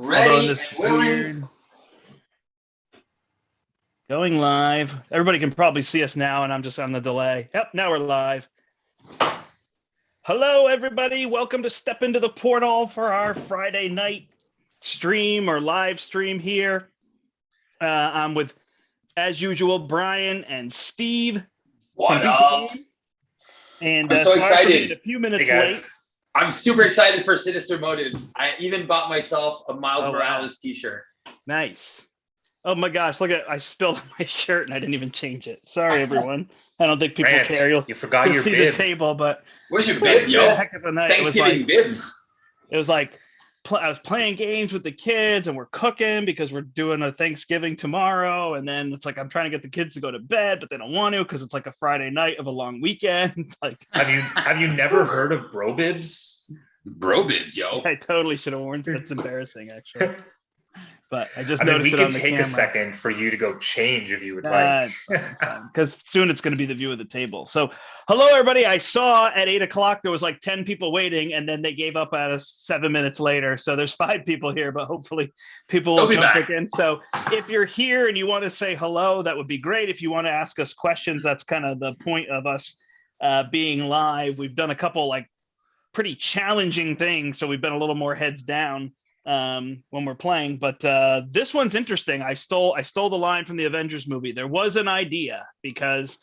Although in Ready this and willing. weird going live, everybody can probably see us now, and I'm just on the delay. Yep, now we're live. Hello, everybody. Welcome to Step Into the Portal for our Friday night stream or live stream here. I'm with, as usual, Brian and Steve. What up? And I'm so excited. A few minutes late. I'm super excited for Sinister Motives. I even bought myself a Miles Morales t-shirt. Nice. Oh my gosh, look at, I spilled my shirt and I didn't even change it. Sorry, everyone. I don't think people care. You forgot your see bib. The table, but where's your bib, yo? Heck of a night. Thanksgiving bibs. It was like I was playing games with the kids and we're cooking because we're doing a Thanksgiving tomorrow, and then it's like I'm trying to get the kids to go to bed, but they don't want to because it's like a Friday night of a long weekend. Like, have you never heard of bro bibs? Bro bibs, yo. I totally should have warned. That's embarrassing, actually. But I just noticed it on the camera. We can take a second for you to go change if you would like. Because soon it's going to be the view of the table. So, hello, everybody. I saw at 8 o'clock there was like 10 people waiting, and then they gave up at us 7 minutes later. So there's 5 people here, but hopefully people will jump again. So if you're here and you want to say hello, that would be great. If you want to ask us questions, that's kind of the point of us being live. We've done a couple like pretty challenging things, so we've been a little more heads down when we're playing, but this one's interesting. I stole the line from the Avengers movie. There was an idea because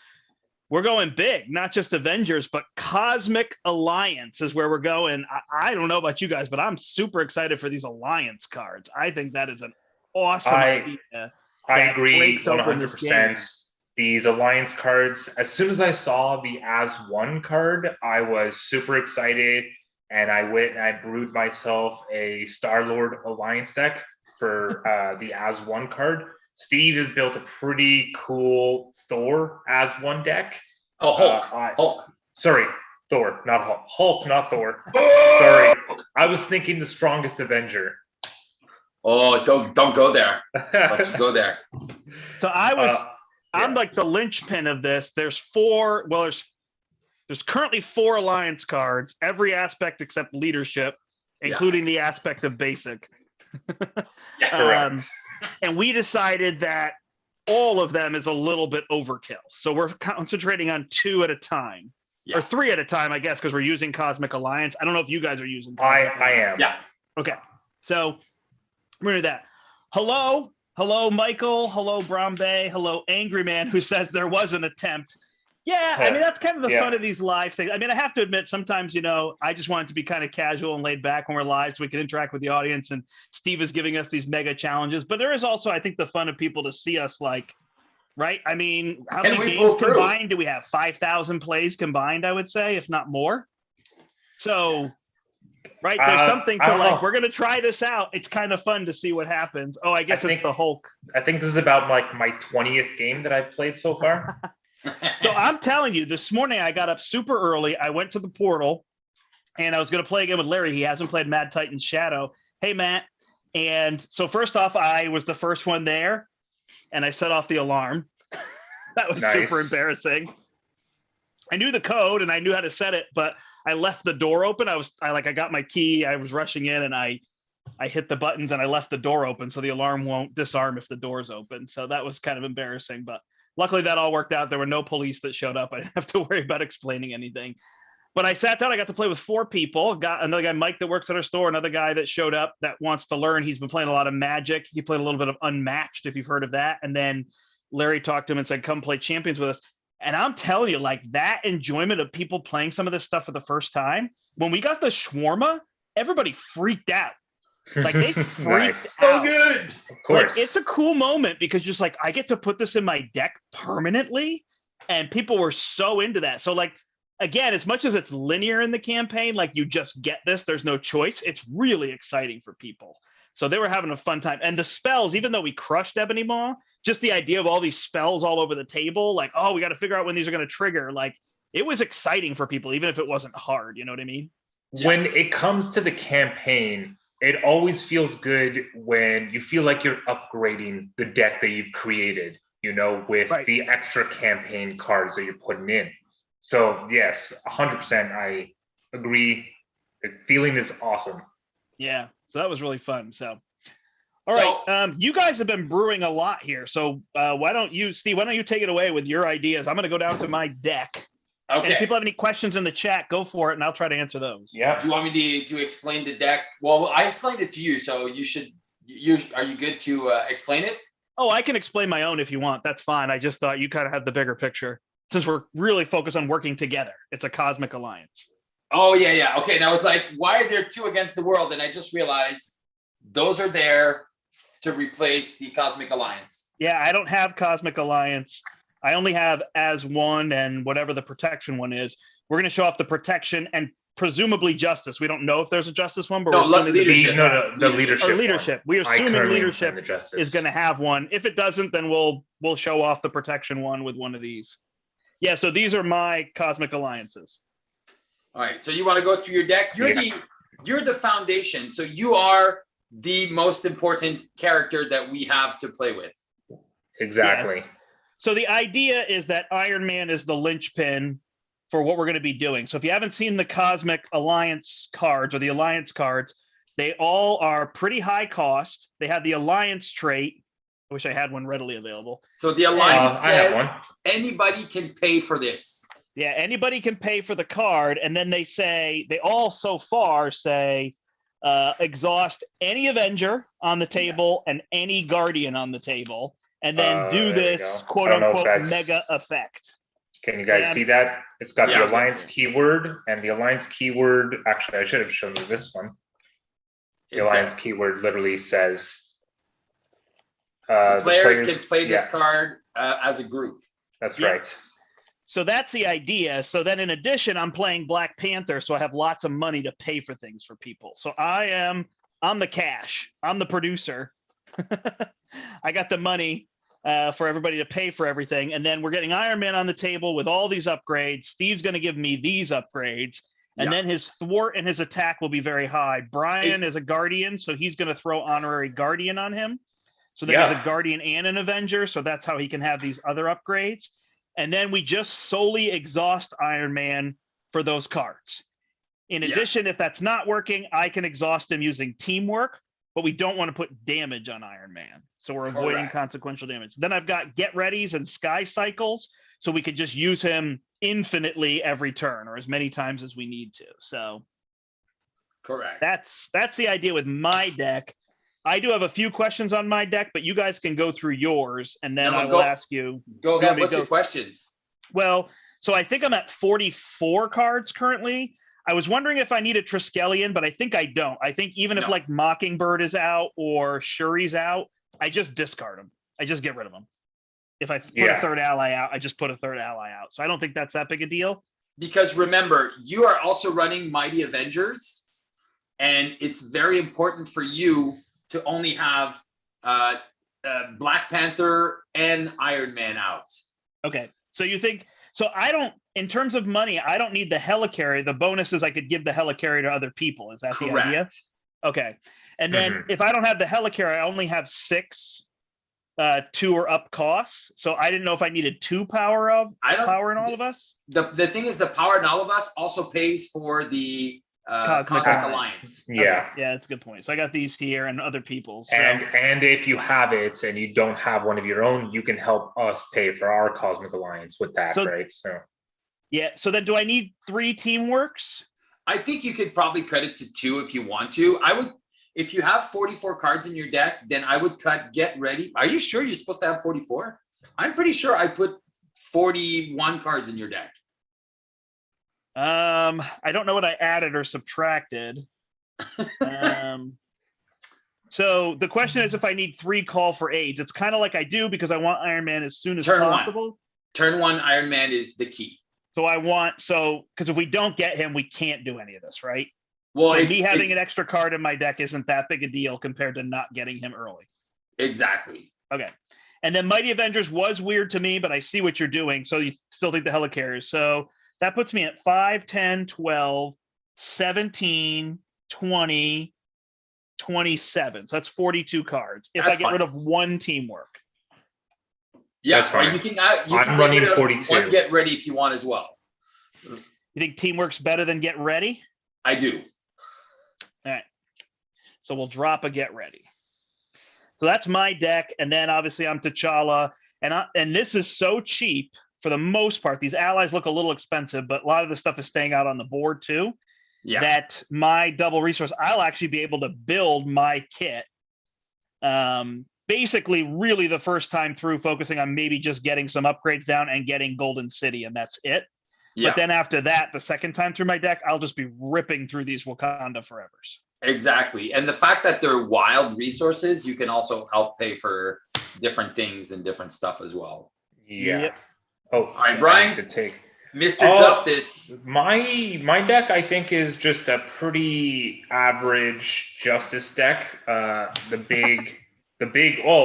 we're going big, not just Avengers, but Cosmic Alliance is where we're going. I don't know about you guys, but I'm super excited for these Alliance cards. I think that is an awesome idea. I agree 100%. These Alliance cards, as soon as I saw the As One card, I was super excited. And I went and I brewed myself a Star-Lord Alliance deck for the As One card. Steve has built a pretty cool Thor As One deck. Oh, Hulk. Hulk. Sorry, Thor, not Hulk. Hulk, not Thor. Sorry, I was thinking the strongest Avenger. Oh, don't go there. Let's go there. So I'm like the linchpin of this. There's currently 4 Alliance cards, every aspect except leadership, including the aspect of basic. And we decided that all of them is a little bit overkill. So we're concentrating on 2 at a time, or 3 at a time, I guess, because we're using Cosmic Alliance. I don't know if you guys are using Cosmic I am. Yeah. Okay. So we're going to do that. Hello, Michael. Hello, Brombe. Hello, Angry Man, who says there was an attempt. Yeah, I mean, that's kind of the fun of these live things. I mean, I have to admit, sometimes, I just want it to be kind of casual and laid back when we're live so we can interact with the audience. And Steve is giving us these mega challenges. But there is also, I think, the fun of people to see us like, right? I mean, how many games combined do we have? 5,000 plays combined, I would say, if not more. So, right, there's something to like, we're going to try this out. It's kind of fun to see what happens. Oh, I guess it's the Hulk. I think this is about like my 20th game that I've played so far. So I'm telling you, this morning I got up super early. I went to the portal and I was going to play again with Larry. He hasn't played Mad Titan's Shadow. Hey, Matt. And so first off, I was the first one there and I set off the alarm. That was super embarrassing. I knew the code and I knew how to set it, but I left the door open. I got my key. I was rushing in and I hit the buttons and I left the door open so the alarm won't disarm if the door's open. So that was kind of embarrassing, but luckily that all worked out. There were no police that showed up. I didn't have to worry about explaining anything. But I sat down. I got to play with 4 people. Got another guy, Mike, that works at our store. Another guy that showed up that wants to learn. He's been playing a lot of Magic. He played a little bit of Unmatched, if you've heard of that. And then Larry talked to him and said, come play Champions with us. And I'm telling you, like, that enjoyment of people playing some of this stuff for the first time, when we got the shawarma, everybody freaked out. Like, they freaked out. So good. Of course. Like, it's a cool moment because just like, I get to put this in my deck permanently, and people were so into that. So like, again, as much as it's linear in the campaign, like you just get this, there's no choice. It's really exciting for people. So they were having a fun time. And the spells, even though we crushed Ebony Maw, just the idea of all these spells all over the table, like, oh, we got to figure out when these are going to trigger. Like, it was exciting for people, even if it wasn't hard. You know what I mean? When it comes to the campaign, it always feels good when you feel like you're upgrading the deck that you've created, with the extra campaign cards that you're putting in. So yes, 100%, I agree. The feeling is awesome. Yeah. So that was really fun. So, all right. You guys have been brewing a lot here. So why don't you, Steve, why don't you take it away with your ideas? I'm going to go down to my deck. Okay. And if people have any questions in the chat, go for it, and I'll try to answer those. Yeah. Do you want me to explain the deck? Well, I explained it to you, so you should. Are you good to explain it? Oh, I can explain my own if you want. That's fine. I just thought you kind of had the bigger picture since we're really focused on working together. It's a cosmic alliance. Oh, yeah. Okay, and I was like, why are there two against the world? And I just realized those are there to replace the Cosmic Alliance. Yeah, I don't have Cosmic Alliance. I only have as one and whatever the protection one is. We're going to show off the protection and presumably justice. We don't know if there's a justice one, but No, we're assuming leadership. The leadership. Or leadership. We're assuming leadership justice is going to have one. If it doesn't, then we'll show off the protection one with one of these. Yeah, so these are my Cosmic Alliances. All right, so you want to go through your deck? You're the foundation, so you are the most important character that we have to play with. Exactly. Yes. So the idea is that Iron Man is the linchpin for what we're going to be doing. So if you haven't seen the Cosmic Alliance cards or the Alliance cards, they all are pretty high cost. They have the Alliance trait. I wish I had one readily available. So the Alliance says anybody can pay for this. Yeah, anybody can pay for the card. And then they all so far say, exhaust any Avenger on the table and any Guardian on the table. And then do this quote unquote mega effect. Can you guys see that? It's got the Alliance keyword, and the Alliance keyword, actually, I should have shown you this one. The Alliance keyword literally says players can play this card as a group. That's right. So that's the idea. So then in addition, I'm playing Black Panther, so I have lots of money to pay for things for people. So I'm the cash. I'm the producer. I got the money for everybody to pay for everything. And then we're getting Iron Man on the table with all these upgrades. Steve's going to give me these upgrades. And then his thwart and his attack will be very high. Brian is a Guardian, so he's going to throw Honorary Guardian on him. So then he's a Guardian and an Avenger. So that's how he can have these other upgrades. And then we just solely exhaust Iron Man for those cards. In addition, if that's not working, I can exhaust him using teamwork, but we don't want to put damage on Iron Man. So we're avoiding consequential damage. Then I've got Get Readies and Sky Cycles, so we could just use him infinitely every turn or as many times as we need to. So that's the idea with my deck. I do have a few questions on my deck, but you guys can go through yours, and then I will ask you. Go ahead. What's your questions? Well, so I think I'm at 44 cards currently. I was wondering if I need a Triskelion, but I think I don't. I think even if like Mockingbird is out or Shuri's out, I just discard them. I just get rid of them. If I put a third ally out, I just put a third ally out. So I don't think that's that big a deal. Because remember, you are also running Mighty Avengers, and it's very important for you to only have Black Panther and Iron Man out. Okay. So you think, so I don't, in terms of money, I don't need the helicarrier. The bonus is I could give the helicarrier to other people. Is that the idea? Okay. And then if I don't have the helicarrier, I only have 6 2 or up costs. So I didn't know if I needed 2 power in all of us. The thing is, the power in all of us also pays for the Cosmic Alliance. Yeah, that's a good point. So I got these here and other people's. So. And if you have it and you don't have one of your own, you can help us pay for our Cosmic Alliance with that, right? So yeah. So then, do I need 3 teamworks? I think you could probably cut it to 2 if you want to. I would, if you have 44 cards in your deck, then I would cut Get Ready. Are you sure you're supposed to have 44? I'm pretty sure I put 41 cards in your deck. I don't know what I added or subtracted. So the question is if I need 3 call for aids. It's kind of like I do because I want Iron Man as soon as possible. Turn 1 Iron Man is the key. So because if we don't get him, we can't do any of this, right? Well, so me having an extra card in my deck isn't that big a deal compared to not getting him early. Exactly. Okay. And then Mighty Avengers was weird to me, but I see what you're doing. So you still think the helicarriers. So that puts me at 5, 10, 12, 17, 20, 27. So that's 42 cards. If I get rid of 1 teamwork. Yeah, or you can I'm running 42. 1 Get Ready if you want as well. You think teamwork's better than Get Ready? I do. All right. So we'll drop a Get Ready. So that's my deck. And then obviously I'm T'Challa. And this is so cheap for the most part. These allies look a little expensive, but a lot of the stuff is staying out on the board too. Yeah. That my double resource, I'll actually be able to build my kit. Basically, really the first time through, focusing on maybe just getting some upgrades down and getting Golden City, and that's it. Yeah. But then after that, the second time through my deck, I'll just be ripping through these Wakanda Forevers. Exactly. And the fact that they're wild resources, you can also help pay for different things and different stuff as well. Yeah. Yep. Oh, all right, Brian. To take Mr. Justice. My deck, I think, is just a pretty average Justice deck. Oh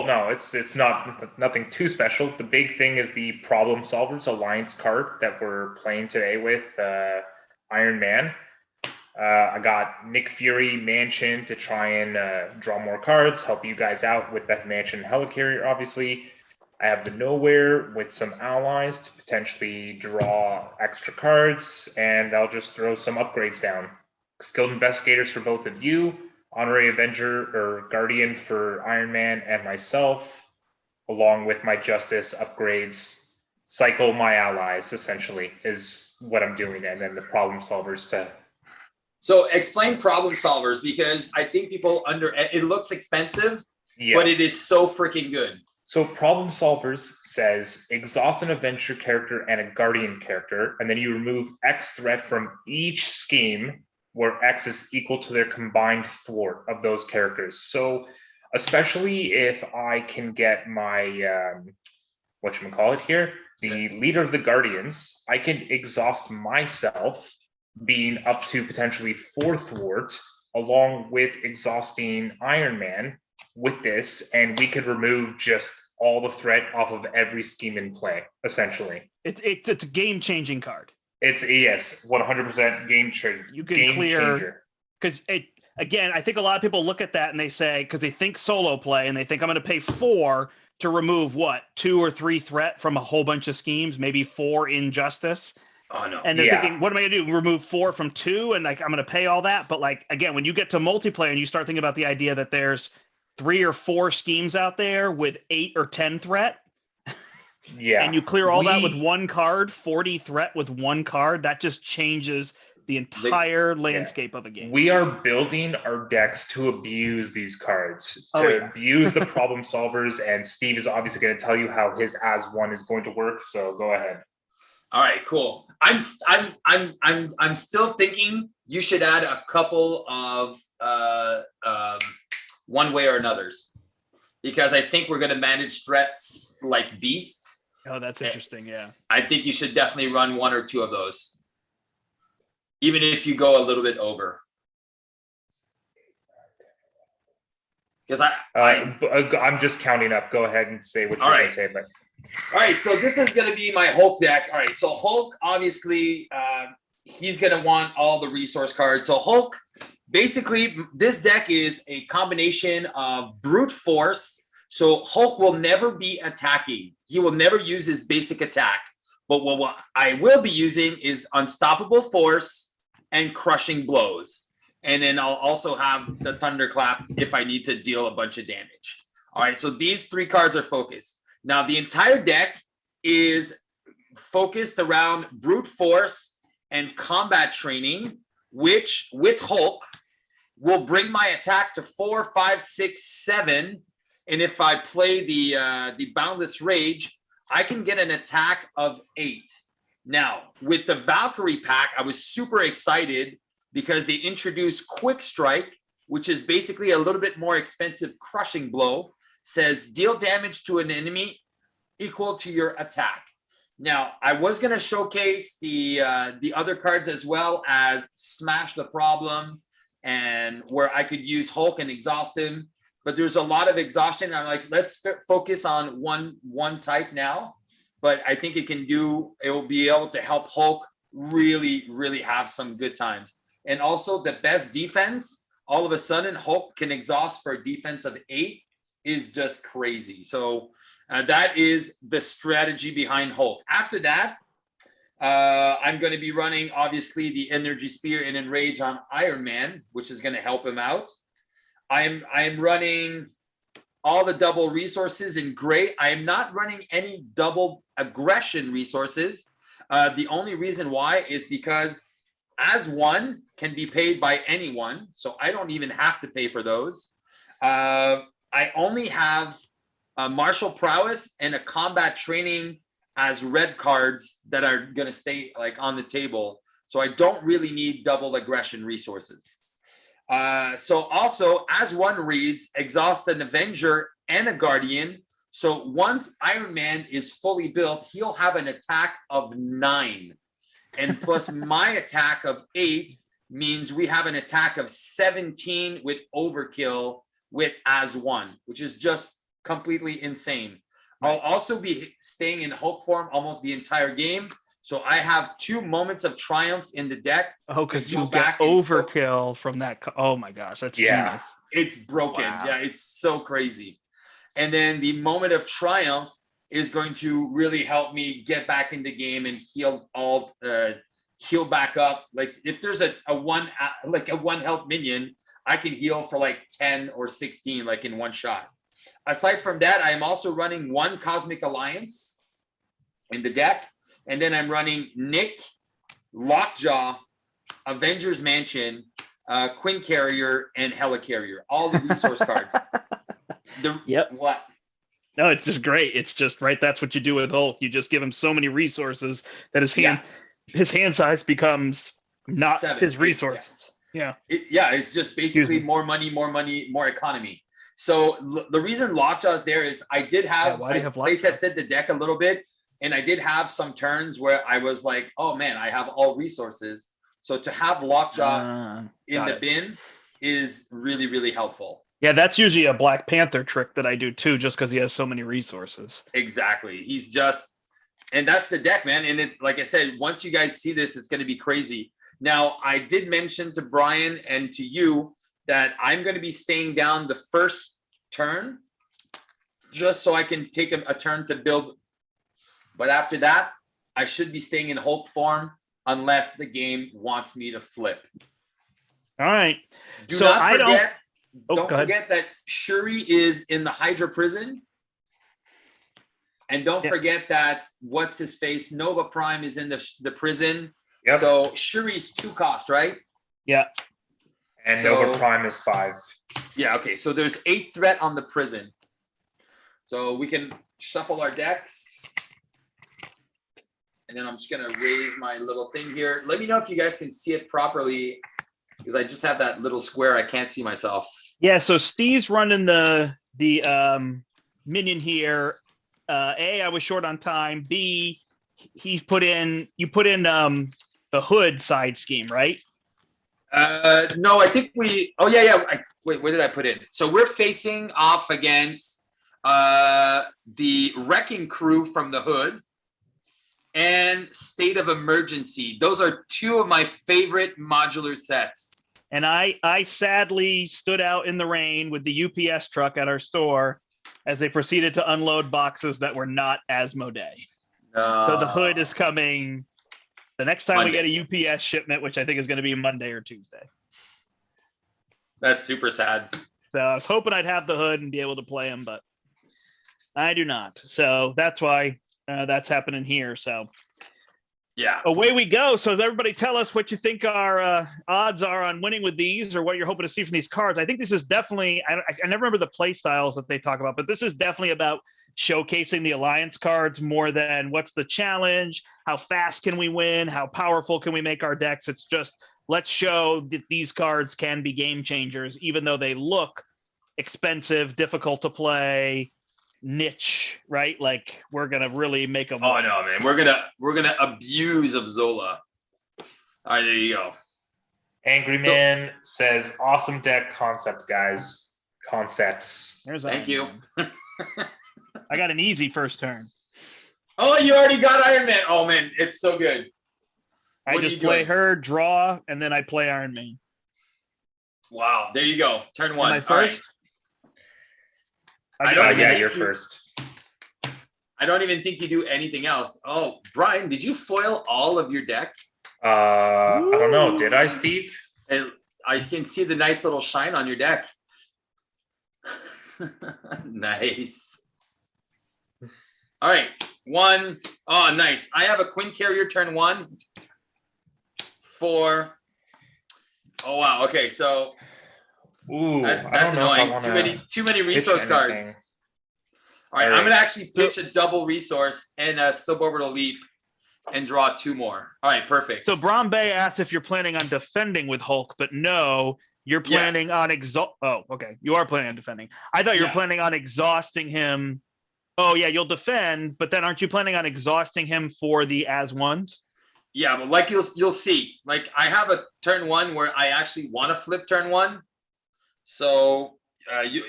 no, it's not nothing too special. The big thing is the Problem Solvers Alliance card that we're playing today with Iron Man. I got Nick Fury Mansion to try and draw more cards, help you guys out with that Mansion Helicarrier, obviously. I have the Nowhere with some allies to potentially draw extra cards, and I'll just throw some upgrades down. Skilled Investigators for both of you, Honorary Avenger or Guardian for Iron Man and myself, along with my Justice upgrades. Cycle my allies, essentially, is what I'm doing, and then the Problem Solvers to... So explain Problem Solvers, because I think people it looks expensive, Yes. but it is so freaking good. So Problem Solvers says exhaust an adventure character and a guardian character, and then you remove X threat from each scheme where X is equal to their combined thwart of those characters. So especially if I can get my, whatchamacallit here, the leader of the Guardians, I can exhaust myself, being up to potentially 4 thwart, along with exhausting Iron Man with this, and we could remove just all the threat off of every scheme in play, essentially. It's a game-changing card. It's, yes, 100% game changer. You can clear, because again, I think a lot of people look at that and they say, because they think solo play, and they think I'm going to pay 4 to remove what, 2 or 3 threat from a whole bunch of schemes, maybe 4 injustice. Oh no. And they're thinking, what am I gonna do? Remove 4 from 2, and like I'm gonna pay all that. But like again, when you get to multiplayer and you start thinking about the idea that there's 3 or 4 schemes out there with 8 or 10 threat, yeah, and you clear all that with 1 card, 40 threat with 1 card, that just changes the entire landscape of a game. We are building our decks to abuse these cards, to abuse the Problem Solvers, and Steve is obviously going to tell you how his as one is going to work. So go ahead. All right, cool. I'm still thinking you should add a couple of one way or another's, because I think we're going to manage threats like beasts. Oh, that's interesting. Yeah, I think you should definitely run 1 or 2 of those, even if you go a little bit over. Because I'm just counting up. Go ahead and say what you're going to say. But all right, so this is going to be my Hulk deck. All right, so Hulk, obviously, he's going to want all the resource cards. So Hulk, basically, this deck is a combination of brute force. So Hulk will never be attacking. He will never use his basic attack. But what I will be using is unstoppable force and crushing blows. And then I'll also have the thunderclap if I need to deal a bunch of damage. All right, so these 3 cards are focused. Now, the entire deck is focused around brute force and combat training, which with Hulk will bring my attack to 4, 5, 6, 7. And if I play the Boundless Rage, I can get an attack of 8. Now, with the Valkyrie pack, I was super excited because they introduced Quick Strike, which is basically a little bit more expensive crushing blow. Says deal damage to an enemy equal to your attack. Now, I was going to showcase the other cards as well as Smash the Problem, and where I could use Hulk and exhaust him. But there's a lot of exhaustion. I'm like, let's focus on one type now. But I think it will be able to help Hulk really, really have some good times. And also the best defense, all of a sudden Hulk can exhaust for a defense of 8 is just crazy. So that is the strategy behind Hulk. After that, I'm going to be running, obviously, the Energy Spear and Enrage on Iron Man, which is going to help him out. I'm running all the double resources in gray. I am not running any double aggression resources. The only reason why is because as one can be paid by anyone, so I don't even have to pay for those. I only have a martial prowess and a combat training as red cards that are going to stay like on the table. So I don't really need double aggression resources. So also, as one reads, exhaust an Avenger and a Guardian. So once Iron Man is fully built, he'll have an attack of 9. And plus my attack of 8 means we have an attack of 17 with overkill with as one, which is just completely insane. I'll also be staying in Hulk form almost the entire game. So I have 2 moments of triumph in the deck. Oh, because you get overkill from that. Oh my gosh, that's genius. It's broken. Wow. Yeah, it's so crazy. And then the moment of triumph is going to really help me get back in the game and heal back up. Like if there's a one health minion, I can heal for like 10 or 16 like in one shot. Aside from that, I am also running 1 Cosmic Alliance in the deck. And then I'm running Nick, Lockjaw, Avengers Mansion, Quinn Carrier, and Helicarrier. All the resource cards. What? No, it's just great. It's just right. That's what you do with Hulk. You just give him so many resources that his hand size becomes not 7, his resources. It's just basically more money, more economy. So the reason Lockjaw is there is I did have play tested the deck a little bit. And I did have some turns where I was like, oh man, I have all resources. So to have Lockjaw in the bin is really, really helpful. Yeah, that's usually a Black Panther trick that I do too, just because he has so many resources. Exactly. And that's the deck, man. And it, like I said, once you guys see this, it's going to be crazy. Now, I did mention to Brian and to you that I'm going to be staying down the first turn just so I can take a turn to build. But after that, I should be staying in Hulk form unless the game wants me to flip. All right. Don't forget that Shuri is in the Hydra prison. And don't forget that Nova Prime is in the prison. Yep. So Shuri's 2 cost, right? Yeah. And Nova Prime is 5. Yeah, okay. So there's 8 threat on the prison. So we can shuffle our decks. And then I'm just going to raise my little thing here. Let me know if you guys can see it properly because I just have that little square. I can't see myself. Yeah, so Steve's running the minion here. A, I was short on time. B, you put in the hood side scheme, right? No, I think wait, what did I put in? So we're facing off against the Wrecking Crew from the hood. And State of Emergency. Those are 2 of my favorite modular sets. And I sadly stood out in the rain with the UPS truck at our store as they proceeded to unload boxes that were not Asmodee. So the hood is coming the next time Monday. We get a UPS shipment, which I think is going to be Monday or Tuesday. That's super sad. So I was hoping I'd have the hood and be able to play them, but I do not. So that's why that's happening here. So yeah, away we go. So everybody tell us what you think our odds are on winning with these or what you're hoping to see from these cards. I think this is definitely, I never remember the play styles that they talk about, but this is definitely about showcasing the alliance cards more than what's the challenge, how fast can we win, how powerful can we make our decks. It's just, let's show that these cards can be game changers, even though they look expensive, difficult to play, niche, right? Like we're gonna really make them. Oh no, man, we're gonna abuse of Zola. All right, there you go. Angry Man says, "Awesome deck concept, guys. Concepts." Thank you. I got an easy first turn. Oh, you already got Iron Man. Oh man, it's so good. I just play her, draw, and then I play Iron Man. Wow, there you go. Turn 1. Am I first? You're first. I don't even think you do anything else. Oh, Brian, did you foil all of your deck? I don't know. Did I, Steve? I can see the nice little shine on your deck. Nice. All right, 1. Oh, nice. I have a Queen Carrier turn 1. 4. Oh wow. Okay, so that's annoying. Too many resource cards. All right, I'm gonna actually pitch a double resource and a suborbital leap and draw 2 more. All right, perfect. So Brombe asked if you're planning on defending with Hulk, but no, you're planning on Oh, okay. You are planning on defending. I thought you were planning on exhausting him. Oh yeah, you'll defend, but then aren't you planning on exhausting him for the as ones? Yeah, but like you'll see. Like I have a turn 1 where I actually want to flip turn 1. So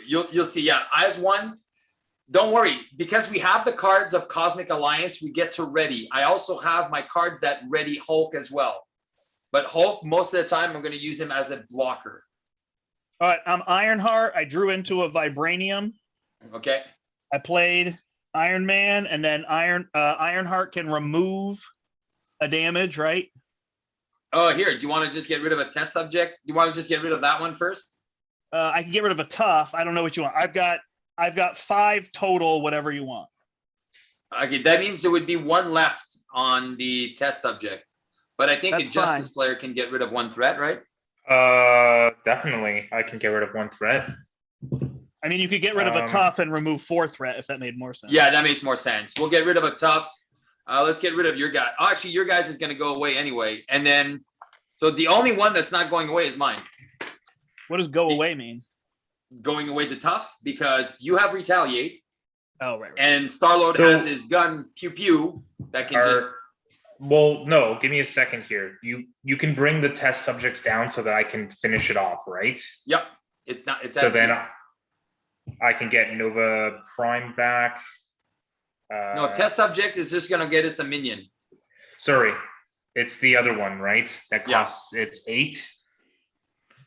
you'll see. Yeah, as 1. Don't worry, because we have the cards of Cosmic Alliance, we get to ready. I also have my cards that ready Hulk as well. But Hulk, most of the time, I'm going to use him as a blocker. All right, I'm Ironheart. I drew into a Vibranium. Okay. I played Iron Man, and then Ironheart can remove a damage, right? Oh, here. Do you want to just get rid of a test subject? Do you want to just get rid of that one first? I can get rid of a tough. I don't know what you want. I've got 5 total, whatever you want. Okay, that means there would be 1 left on the test subject. But I think a Justice player can get rid of 1 threat, right? Definitely. I can get rid of 1 threat. I mean, you could get rid of a tough and remove 4 threat if that made more sense. Yeah, that makes more sense. We'll get rid of a tough. Let's get rid of your guy. Oh, actually, your guys is going to go away anyway. And then, so the only one that's not going away is mine. What does go away mean? Going away the tough, because you have retaliate. Oh, right. And Star-Lord has his gun pew pew that can just. Well, no, give me a second here. You can bring the test subjects down so that I can finish it off, right? Yep. It's not. It's so then I can get Nova Prime back. No, test subject is just gonna get us a minion. Sorry, it's the other one, right? That costs it's 8.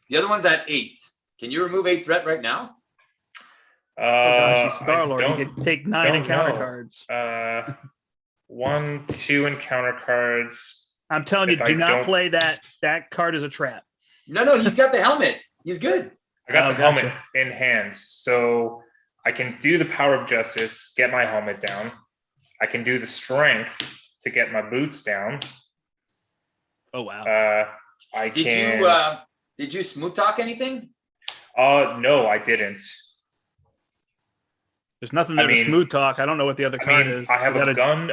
The other one's at 8. Can you remove 8 threat right now? Oh gosh, Star-Lord. You could take 9 encounter cards. 1, 2 encounter cards. I'm telling you, do not play that card as a trap. No, he's got the helmet. He's good. I got the helmet in hand, so I can do the power of justice, get my helmet down. I can do the strength to get my boots down. Oh wow. Did you smooth talk anything? No, I didn't. There's nothing there to smooth talk. I don't know what the other card is. I have a gun,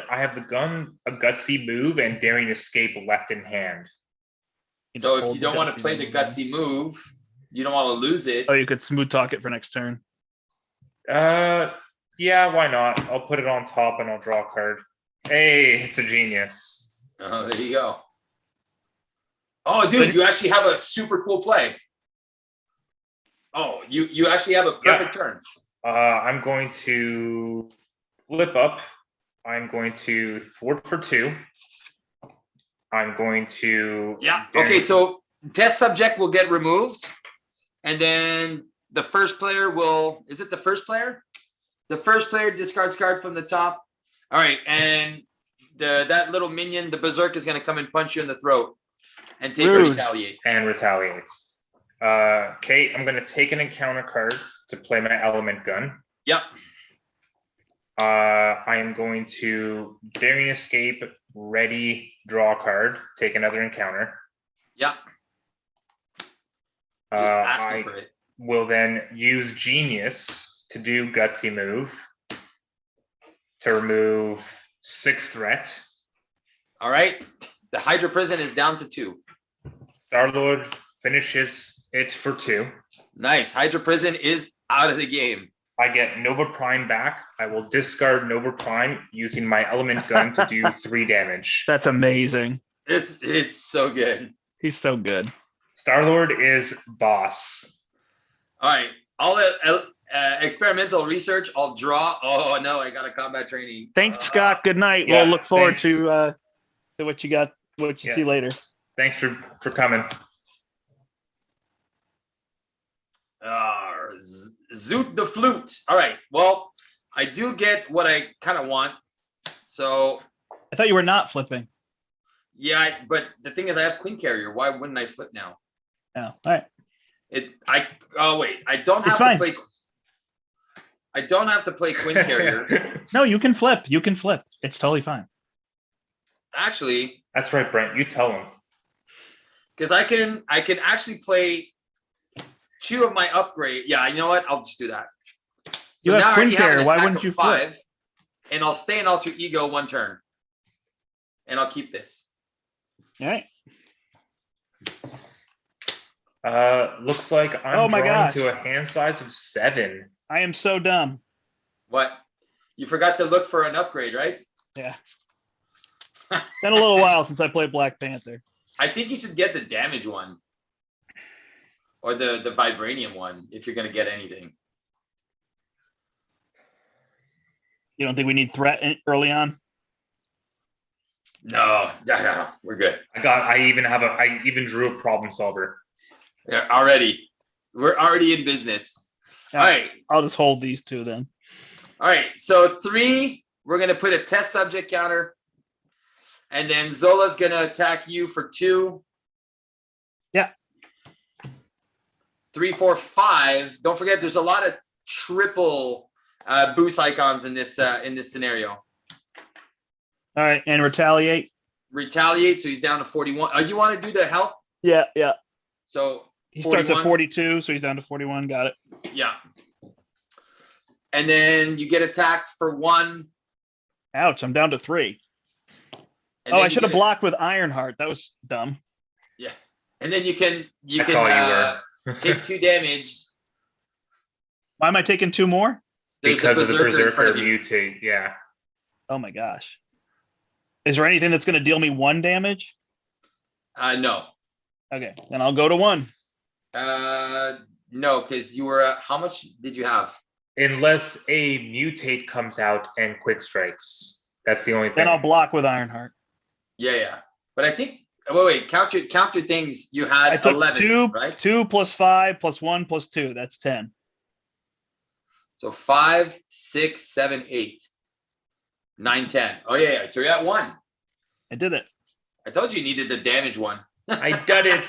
a gutsy move, and daring escape left in hand. So if you don't want to play the gutsy move, you don't want to lose it. Oh, you could smooth talk it for next turn. Yeah, why not? I'll put it on top and I'll draw a card. Hey, it's a genius. Oh, there you go. Oh, dude, you actually have a super cool play. Oh, you actually have a perfect turn. I'm going to flip up. I'm going to thwart for 2. I'm going to... Yeah, okay, so test subject will get removed. And then the first player will... Is it the first player? The first player discards card from the top. All right, and that little minion, the Berserk, is going to come and punch you in the throat and take a retaliate. And retaliates. Okay, I'm going to take an encounter card to play my element gun. Yep. I am going to daring escape, ready, draw a card, take another encounter. Yep. Just asking for it. Will then use Genius to do gutsy move to remove 6 threat. All right. The Hydra Prison is down to 2. Star-Lord finishes it for 2. Nice. Hydra Prison is out of the game. I get Nova Prime back. I will discard Nova Prime using my element gun to do 3 damage. That's amazing. It's so good. He's so good. Star-Lord is boss. All right. All that experimental research, I'll draw. Oh no, I got a combat training. Thanks, Scott. Good night. We'll look forward to what you got, what you see later. Thanks for coming. Zoot the flute. All right. Well, I do get what I kind of want. So I thought you were not flipping. Yeah, but the thing is, I have Queen Carrier. Why wouldn't I flip now? Oh, all right. Oh wait, I don't have to play. I don't have to play Quinn Carrier. No, you can flip. You can flip. It's totally fine. Actually, That's right, Brent. You tell him. because I can actually play 2 of my upgrade. Yeah, you know what? I'll just do that. You So have now I Quinn already have Carrier. an Why attack wouldn't of you flip? 5, and I'll stay in alter ego 1 turn, and I'll keep this. All right. Looks like I'm Oh my drawing gosh. to a hand size of 7. I am so dumb. What? You forgot to look for an upgrade, right? Yeah. Been a little while since I played Black Panther. I think you should get the damage one. Or the vibranium one, if you're going to get anything. You don't think we need threat early on? No, we're good. I even drew a problem solver. Yeah, already. We're already in business. All right. I'll just hold these 2 then. All right. So 3, we're going to put a test subject counter. And then Zola's going to attack you for 2. Yeah. 3, 4, 5. Don't forget, there's a lot of triple boost icons in this scenario. All right, and retaliate. Retaliate, so he's down to 41. Oh, you want to do the health? Yeah, yeah. So he starts at 42, so he's down to 41. Got it. Yeah. And then you get attacked for 1. Ouch, I'm down to 3. And Oh, then I should have get blocked with Ironheart. That was dumb. Yeah. And then you can That's all you were. take 2 damage. Why am I taking 2 more? There's Because of the in front berserker of you. mutate, yeah. Oh my gosh. Is there anything that's going to deal me 1 damage? No. Okay, then I'll go to 1. No, because you were how much did you have? Unless a mutate comes out and quick strikes. That's the only thing. Then I'll block with Ironheart. Yeah. But I think wait, count your things. You had I took 11, 2, right? 2 plus 5 plus 1 plus 2. That's 10. So 5, 6, 7, 8, 9, 10. Oh yeah. So you're at 1. I did it. I told you needed the damage one. I did it.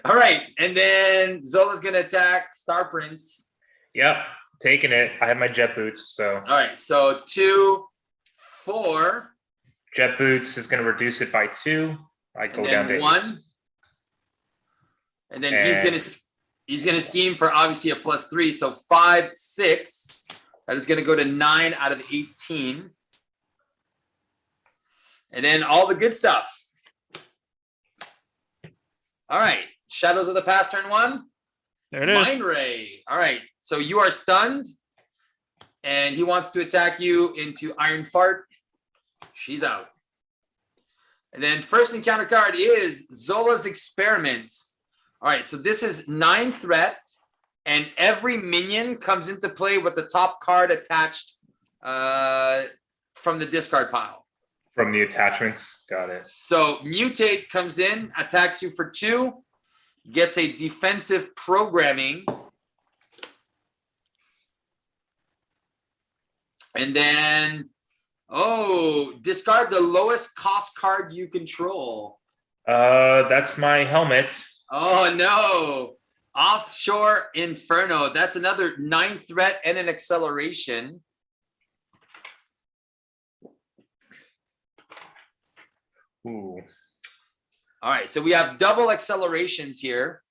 All right, and then Zola's gonna attack Star Prince. Yep, taking it. I have my jet boots, so. All right, so 2, 4. Jet boots is going to reduce it by 2. I go down to 1. 8. And then he's gonna scheme for obviously a +3. So 5, 6. That is gonna go to 9 out of 18. And then all the good stuff. All right, Shadows of the Past, turn 1. There it is. Mind Ray. All right, so you are stunned, and he wants to attack you into Iron Fart. She's out. And then first encounter card is Zola's Experiments. All right, so this is 9 threat, and every minion comes into play with the top card attached from the discard pile. From the attachments. Got it. So Mutate comes in, attacks you for 2, gets a defensive programming. And then, discard the lowest cost card you control. That's my helmet. Oh, no. Offshore Inferno. That's another 9 threat and an acceleration. Ooh. All right, so we have double accelerations here.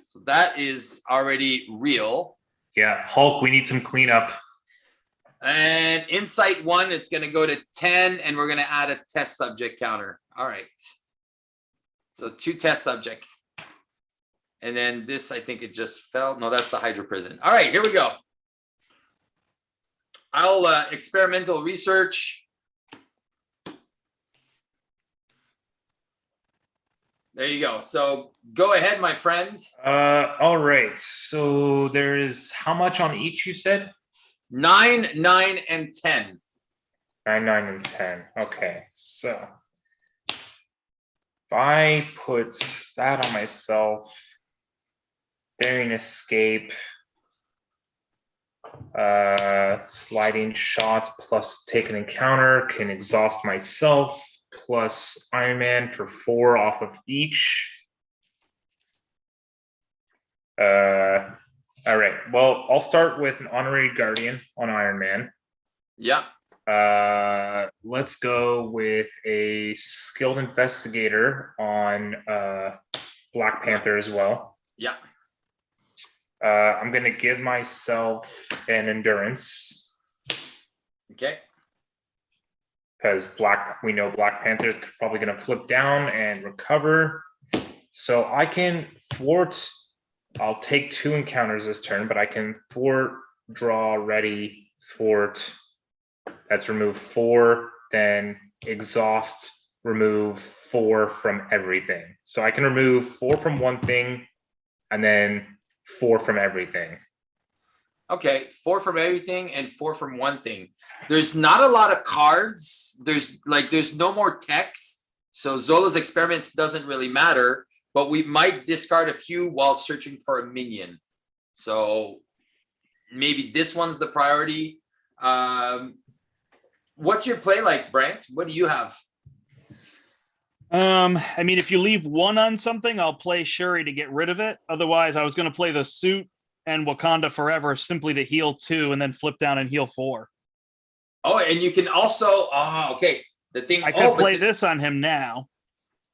So that is already real. Yeah, Hulk, we need some cleanup. And Insight 1, it's going to go to 10, and we're going to add a test subject counter. All right. So 2 test subjects. And then this, I think it just fell. No, that's the Hydra Prison. All right, here we go. I'll experimental research. There you go. So go ahead, my friend. All right. So there is how much on each, you said? 9, 9, and 10. 9, 9, and 10. Okay. So if I put that on myself, daring escape, sliding shot plus take an encounter, can exhaust myself, plus Iron Man for 4 off of each. All right. Well, I'll start with an honorary guardian on Iron Man. Yeah. Let's go with a skilled investigator on Black Panther as well. Yeah. I'm gonna give myself an endurance. Okay. Because we know Black Panther's probably gonna flip down and recover. So I can thwart. I'll take 2 encounters this turn, but I can thwart, draw, ready, thwart. That's remove 4, then exhaust, remove 4 from everything. So I can remove 4 from one thing and then 4 from everything. Okay, 4 from everything and 4 from one thing. There's not a lot of cards. There's no more text. So Zola's experiments doesn't really matter, but we might discard a few while searching for a minion. So maybe this one's the priority. What's your play like, Brandt? What do you have? I mean, if you leave 1 on something, I'll play Shuri to get rid of it. Otherwise, I was going to play the suit and Wakanda Forever simply to heal 2 and then flip down and heal 4. Oh, and you can also, okay. The thing I could play this on him now.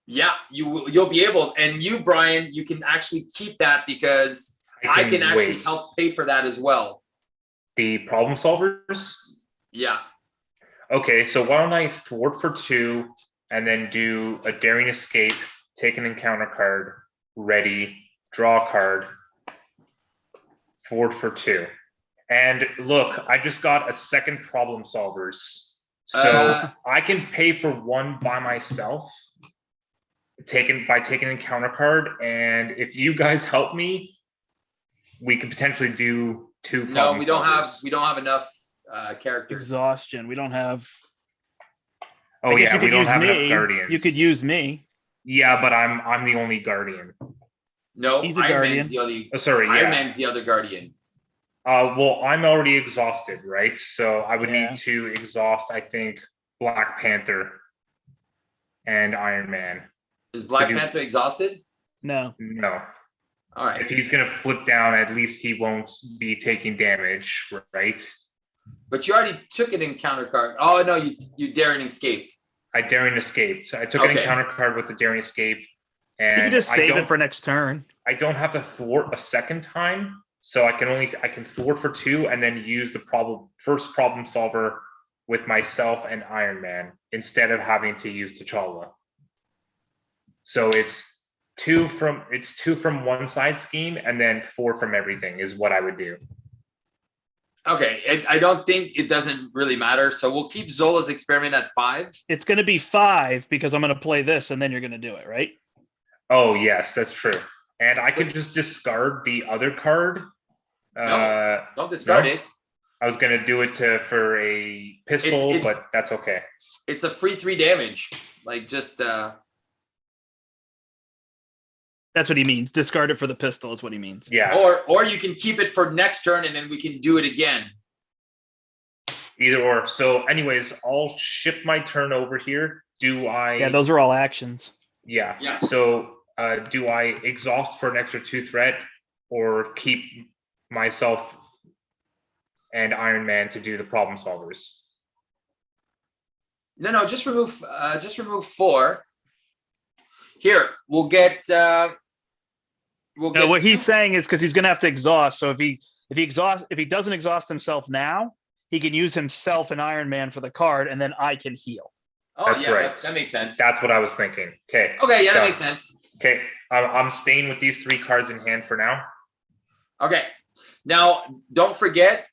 Yeah, you'll be able, and you, Brian, you can actually keep that because I can actually help pay for that as well. The problem solvers? Yeah. Okay, so why don't I thwart for 2 and then do a daring escape, take an encounter card, ready, draw a card, thwart for 2. And look, I just got a second problem solvers. So I can pay for 1 by myself, taking an encounter card, and if you guys help me, we could potentially do 2 problem No, we don't solvers. have enough characters. Exhaustion. We don't have. Oh yeah, we don't have enough guardians. You could use me. Yeah, but I'm the only guardian. No, He's a Iron guardian. Man's the other. Oh, sorry, yeah. Iron Man's the other guardian. Well, I'm already exhausted, right? So I would need to exhaust, I think, Black Panther and Iron Man. Is Black Panther exhausted? No. No. All right. If he's gonna flip down, at least he won't be taking damage, right? But you already took an encounter card. Oh no, you daring escaped. I daring escaped. I took an encounter card with the daring escape, and you can just save it for next turn. I don't have to thwart a second time, so I can thwart for 2 and then use the first problem solver with myself and Iron Man instead of having to use T'Challa. So it's 2 from one side scheme and then 4 from everything is what I would do. Okay, I don't think it doesn't really matter. So we'll keep Zola's experiment at 5. It's going to be 5 because I'm going to play this and then you're going to do it, right? Oh, yes, that's true. And I could just discard the other card. No, don't discard it. I was going to do it for a pistol, but that's okay. It's a free 3 damage. Like just... That's what he means. Discard it for the pistol is what he means. Yeah. Or you can keep it for next turn and then we can do it again. Either or. So anyways, I'll shift my turn over here. Do I... Yeah, those are all actions. Yeah. So do I exhaust for an extra 2 threat or keep myself and Iron Man to do the problem solvers? No, just remove 4. Here, we'll get what he's saying is because he's going to have to exhaust. So if he doesn't exhaust himself now, he can use himself and Iron Man for the card, and then I can heal. Oh, that's yeah, right. That makes sense. That's what I was thinking. Okay. Okay, yeah, that makes sense. Okay, I'm staying with these 3 cards in hand for now. Okay. Now, don't forget,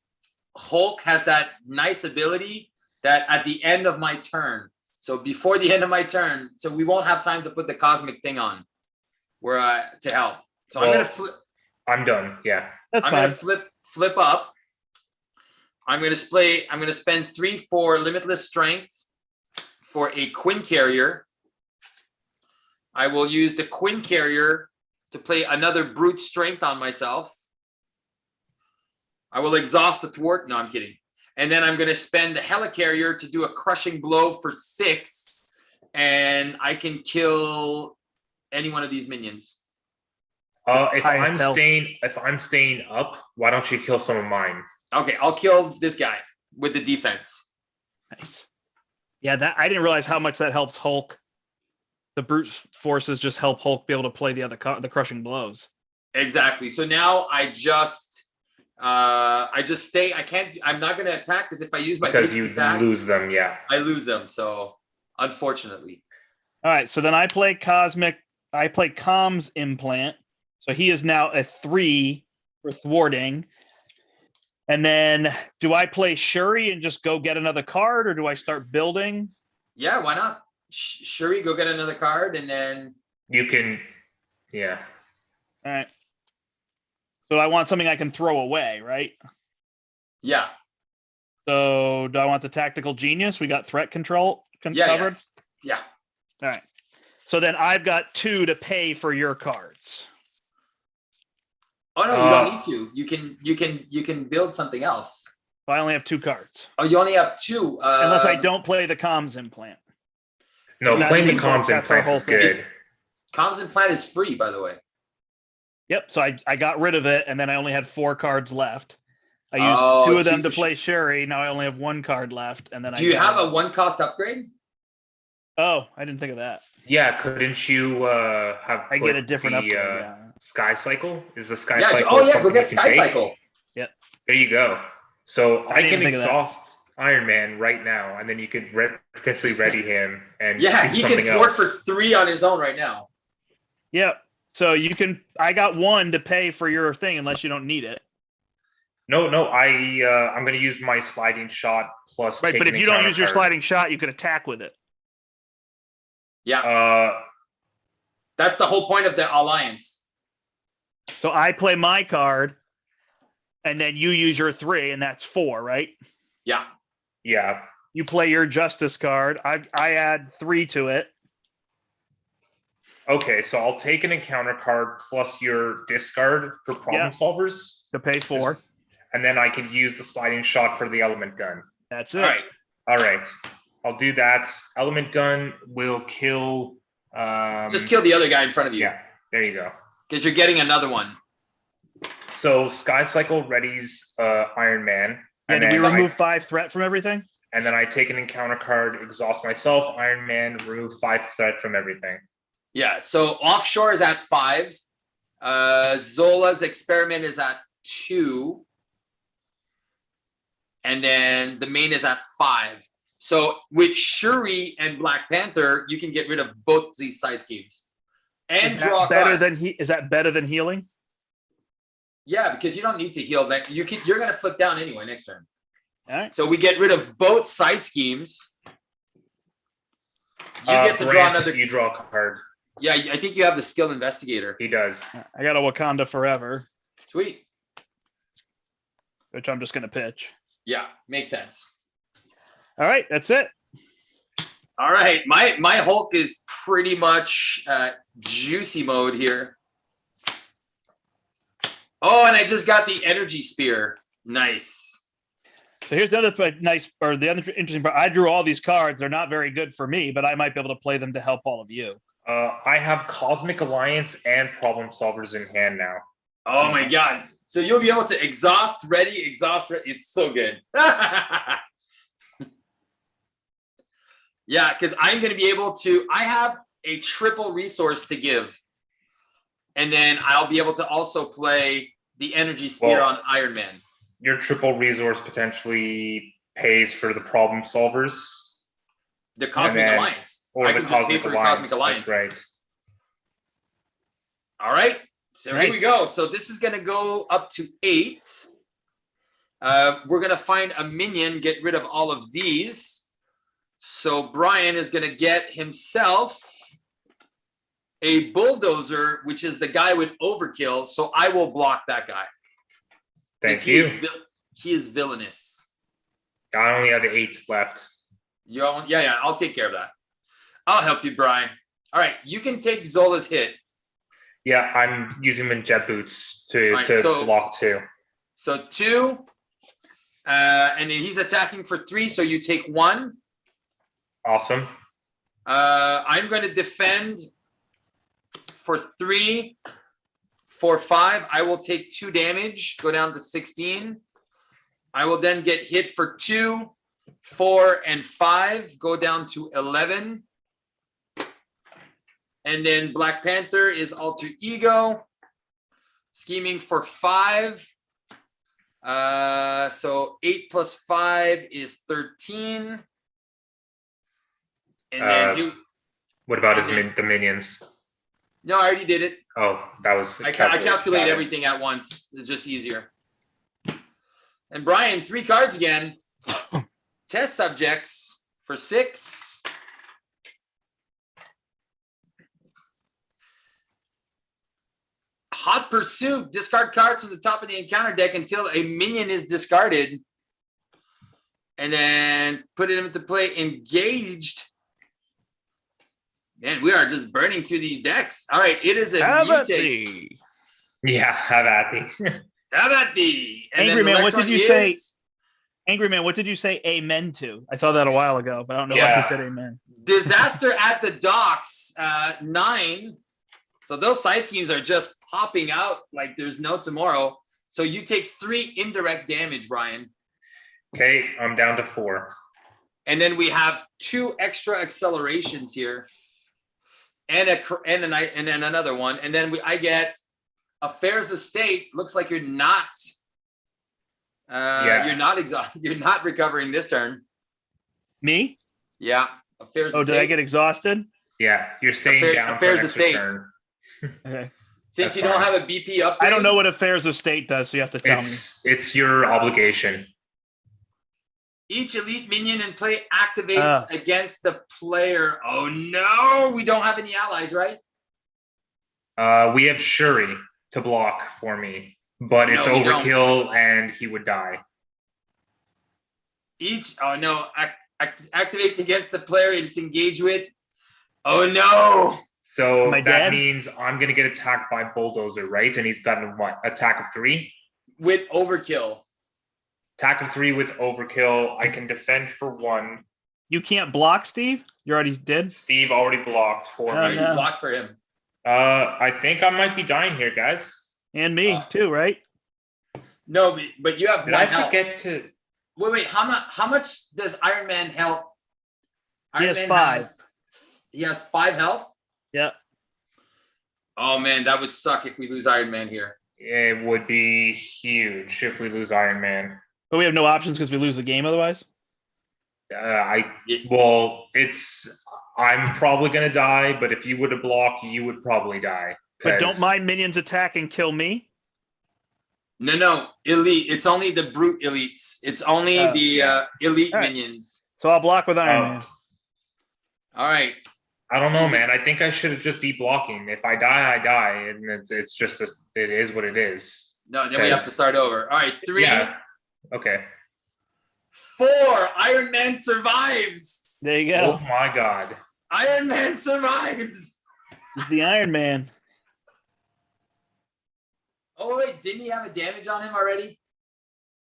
Hulk has that nice ability that at the end of my turn. So before the end of my turn, so we won't have time to put the cosmic thing on. To help. So I'm gonna flip. I'm done. Yeah. That's fine. Gonna flip up. I'm gonna spend 3 for limitless strength for a Quinn carrier. I will use the Quinn carrier to play another brute strength on myself. I will exhaust the thwart. No, I'm kidding. And then I'm going to spend the helicarrier to do a crushing blow for 6. And I can kill any one of these minions. If I'm staying up, why don't you kill some of mine? Okay, I'll kill this guy with the defense. Nice. Yeah, that I didn't realize how much that helps Hulk. The brute forces just help Hulk be able to play the the crushing blows. Exactly. So now I just stay. I'm not going to attack because if I use my because you attack, lose them. Yeah, I lose them. So unfortunately. All right. So then I play Comms Implant. So he is now a 3 for thwarting. And then do I play Shuri and just go get another card, or do I start building? Yeah, why not? Shuri, go get another card, and then you can. Yeah. All right. So I want something I can throw away, right? Yeah. So do I want the Tactical Genius? We got threat control covered? Yeah. All right. So then I've got 2 to pay for your cards. Oh no, you don't need to. You can build something else. I only have 2 cards. Oh, you only have 2. Unless I don't play the Comms Implant. No, playing the Comms Implant is good. Comms Implant is free, by the way. Yep. So I got rid of it, and then I only had 4 cards left. I used 2 of them to play Shuri. Now I only have 1 card left, and then Do you have a 1-cost upgrade? Oh, I didn't think of that. Yeah, couldn't you have? I get a different upgrade. Yeah. Sky Cycle is the Sky Cycle. Oh yeah, go get Sky Cycle. Yep. There you go. So I can exhaust Iron Man right now, and then you could potentially ready him. And yeah, he can thwart for 3 on his own right now. Yep. So you can. I got 1 to pay for your thing, unless you don't need it. No. I'm going to use my sliding shot plus. Right, but if you don't use your sliding shot, you could attack with it. Yeah. That's the whole point of the alliance. So I play my card, and then you use your 3, and that's 4, right? Yeah. Yeah. You play your Justice card. I add 3 to it. Okay, so I'll take an encounter card plus your discard for problem solvers. To pay 4. And then I can use the sliding shot for the element gun. That's it. All right. I'll do that. Element gun will kill. Just kill the other guy in front of you. Yeah, there you go. Because you're getting another one. So Sky Cycle readies Iron Man. Yeah, did we remove 5 threat from everything? And then I take an encounter card, exhaust myself, Iron Man, remove 5 threat from everything. Yeah, so Offshore is at 5. Zola's Experiment is at 2. And then the main is at 5. So with Shuri and Black Panther, you can get rid of both these side schemes and draw a card. Is that better than healing? Yeah, because you don't need to heal that. You're going to flip down anyway next turn. All right. So we get rid of both side schemes. You get to draw another. You draw a card. Yeah, I think you have the Skilled Investigator. He does. I got a Wakanda Forever. Sweet. Which I'm just going to pitch. Yeah, makes sense. All right, that's it. All right, my Hulk is pretty much juicy mode here. Oh, and I just got the Energy Spear. Nice. So here's the other the other interesting part. I drew all these cards. They're not very good for me, but I might be able to play them to help all of you. I have Cosmic Alliance and Problem Solvers in hand now. Oh my God. So you'll be able to exhaust ready. It's so good. Yeah, because I'm going to be able to, I have a triple resource to give. And then I'll be able to also play the Energy Spear on Iron Man. Your triple resource potentially pays for the Problem Solvers. The Cosmic Alliance. Or I the can just pay for the Cosmic Alliance. That's right. All right. So here we go. So this is going to go up to 8. We're going to find a minion, get rid of all of these. So Brian is going to get himself a Bulldozer, which is the guy with Overkill. So I will block that guy. Thank you. He is villainous. I only have 8 left. Yeah, I'll take care of that. I'll help you, Brian. All right, you can take Zola's hit. Yeah, I'm using my jet boots to block 2. So 2, and then he's attacking for 3, so you take 1. Awesome. I'm going to defend for 3 For 5, I will take 2 damage, go down to 16. I will then get hit for 2, 4, and 5, go down to 11. And then Black Panther is alter ego, scheming for 5. So 8 plus 5 is 13. And then what about the minions? No, I already did it. Oh, that was. I calculate everything at once. It's just easier. And Brian, 3 cards again. Test subjects for 6. Hot Pursuit. Discard cards from the top of the encounter deck until a minion is discarded. And then put it into play. Engaged. Man, we are just burning through these decks. All right, it is a mutate. Yeah, have at thee. Have at thee. And Angry Man, what did you say? Angry Man, what did you say amen to? I saw that a while ago, but I don't know why you said amen. Disaster at the Docks, 9. So those side schemes are just popping out like there's no tomorrow. So you take 3 indirect damage, Brian. Okay, I'm down to 4. And then we have 2 extra accelerations here. And then another one. And then I get Affairs Estate. Looks like you're not you're not recovering this turn. Me? Yeah. Affairs Estate. Did I get exhausted? Yeah, you're staying down Affairs for Estate. Turn. Okay. Since you don't have a BP upgrade. I don't know what Affairs Estate does, so you have to tell me. It's your obligation. Each elite minion in play activates against the player. Oh no, we don't have any allies, right? We have Shuri to block for me, but it's overkill and he would die. Activates against the player it's engaged with. Oh no. So that means I'm gonna get attacked by Bulldozer, right? And he's got what? Attack of 3? With overkill. Attack of 3 with overkill. I can defend for 1. You can't block, Steve? You already did? Steve already blocked for me. You blocked for him. I think I might be dying here, guys. And me too, right? No, but you have Did 1 I health. forget to Wait, how much does Iron Man help? He has 5. He has 5 health? Yeah. Oh man, that would suck if we lose Iron Man here. It would be huge if we lose Iron Man. But we have no options because we lose the game otherwise? I'm probably gonna die, but if you were to block, you would probably die. But don't my minions attack and kill me? No, elite. It's only the brute elites. It's only the elite minions. So I'll block with Iron Man. All right. I don't know, man. I think I should just be blocking. If I die, I die, and it's just it is what it is. No, then we have to start over. All right, 3. Yeah. Okay. 4. Iron Man survives. There you go. Oh my God. Iron Man survives. He's the Iron Man. Oh wait, didn't he have a damage on him already?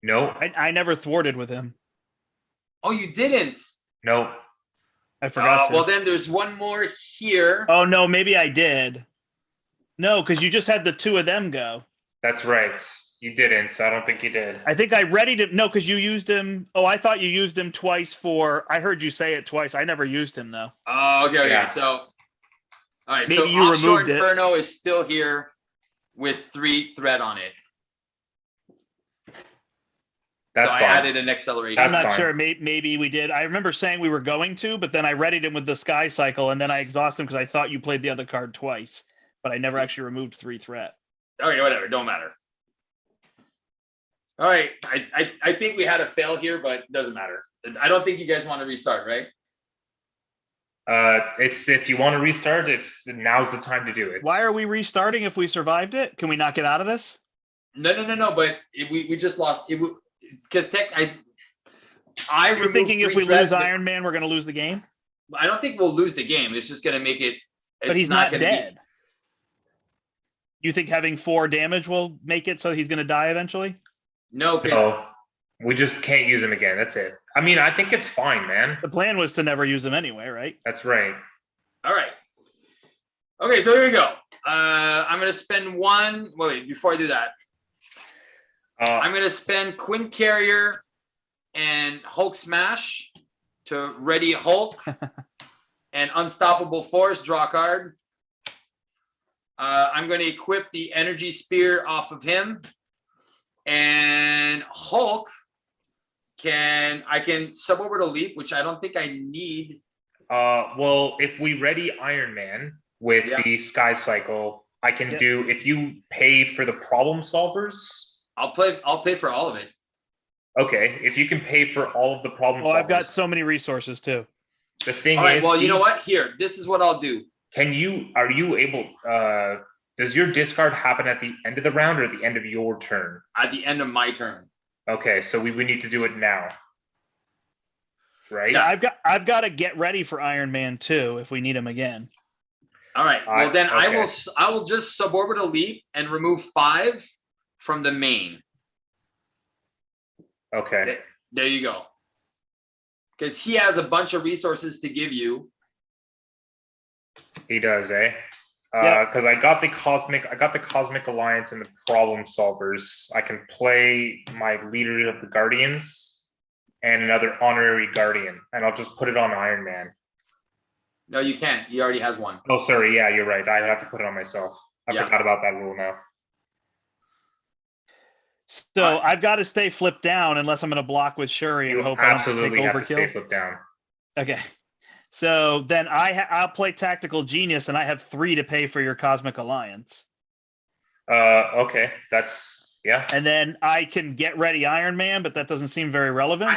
No. I never thwarted with him. Oh, you didn't? No. I forgot. Well, then there's 1 more here. Oh no, maybe I did. No, because you just had the 2 of them go. That's right. You didn't. I don't think you did. I think I readied him. No, because you used him. Oh, I thought you used him twice for. I heard you say it twice. I never used him though. Oh, okay. Yeah. So, all right. Maybe so you Offshore removed it. Inferno is still here with 3 threat on it. That's so I fine. added an acceleration. I'm That's not fine. sure. Maybe we did. I remember saying we were going to, but then I readied him with the Sky Cycle, and then I exhausted him because I thought you played the other card twice, but I never actually removed 3 threat. Okay, whatever. Don't matter. All right. I think we had a fail here, but it doesn't matter. I don't think you guys want to restart, right? It's if you want to restart, now's the time to do it. Why are we restarting if we survived it? Can we not get out of this? No. But we just lost it because I You're thinking if we lose Iron Man, we're going to lose the game? I don't think we'll lose the game. It's just going to make it. But he's not dead. You think having 4 damage will make it so he's going to die eventually? No, we just can't use him again. That's it. I mean, I think it's fine, man. The plan was to never use him anyway, right? That's right. All right. Okay, so here we go. I'm gonna spend one. Wait, before I do that, I'm gonna spend Quinn Carrier and Hulk Smash to ready Hulk and Unstoppable Force. Draw card. I'm going to equip the Energy Spear off of him, and Hulk I can suborbital leap, which I don't think I need. Well, if we ready Iron Man with the Sky Cycle, I can do, if you pay for the problem solvers. I'll pay for all of it. Okay, if you can pay for all of the problem solvers. I've got so many resources too. The thing all right, is, well, Steve, you know what? Here, this is what I'll do. Are you able, does your discard happen at the end of the round or at the end of your turn? At the end of my turn. Okay, so we need to do it now. Right? Yeah, I've got to get ready for Iron Man 2 if we need him again. All right. Well, then I will just suborbital leap and remove 5 from the main. Okay. There you go. Because he has a bunch of resources to give you. He does, eh? Because I got the Cosmic Alliance and the Problem Solvers. I can play my Leader of the Guardians and another Honorary Guardian, and I'll just put it on Iron Man. No, you can't. He already has one. Oh, sorry. Yeah, you're right. I have to put it on myself. I forgot about that rule now. So I've got to stay flipped down unless I'm going to block with Shuri and hope absolutely I don't have to stay flipped down. Okay. So then I'll play Tactical Genius, and I have 3 to pay for your Cosmic Alliance. Okay, yeah. And then I can get ready Iron Man, but that doesn't seem very relevant.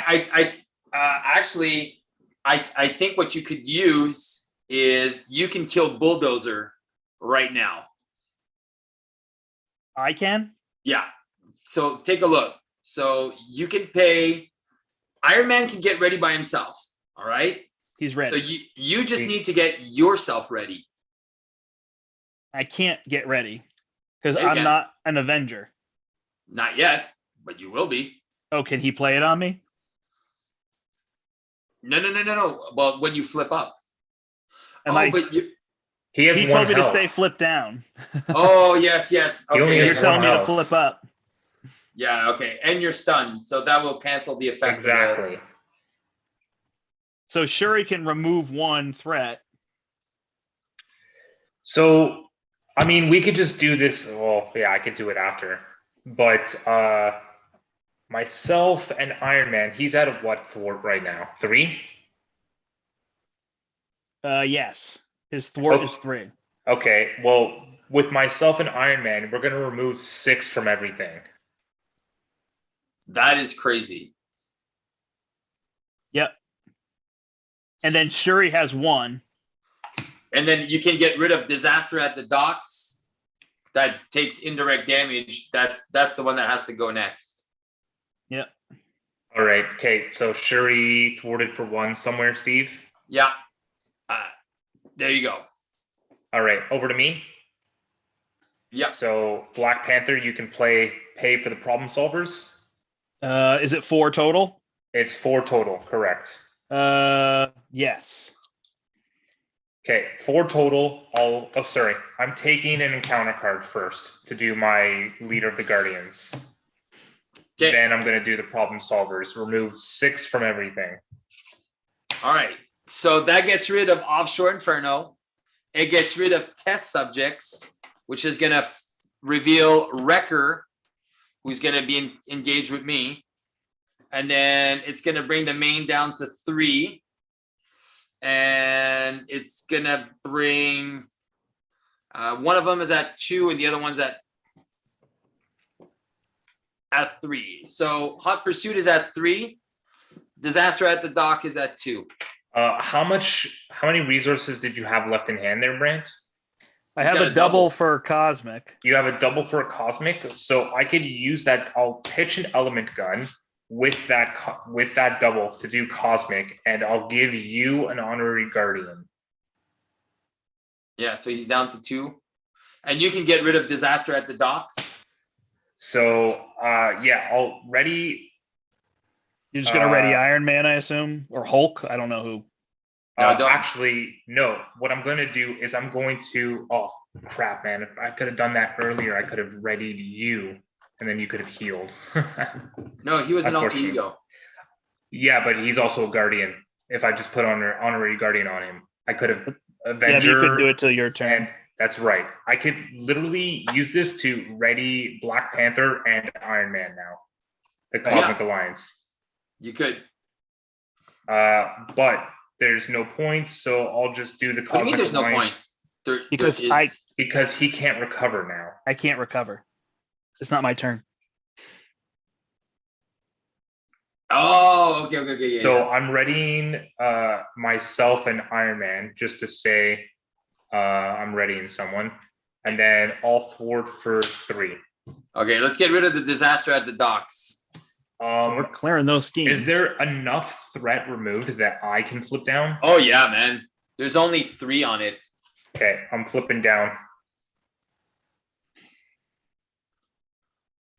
Actually, I think what you could use is you can kill Bulldozer right now. I can? Yeah. So take a look. So you can pay. Iron Man can get ready by himself. All right. He's ready. So you just need to get yourself ready. I can't get ready because I'm not an Avenger. Not yet, but you will be. Oh, can he play it on me? No. Well, when you flip up. He told me to stay flipped down. Oh, yes. Okay, you're telling me to flip up. Yeah, okay. And you're stunned, so that will cancel the effect. Exactly. So Shuri can remove 1 threat. So, I mean, we could just do this. Well, yeah, I could do it after. But myself and Iron Man, he's at what thwart right now? 3? Yes. His thwart is 3. Okay, well, with myself and Iron Man, we're going to remove 6 from everything. That is crazy. Yep. And then Shuri has 1. And then you can get rid of Disaster at the Docks. That takes indirect damage. That's the one that has to go next. Yep. All right. Okay. So Shuri thwarted for 1 somewhere, Steve. Yeah. There you go. All right. Over to me. Yeah. So Black Panther, you can pay for the problem solvers. Is it 4 total? It's 4 total. Correct. Yes. Okay, 4 total. Sorry. I'm taking an encounter card first to do my Leader of the Guardians. Okay. Then I'm going to do the problem solvers. Remove 6 from everything. All right. So that gets rid of Offshore Inferno. It gets rid of test subjects, which is going to reveal Wrecker, who's going to be engaged with me. And then it's going to bring the main down to 3. And it's going to bring one of them is at 2 and the other one's at 3. So Hot Pursuit is at 3. Disaster at the Dock is at 2. How many resources did you have left in hand there, Brandt? I have a double for Cosmic. You have a double for a Cosmic, so I could use that. I'll pitch an element gun with that double to do Cosmic, and I'll give you an Honorary Guardian. Yeah, so he's down to 2. And you can get rid of Disaster at the Docks. So yeah, I'll ready. You're just gonna ready Iron Man, I assume, or Hulk. I don't know who. No, don't. Actually, no. What I'm going to do is I'm going to. Oh crap, man! If I could have done that earlier, I could have readied you, and then you could have healed. No, he was an alter Unfortunately. ego. Yeah, but he's also a guardian. If I just put honorary guardian on him, I could have Yeah, but Avenger. you couldn't do it till your turn. And that's right. I could literally use this to ready Black Panther and Iron Man now. The Cosmic Alliance. You could. But there's no points, so I'll just do the What do you mean Cosmic there's no Alliance. point? Because he can't recover now. I can't recover. It's not my turn. Oh, okay, yeah. So I'm readying myself and Iron Man just to say I'm readying someone, and then I'll thwart for 3. Okay, let's get rid of the disaster at the docks. So we're clearing those schemes. Is there enough threat removed that I can flip down? Oh yeah, man. There's only 3 on it. Okay, I'm flipping down.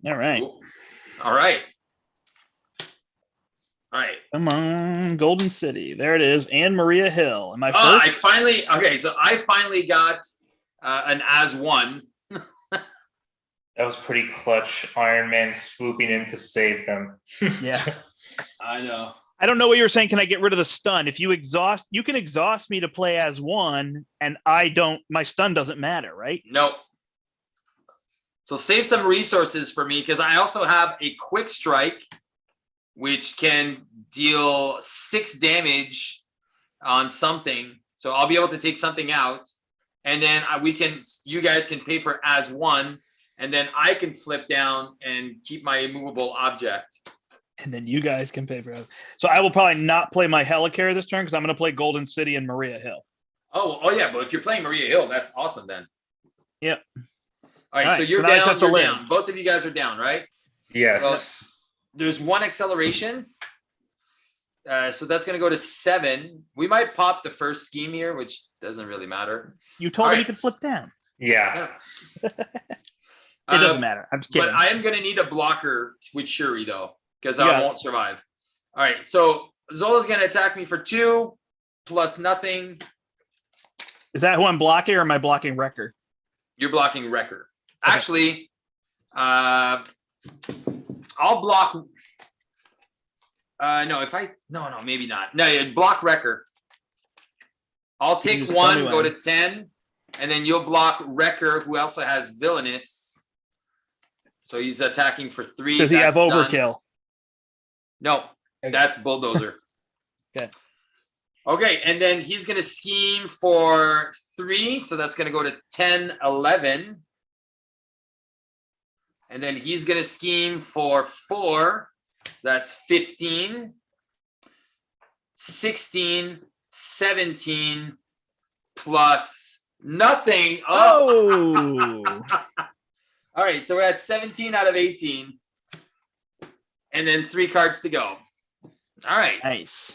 All right. Cool. All right. All right. Come on, Golden City. There it is. And Maria Hill. Am I first? I finally got an as one. That was pretty clutch. Iron Man swooping in to save them. Yeah. I know. I don't know what you were saying. Can I get rid of the stun? If you exhaust, you can exhaust me to play as one, and I don't. My stun doesn't matter, right? Nope. So save some resources for me because I also have a quick strike, which can deal 6 damage on something. So I'll be able to take something out, and then you guys can pay for as one, and then I can flip down and keep my immovable object. And then you guys can pay for it. So I will probably not play my Helicarrier this turn because I'm going to play Golden City and Maria Hill. Oh yeah, but if you're playing Maria Hill, that's awesome then. Yep. All right, so you're now I just down. have to You're live. down. Both of you guys are down, right? Yes. So there's 1 acceleration. So that's going to go to 7. We might pop the first scheme here, which doesn't really matter. You told All me right. you could flip down. Yeah. It doesn't matter. I'm just kidding. But I am going to need a blocker with Shuri, though, because Yeah. I won't survive. All right, so Zola's going to attack me for 2 plus nothing. Is that who I'm blocking, or am I blocking Wrecker? You're blocking Wrecker. Okay. Actually, I'll block. No, maybe not. No, yeah, block Wrecker. I'll take Just 1, tell me go when. to 10, and then you'll block Wrecker, who also has Villainous. So he's attacking for 3. Does he have That's done. overkill? No, that's Bulldozer. Okay. Okay, and then he's going to scheme for 3. So that's going to go to 10, 11. And then he's going to scheme for 4. That's 15, 16, 17, plus nothing. Oh. All right, so we're at 17 out of 18. And then 3 cards to go. All right. Nice.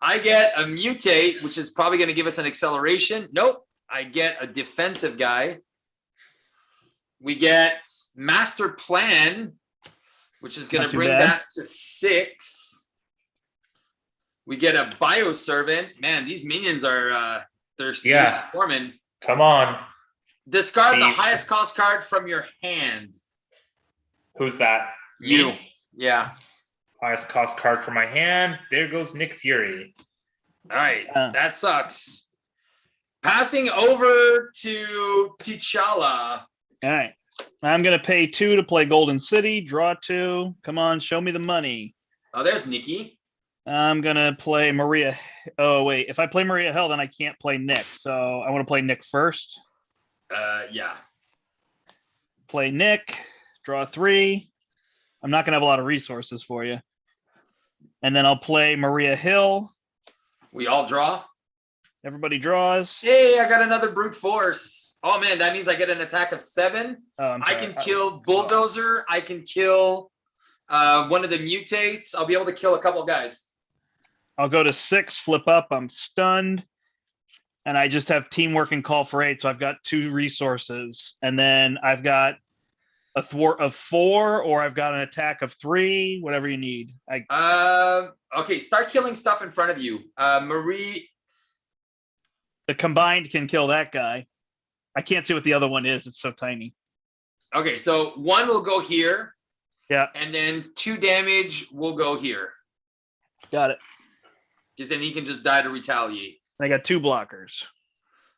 I get a mutate, which is probably going to give us an acceleration. Nope. I get a defensive guy. We get Master Plan, which is going Not to too bring bad. that to 6. We get a Bioservant. Man, these minions are they're swarming. Come on. Discard the Steve. highest cost card from your hand. Who's that? You. Me? Yeah. Highest cost card for my hand. There goes Nick Fury. All right. That sucks. Passing over to T'Challa. All right. I'm going to pay 2 to play Golden City. Draw 2. Come on, show me the money. Oh, there's Nikki. I'm going to play Maria. Oh, wait. If I play Maria Hill, then I can't play Nick. So I want to play Nick first. Yeah. Play Nick. Draw 3. I'm not going to have a lot of resources for you. And then I'll play Maria Hill. We all draw. Everybody draws. Hey, I got another brute force. Oh man, that means I get an attack of 7. Oh, I'm I sorry. can kill Bulldozer. I can kill one of the mutates. I'll be able to kill a couple of guys. I'll go to 6, flip up. I'm stunned. And I just have teamwork and call for 8. So I've got 2 resources. And then I've got a thwart of 4, or I've got an attack of 3, whatever you need. Okay, start killing stuff in front of you. The combined can kill that guy. I can't see what the other one is. It's so tiny. Okay, so 1 will go here. Yeah. And then 2 damage will go here. Got it. Because then he can just die to retaliate. I got 2 blockers.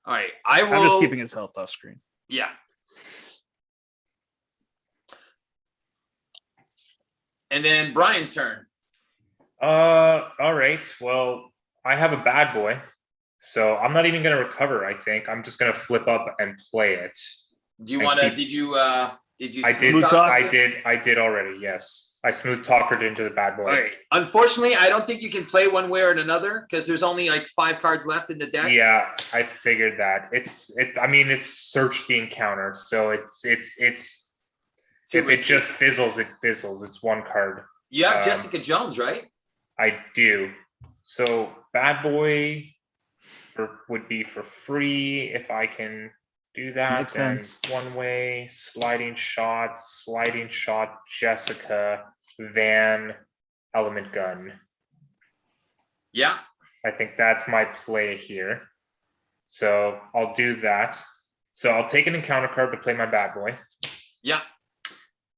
All right, I will. I'm just keeping his health off screen. Yeah. And then Brian's turn. All right. Well, I have a bad boy, so I'm not even gonna recover. I think I'm just gonna flip up and play it. Do you want to? Did you? I did already. Yes, I smooth talkered into the bad boy. All right. Unfortunately, I don't think you can play one way or another because there's only like 5 cards left in the deck. Yeah, I figured that. I mean, it's search the encounter, so it's if it just fizzles, it fizzles. It's 1 card. You have Jessica Jones, right? I do. So bad boy would be for free if I can do that. Makes And sense. 1 way, sliding shot, Jessica, Van, element gun. Yeah. I think that's my play here. So I'll do that. So I'll take an encounter card to play my bad boy. Yeah.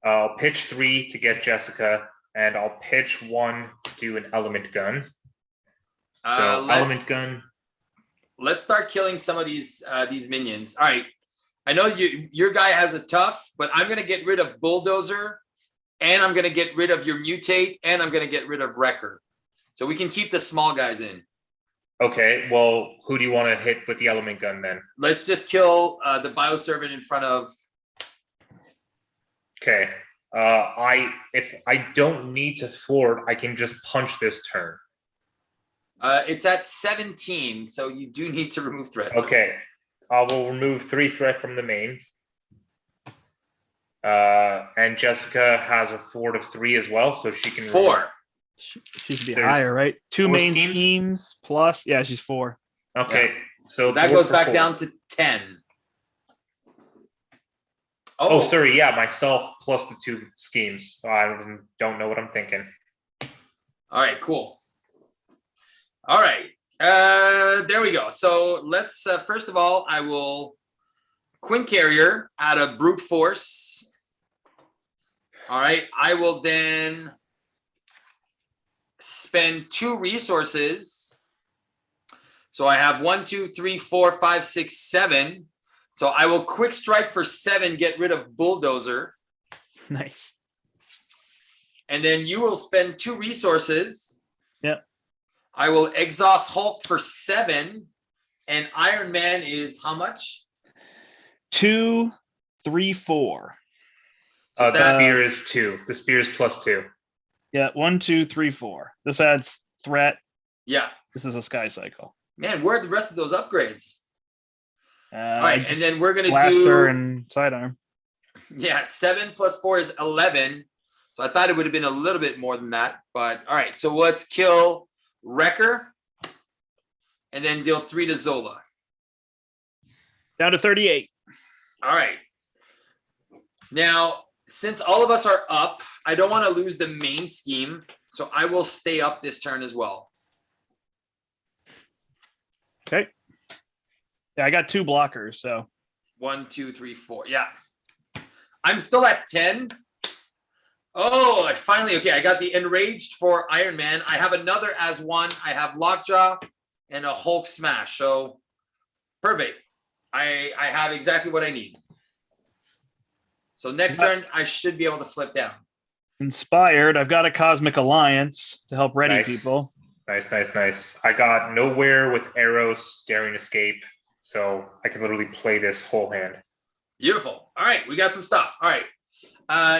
I'll pitch 3 to get Jessica, and I'll pitch 1 to do an element gun. So element gun. Let's start killing some of these minions. All right. I know your guy has a tough, but I'm gonna get rid of Bulldozer, and I'm gonna get rid of your mutate, and I'm gonna get rid of Wrecker. So we can keep the small guys in. Okay, well, who do you want to hit with the element gun then? Let's just kill the bioservant in front of. Okay. If I don't need to thwart, I can just punch this turn. It's at 17, so you do need to remove threats. Okay. I will remove 3 threat from the main. And Jessica has a thwart of 3 as well, so she can 4. She should be There's higher, right? 2 4 main schemes? schemes plus. Yeah, she's 4. Okay, so That 4 goes for back 4. down to 10. Oh, sorry, yeah, myself plus the 2 schemes. I don't know what I'm thinking. All right, cool. All right, there we go. So let's first of all, I will Quinn Carrier out of Brute Force. All right, I will then spend 2 resources. So I have 1, 2, 3, 4, 5, 6, 7. So I will quick strike for 7, get rid of Bulldozer. Nice. And then you will spend 2 resources. Yep. I will exhaust Hulk for 7. And Iron Man is how much? 2, 3, 4. So The spear is 2. The spear is plus 2. Yeah, 1, 2, 3, 4. This adds threat. Yeah. This is a sky cycle. Man, where are the rest of those upgrades? All right, just and then we're gonna blaster do and sidearm. yeah, 7 plus 4 is 11. So I thought it would have been a little bit more than that, but all right. So let's kill Wrecker, and then deal 3 to Zola. Down to 38. All right. Now, since all of us are up, I don't want to lose the main scheme, so I will stay up this turn as well. Okay. Yeah, I got 2 blockers, so 1, 2, 3, 4. Yeah. I'm still at 10. Oh, I finally, okay, I got the Enraged for Iron Man. I have another as 1. I have Lockjaw and a Hulk Smash. So perfect. I have exactly what I need. So next turn, I should be able to flip down. Inspired. I've got a Cosmic Alliance to help ready Nice. people. Nice. I got nowhere with arrows, daring escape, so I can literally play this whole hand. Beautiful. All right, we got some stuff. All right.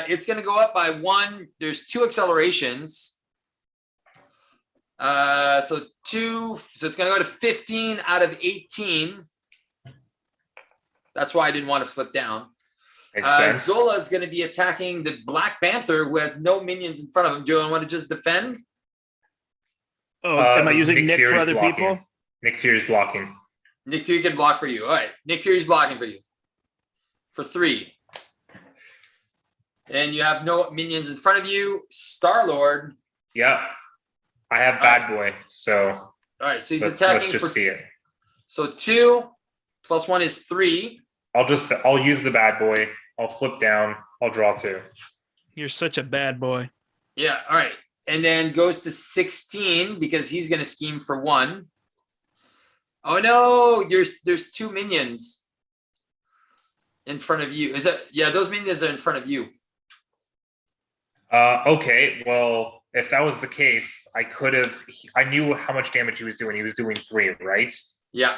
It's going to go up by 1. There's 2 accelerations. So it's going to go to 15 out of 18. That's why I didn't want to flip down. Zola is going to be attacking the Black Panther, who has no minions in front of him. Do I want to just defend? Oh, am I using Nick Fury's for other blocking. people? Nick Fury's blocking. Nick Fury can block for you. All right. Nick Fury's blocking for you. For 3. And you have no minions in front of you. Star-Lord. Yeah. I have bad boy, so All right. So he's let's attacking just for see it. So 2 plus 1 is 3. I'll use the bad boy. I'll flip down. I'll draw 2. You're such a bad boy. Yeah, all right. And then goes to 16 because he's gonna scheme for 1. Oh no, there's 2 minions in front of you. Is that, yeah, those minions are in front of you. Okay, well, if that was the case, I knew how much damage he was doing. He was doing 3, right? Yeah.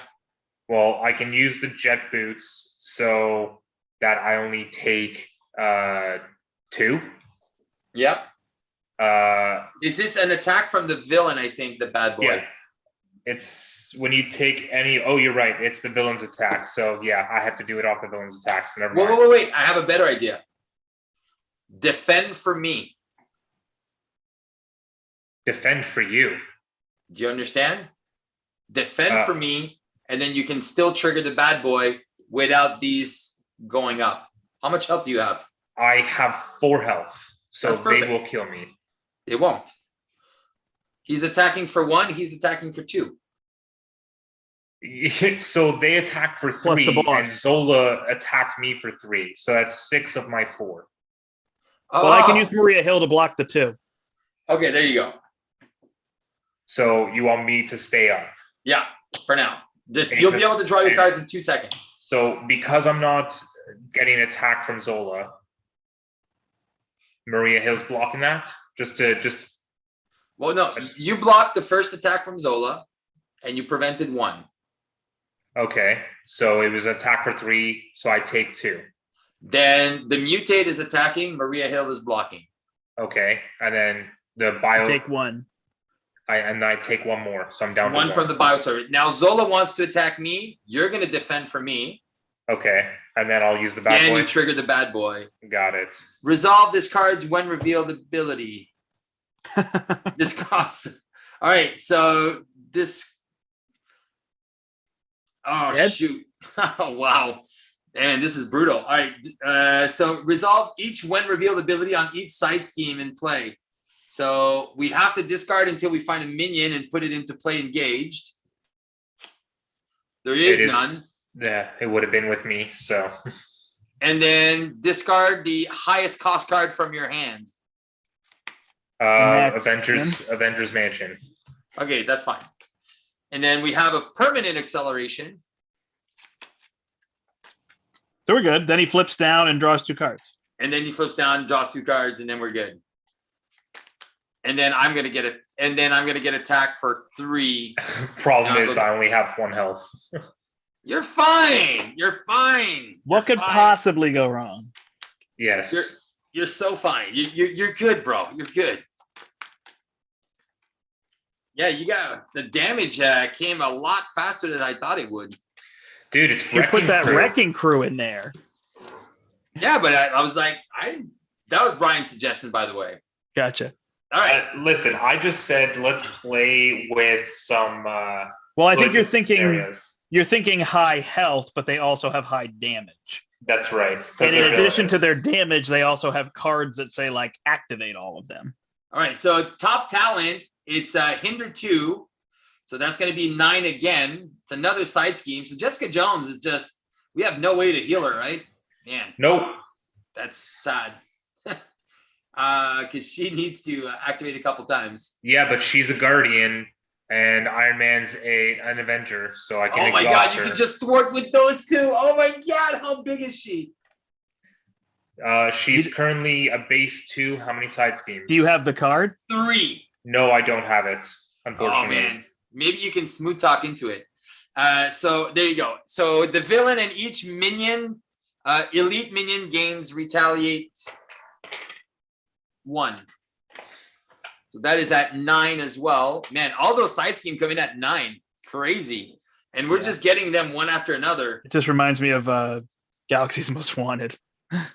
Well, I can use the jet boots so that I only take 2. Yep. Uh, Is this an attack from the villain? I think the bad boy. yeah. It's when you take any. Oh, you're right. It's the villain's attack. So yeah, I have to do it off the villain's attack. So never mind. Wait. I have a better idea. Defend for me. Defend for you. Do you understand? Defend for me, and then you can still trigger the bad boy without these going up. How much health do you have? I have 4 health, so That's perfect. they will kill me. It won't. He's attacking for 1. He's attacking for 2. So they attack for Plus 3, the boss. and Zola attacked me for 3. So that's 6 of my 4. Oh, Well, I can use Maria Hill to block the 2. Okay, there you go. So you want me to stay up? Yeah, for now. You'll be able to draw your cards in 2 seconds. So because I'm not getting attacked from Zola, Maria Hill's blocking that? Well, no, you blocked the first attack from Zola, and you prevented 1. Okay, so it was attack for 3, so I take 2. Then the mutate is attacking, Maria Hill is blocking. Okay, and then the bio. Take 1. I take 1 more, so I'm down to 1 from the bioserver. Now Zola wants to attack me. You're going to defend for me. Okay, and then I'll use the bad Then boy. you trigger the bad boy. Got it. Resolve this card's when revealed ability. This costs. All right, so this. Oh, Dead? shoot. Oh, wow. And this is brutal. All right, so resolve each when revealed ability on each side scheme in play. So we have to discard until we find a minion and put it into play engaged. There is none. Yeah, it would have been with me, so. And then discard the highest cost card from your hand. Avengers Mansion. Okay, that's fine. And then we have a permanent acceleration. So we're good. Then he flips down and draws 2 cards. And then he flips down, draws 2 cards, and then we're good. And then I'm gonna get it. And then I'm gonna get attacked for 3. Problem is, I only have 1 health. You're fine. You're fine. What could possibly go wrong? Yes. You're so fine. You're good, bro. You're good. Yeah, you got the damage came a lot faster than I thought it would. Dude, it's You put that wrecking crew in there. Yeah, but I was like, that was Brian's suggestion, by the way. Gotcha. All right. Listen, I just said let's play with some. Well, I think you're thinking high health, but they also have high damage. That's right. And in addition to their damage, they also have cards that say like activate all of them. All right. So top talent, it's hinder 2. So that's going to be 9 again. It's another side scheme. So Jessica Jones is just, we have no way to heal her, right? Man. Nope. That's sad. Because she needs to activate a couple times. Yeah, but she's a guardian, and Iron Man's an Avenger, so I can. Oh my God! You can just work with those 2. Oh my God! How big is she? She's currently a base 2. How many side schemes? Do you have the card? 3. No, I don't have it. Unfortunately. Oh man, maybe you can smooth talk into it. So there you go. So the villain and each minion, elite minion gains retaliate 1. So that is at 9 as well. Man, all those side scheme come in at 9. Crazy. And we're just getting them one after another. It just reminds me of Galaxy's Most Wanted.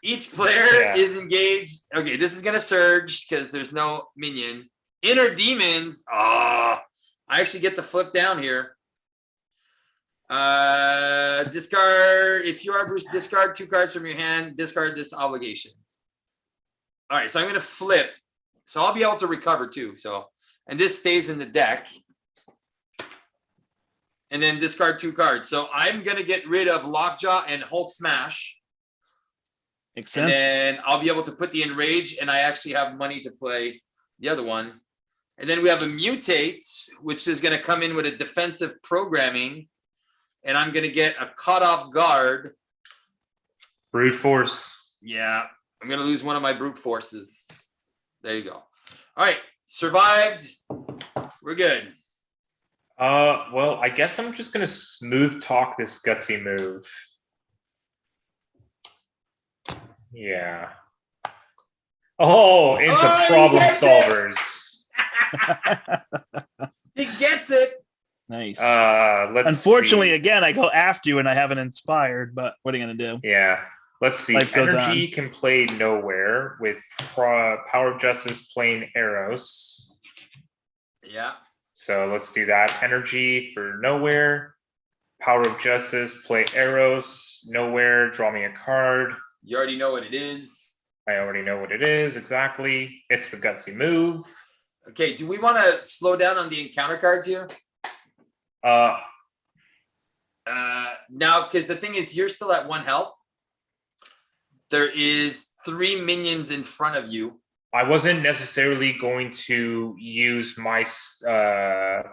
Each player is engaged. Okay, this is going to surge because there's no minion. Inner demons. Oh, I actually get to flip down here. Discard. If you are Bruce, discard 2 cards from your hand. Discard this obligation. All right, so I'm going to flip. So I'll be able to recover too. So, and this stays in the deck. and then discard 2 cards. So I'm gonna get rid of Lockjaw and Hulk Smash. Makes sense. And then I'll be able to put the Enrage, and I actually have money to play the other one. And then we have a Mutate, which is going to come in with a defensive programming. And I'm going to get a Caught Off Guard. Brute Force. Yeah, I'm going to lose one of my Brute Forces. There you go. All right, survived. We're good. Well, I guess I'm just going to smooth talk this gutsy move. Yeah. Oh, into problem solvers. He gets it. Nice. Unfortunately, again, I go after you and I haven't inspired, but what are you gonna do? Yeah. Let's see. Life goes Energy can play Nowhere with Power of Justice playing Arrows. Yeah. So let's do that. Energy for Nowhere. Power of Justice, play Arrows. Nowhere, draw me a card. You already know what it is. I already know what it is, exactly. It's the gutsy move. Okay, do we want to slow down on the encounter cards here? Now, because the thing is, you're still at 1 health. There is 3 minions in front of you. I wasn't necessarily going to use my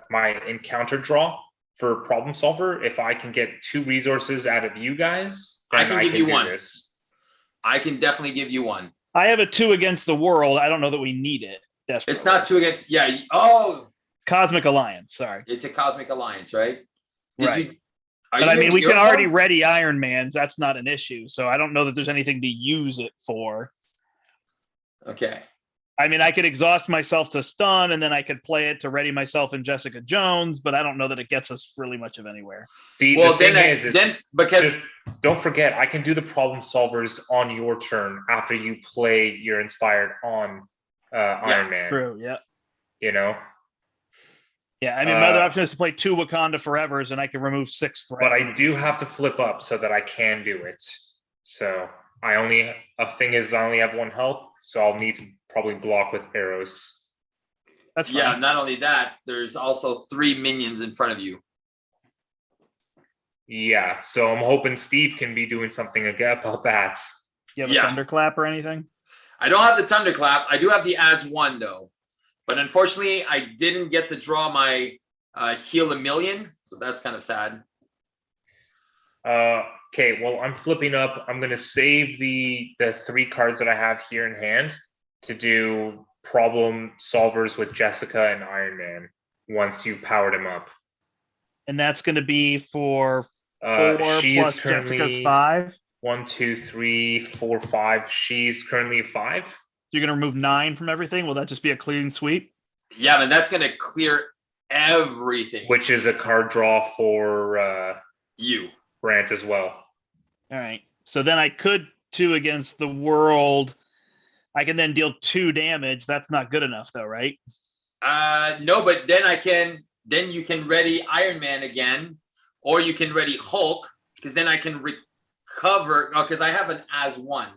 my encounter draw for problem solver. If I can get 2 resources out of you guys, I can give you 1. This. I can definitely give you 1. I have a 2 against the world. I don't know that we need it. Desperately. It's not 2 against. Yeah. Oh, Cosmic Alliance. Sorry. it's a Cosmic Alliance, right? Did Right. you? But I mean, we can already ready Iron Man's. That's not an issue. So I don't know that there's anything to use it for. Okay. I mean, I could exhaust myself to stun, and then I could play it to ready myself in Jessica Jones, but I don't know that it gets us really much of anywhere. See, Well, the thing then is because don't forget, I can do the problem solvers on your turn after you play your inspired on Iron Man. True. Yeah. You know. Yeah. I mean, my other option is to play 2 Wakanda Forevers, and I can remove 6 threats. But I do have to flip up so that I can do it. So I only have 1 health, so I'll need to probably block with arrows. That's fine. yeah. Not only that, there's also 3 minions in front of you. Yeah, so I'm hoping Steve can be doing something about that. You have a Yeah. Thunderclap or anything? I don't have the Thunderclap. I do have the As One though, but unfortunately, I didn't get to draw my Heal a Million, so that's kind of sad. Okay, well, I'm flipping up. I'm gonna save the 3 cards that I have here in hand to do problem solvers with Jessica and Iron Man once you've powered him up. And that's going to be for 4 She plus is currently Jessica's 5. 1, 2, 3, 4, 5. She's currently 5. So you're going to remove 9 from everything? Will that just be a clean sweep? Yeah, then that's going to clear everything. Which is a card draw for You. Brandt as well. All right. So then I could 2 against the world. I can then deal 2 damage. That's not good enough though, right? No, but then you can ready Iron Man again, or you can ready Hulk, because then I can recover. Oh, because I have an As One.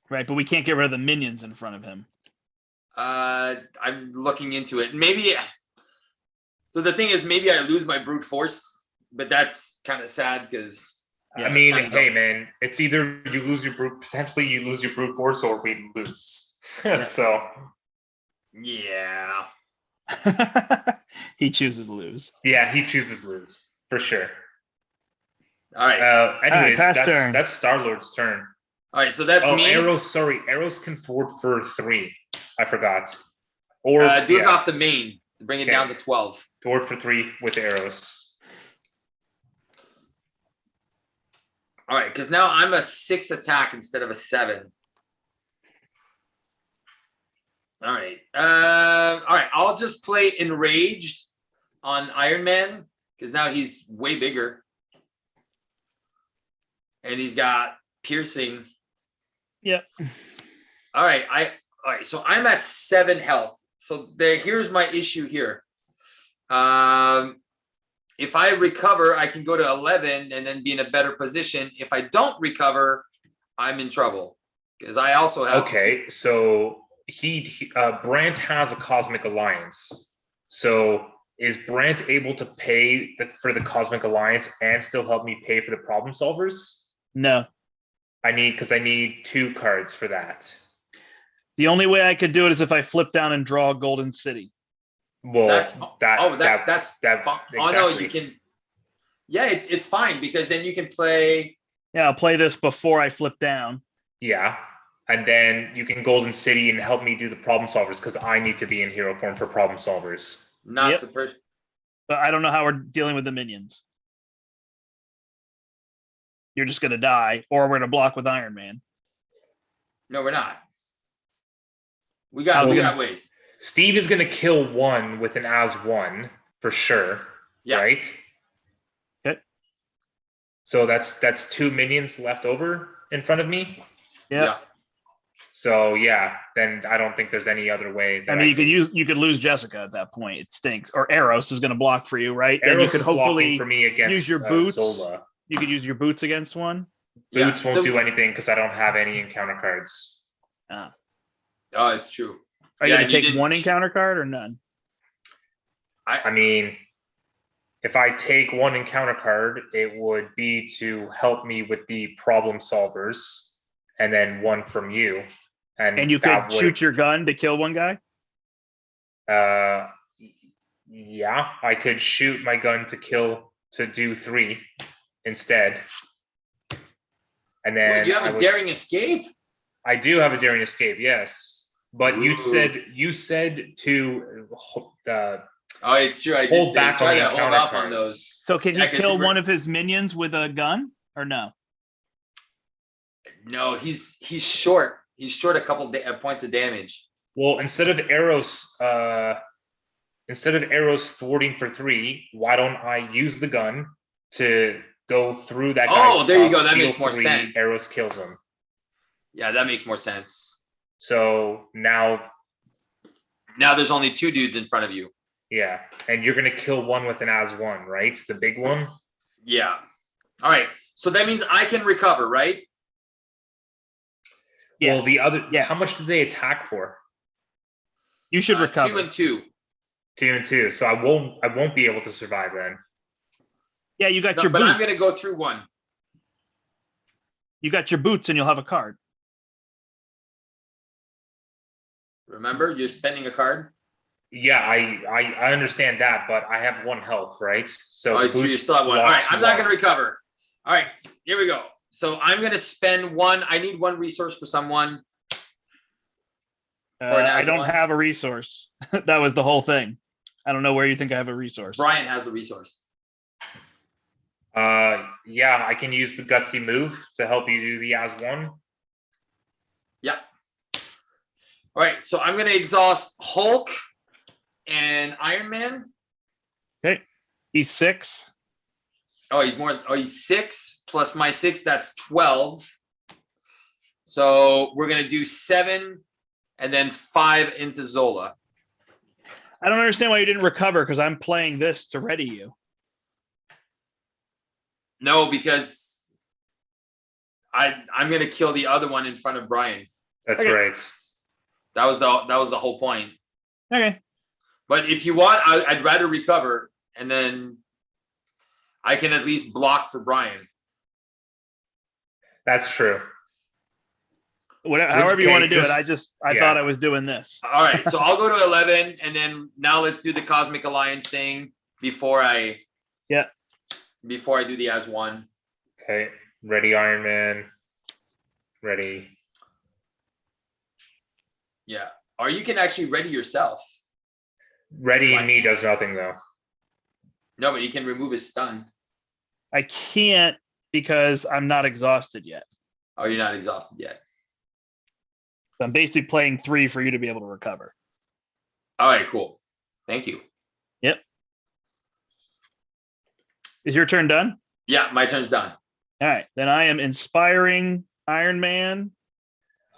Right, but we can't get rid of the minions in front of him. I'm looking into it. Maybe. So the thing is, maybe I lose my brute force, but that's kind of sad because. I mean, hey man, it's either you lose your brute, potentially you lose your brute force, or we lose. So. Yeah. He chooses lose. Yeah, he chooses lose for sure. All right. Anyways, turn. that's Star-Lord's turn. All right. So that's me. Arrows. Sorry, arrows can forward for 3. I forgot. Or do it off the main to bring it down to 12. Forward for 3 with arrows. All right, because now I'm a 6 attack instead of a 7. All right. All right. I'll just play Enraged on Iron Man because now he's way bigger. And he's got Piercing. Yep. All right. All right. So I'm at 7 health. So here's my issue here. If I recover, I can go to 11 and then be in a better position. If I don't recover, I'm in trouble because I also have. Okay, so he Brandt has a Cosmic Alliance. So is Brandt able to pay for the Cosmic Alliance and still help me pay for the problem solvers? No. I need 2 cards for that. The only way I could do it is if I flip down and draw a Golden City. Well, that's exactly. Oh no, you can. Yeah, it's fine because then you can play. Yeah, I'll play this before I flip down. Yeah, and then you can Golden City and help me do the problem solvers because I need to be in hero form for problem solvers. Not the person. But I don't know how we're dealing with the minions. You're just gonna die, or we're gonna block with Iron Man. No, we're not. We got ways. Steve is gonna kill one with an as one for sure. Yeah. Right. Okay. So that's 2 minions left over in front of me. Yeah. So yeah, then I don't think there's any other way. I mean, you could lose Jessica at that point. It stinks. Or Eros is going to block for you, right? Eros then you could is blocking hopefully for me against use your boots. Zola. You could use your boots against one. Boots won't do anything because I don't have any encounter cards. Oh, it's true. Are you going to take one encounter card or none? I mean, if I take one encounter card, it would be to help me with the problem solvers, and then one from you. And you could shoot your gun to kill one guy? Yeah, I could shoot my gun to do 3 instead. And then you have a daring escape? I do have a daring escape, yes. But you said to oh, it's true. I hold back try on to hold up on those. So can he kill one of his minions with a gun or no? No, he's short. He's short a couple points of damage. Well, instead of arrows thwarting for 3, why don't I use the gun to go through that guy? Oh, there you go. That makes more sense. Arrows kills him. Yeah, that makes more sense. So now there's only 2 dudes in front of you. Yeah, and you're gonna kill one with an as one, right? The big one. Yeah. All right. So that means I can recover, right? Yes. Well, the other. Yeah. How much did they attack for? You should recover. 2 and 2. 2 and 2. So I won't be able to survive then. Yeah, you got your boots. But I'm gonna go through one. You got your boots, and you'll have a card. Remember, you're spending a card. Yeah, I understand that, but I have 1 health, right? So so you still have 1. All right, I'm not gonna recover. All right, here we go. So I'm gonna spend 1. I need 1 resource for someone. I don't have a resource. That was the whole thing. I don't know where you think I have a resource. Brian has the resource. Yeah, I can use the gutsy move to help you do the as one. Yeah. All right, so I'm gonna exhaust Hulk and Iron Man. Okay, he's 6. Oh, he's more. Oh, he's 6 plus my 6. That's 12. So we're gonna do 7, and then 5 into Zola. I don't understand why you didn't recover because I'm playing this to ready you. No, because I'm gonna kill the other one in front of Brian. That's right. That was the whole point. Okay. But if you want, I'd rather recover, and then I can at least block for Brian. That's true. However you want to do it. I thought I was doing this. All right, so I'll go to 11, and then now let's do the Cosmic Alliance thing before I do the as one. Okay, ready, Iron Man. Ready. Yeah, or you can actually ready yourself. Ready me does nothing though. No, but he can remove his stun. I can't because I'm not exhausted yet. Oh, you're not exhausted yet. So I'm basically playing 3 for you to be able to recover. All right, cool. Thank you. Yep. Is your turn done? Yeah, my turn's done. All right, then I am inspiring Iron Man.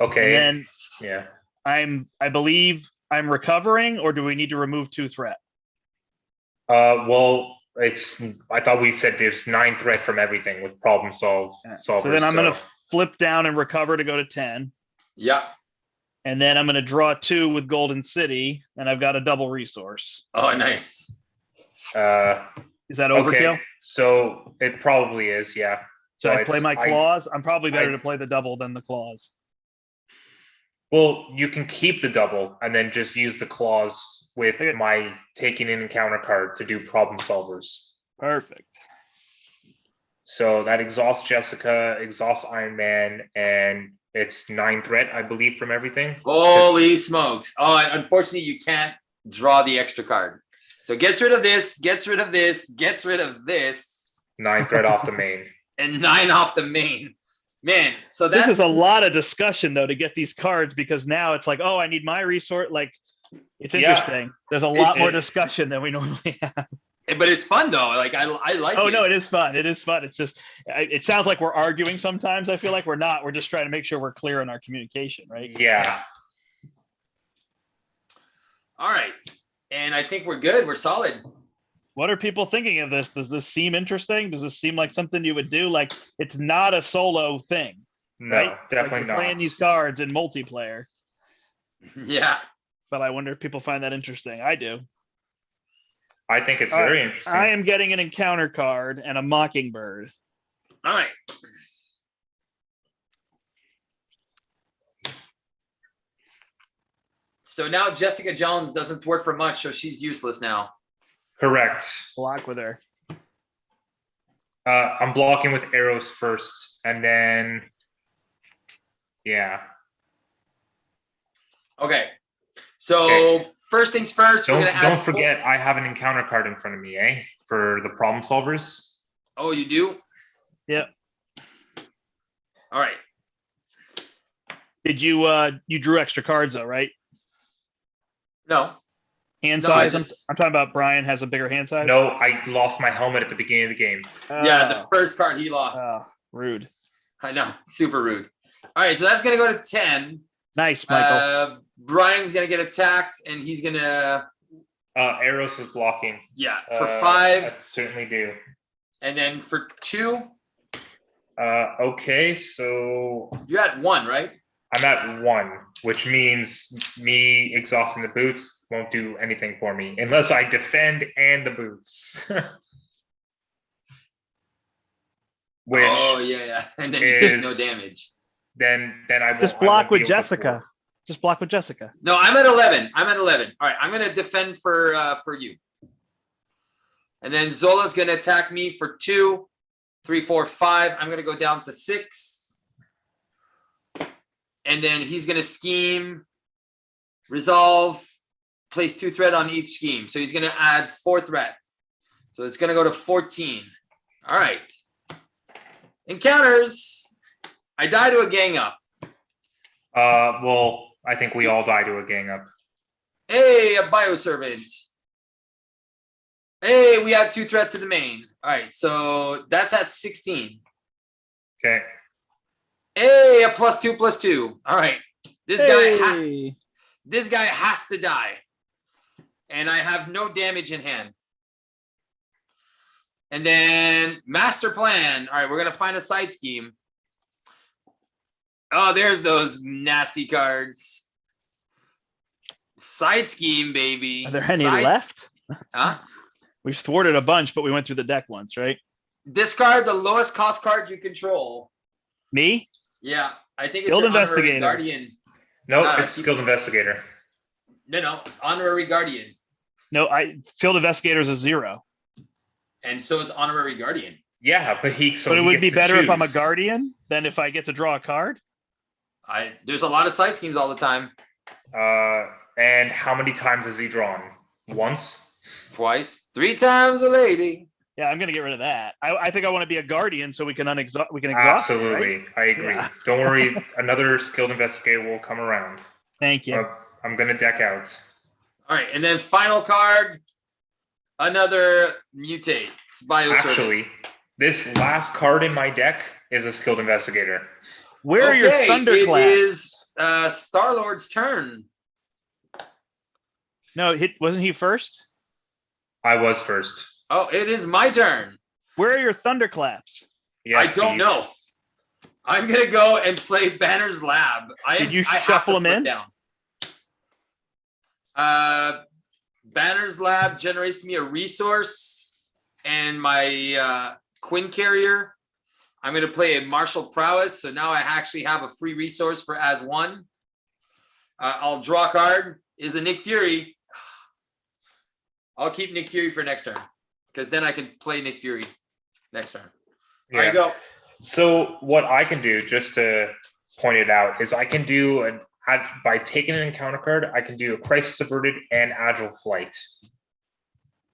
Okay. And then yeah. I believe I'm recovering, or do we need to remove 2 threat? Well, I thought we said there's 9 threat from everything with problem solvers. So then I'm gonna flip down and recover to go to 10. Yeah. And then I'm gonna draw 2 with Golden City, and I've got a double resource. Oh, nice. Is that overkill? Okay, so it probably is, yeah. Should I But play my claws? I'm probably better to play the double than the claws. Well, you can keep the double and then just use the claws with Okay. my taking in encounter card to do problem solvers. Perfect. So that exhausts Jessica, exhausts Iron Man, and it's 9 threat, I believe, from everything. Holy smokes. Oh, and unfortunately, you can't draw the extra card. So gets rid of this, gets rid of this, gets rid of this. 9 threat off the main. And 9 off the main. Man, so that's... This is a lot of discussion, though, to get these cards, because now it's like, oh, I need my resource. Like, it's interesting. There's a lot more discussion than we normally have. But it's fun, though. Like, I like it. Oh, no, it is fun. It is fun. It's just, it sounds like we're arguing sometimes. I feel like we're not. We're just trying to make sure we're clear in our communication, right? Yeah. All right. And I think we're good. We're solid. What are people thinking of this? Does this seem interesting? Does this seem like something you would do? Like, it's not a solo thing, No, right? definitely like not. Playing these cards in multiplayer. Yeah. But I wonder if people find that interesting. I do. I think it's very interesting. I am getting an encounter card and a Mockingbird. All right. So now Jessica Jones doesn't work for much, so she's useless now. Correct. Block with her. I'm blocking with arrows first, and then, yeah. Okay. So first things first, we're gonna add. Don't forget, I have an encounter card in front of me, eh? For the problem solvers. Oh, you do? Yep. All right. Did you you drew extra cards though, right? No. Hand No, I size. just- I'm talking about Brian has a bigger hand size. No, I lost my helmet at the beginning of the game. Yeah, the first card he lost. Rude. I know, super rude. All right, so that's gonna go to 10. Nice, Michael. Brian's gonna get attacked, and he's gonna Arrows is blocking. for 5. I certainly do. And then for 2, Okay, so you're at 1, right? I'm at 1, which means me exhausting the boots won't do anything for me unless I defend and the boots. Which oh yeah, and then you take no damage. Then I won't, Just block with be able to Jessica. work. Just block with Jessica. No, I'm at 11. I'm at 11. All right, I'm gonna defend for you. And then Zola's gonna attack me for 2, 3, 4, 5. I'm gonna go down to 6. And then he's gonna scheme, resolve, place 2 threat on each scheme. So he's gonna add 4 threat. So it's gonna go to 14. All right. Encounters. I die to a gang up. Well, I think we all die to a gang up. Hey, a bioservant. Hey, we add 2 threat to the main. All right, so that's at 16. Okay. Hey, a +2/+2. All right, this guy has to die, and I have no damage in hand. And then master plan. All right, we're gonna find a side scheme. Oh, there's those nasty cards. Side scheme, baby. Are there any left? Huh? We've thwarted a bunch, but we went through the deck once, right? Discard the lowest cost card you control. Me? Yeah, I think it's Skilled your honorary investigator. guardian. No, Nah, it's skilled investigator. No, honorary guardian. No, Skilled Investigator is a 0. And so is honorary guardian. Yeah, but but it would be better if I'm a guardian than if I get to draw a card. There's a lot of side schemes all the time. And how many times has he drawn? Once? Twice, 3 times a lady. Yeah, I'm gonna get rid of that. I think I want to be a guardian so we can exhaust. Absolutely, right? I agree. Yeah. Don't worry, another skilled investigator will come around. Thank you. I'm gonna deck out. All right, and then final card, another mutate. Actually, this last card in my deck is a skilled investigator. Where are your thunderclaps? It is Star-Lord's turn. No, wasn't he first? I was first. Oh, it is my turn. Where are your thunderclaps? Yes, I don't know. I'm gonna go and play Banner's Lab. Did you shuffle them in? Down. Banner's Lab generates me a resource, and my Quinn Carrier. I'm going to play a Martial Prowess, so now I actually have a free resource for as one. I'll draw a card. Is a Nick Fury. I'll keep Nick Fury for next turn, because then I can play Nick Fury next turn. Yeah. All right, go. So what I can do, just to point it out, is I can do by taking an encounter card, I can do a Crisis Averted and Agile Flight.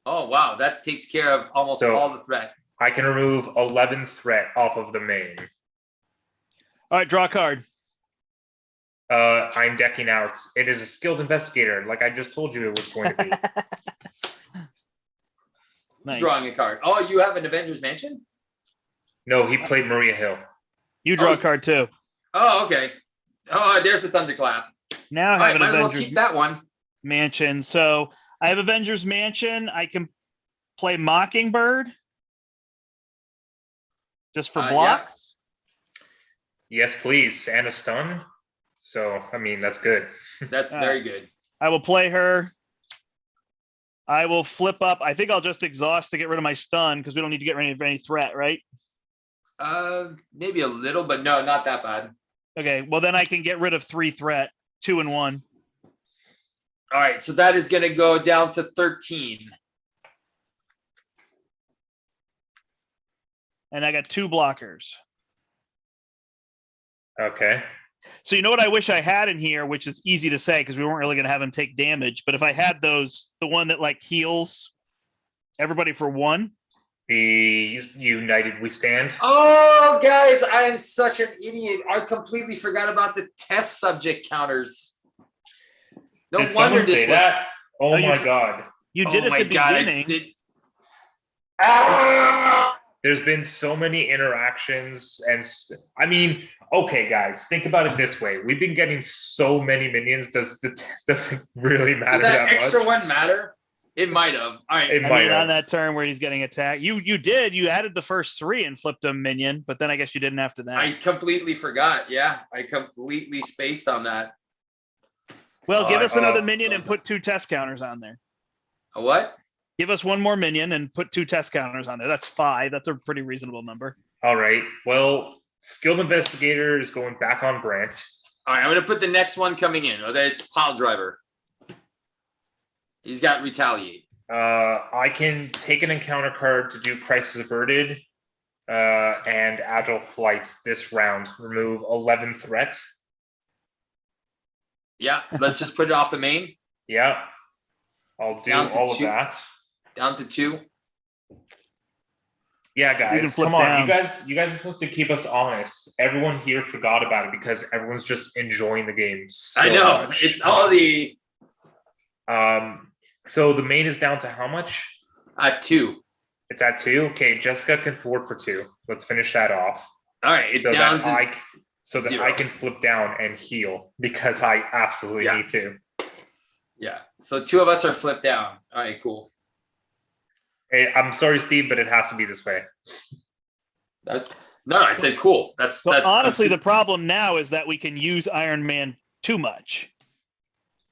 Oh, wow. That takes care of almost all the threat. I can remove 11 threat off of the main. All right, draw a card. I'm decking out. It is a Skilled Investigator, like I just told you it was going to be. Nice. Drawing a card. Oh, you have an Avengers Mansion? No, he played Maria Hill. You draw a card too. Oh, okay. Oh, there's the Thunderclap. Now I have an might as well Avengers keep that one. Mansion. So I have Avengers Mansion. I can play Mockingbird just for blocks. Yeah. Yes, please. And a stun. So, I mean, that's good. That's very good. I will play her. I will flip up. I think I'll just exhaust to get rid of my stun because we don't need to get rid of any threat, right? Maybe a little, but no, not that bad. Okay, well then I can get rid of 3 threat, 2 and 1. All right, so that is going to go down to 13. And I got 2 blockers. Okay. So you know what I wish I had in here, which is easy to say because we weren't really going to have him take damage. But if I had those, the one that like heals everybody for 1. The United We Stand. Oh, guys, I am such an idiot. I completely forgot about the test subject counters. No Did wonder someone this say was. that? Oh No, my God. You did at the beginning. There's been so many interactions I mean, okay, guys, think about it this way. We've been getting so many minions. Does it really matter Does that extra much? one matter? It might have. All right. It I might mean, have. on that turn where he's getting attacked, you added the first 3 and flipped a minion, but then I guess you didn't after that. I completely forgot. Yeah, I completely spaced on that. Well, give us another oh. minion and put 2 test counters on there. A what? Give us 1 more minion and put 2 test counters on there. That's 5. That's a pretty reasonable number. All right. Well, Skilled Investigator is going back on Brandt. All right, I'm going to put the next one coming in. Oh, that's Pile Driver. He's got Retaliate. I can take an encounter card to do Crisis Averted and Agile Flight this round. Remove 11 threat. Yeah, let's just put it off the main. Yeah. I'll do all of that. Down to 2. Yeah, guys, come on. down. You guys are supposed to keep us honest. Everyone here forgot about it because everyone's just enjoying the game so I know. much. It's all the So the main is down to how much? at 2. It's at 2. Okay, Jessica can thwart for 2. Let's finish that off. All right, it's So down that to so that 0. I can flip down and heal because I absolutely need to. Yeah. So 2 of us are flipped down. All right, cool. Hey, I'm sorry, Steve, but it has to be this way. No, I said cool. That's Honestly, the problem now is that we can use Iron Man too much.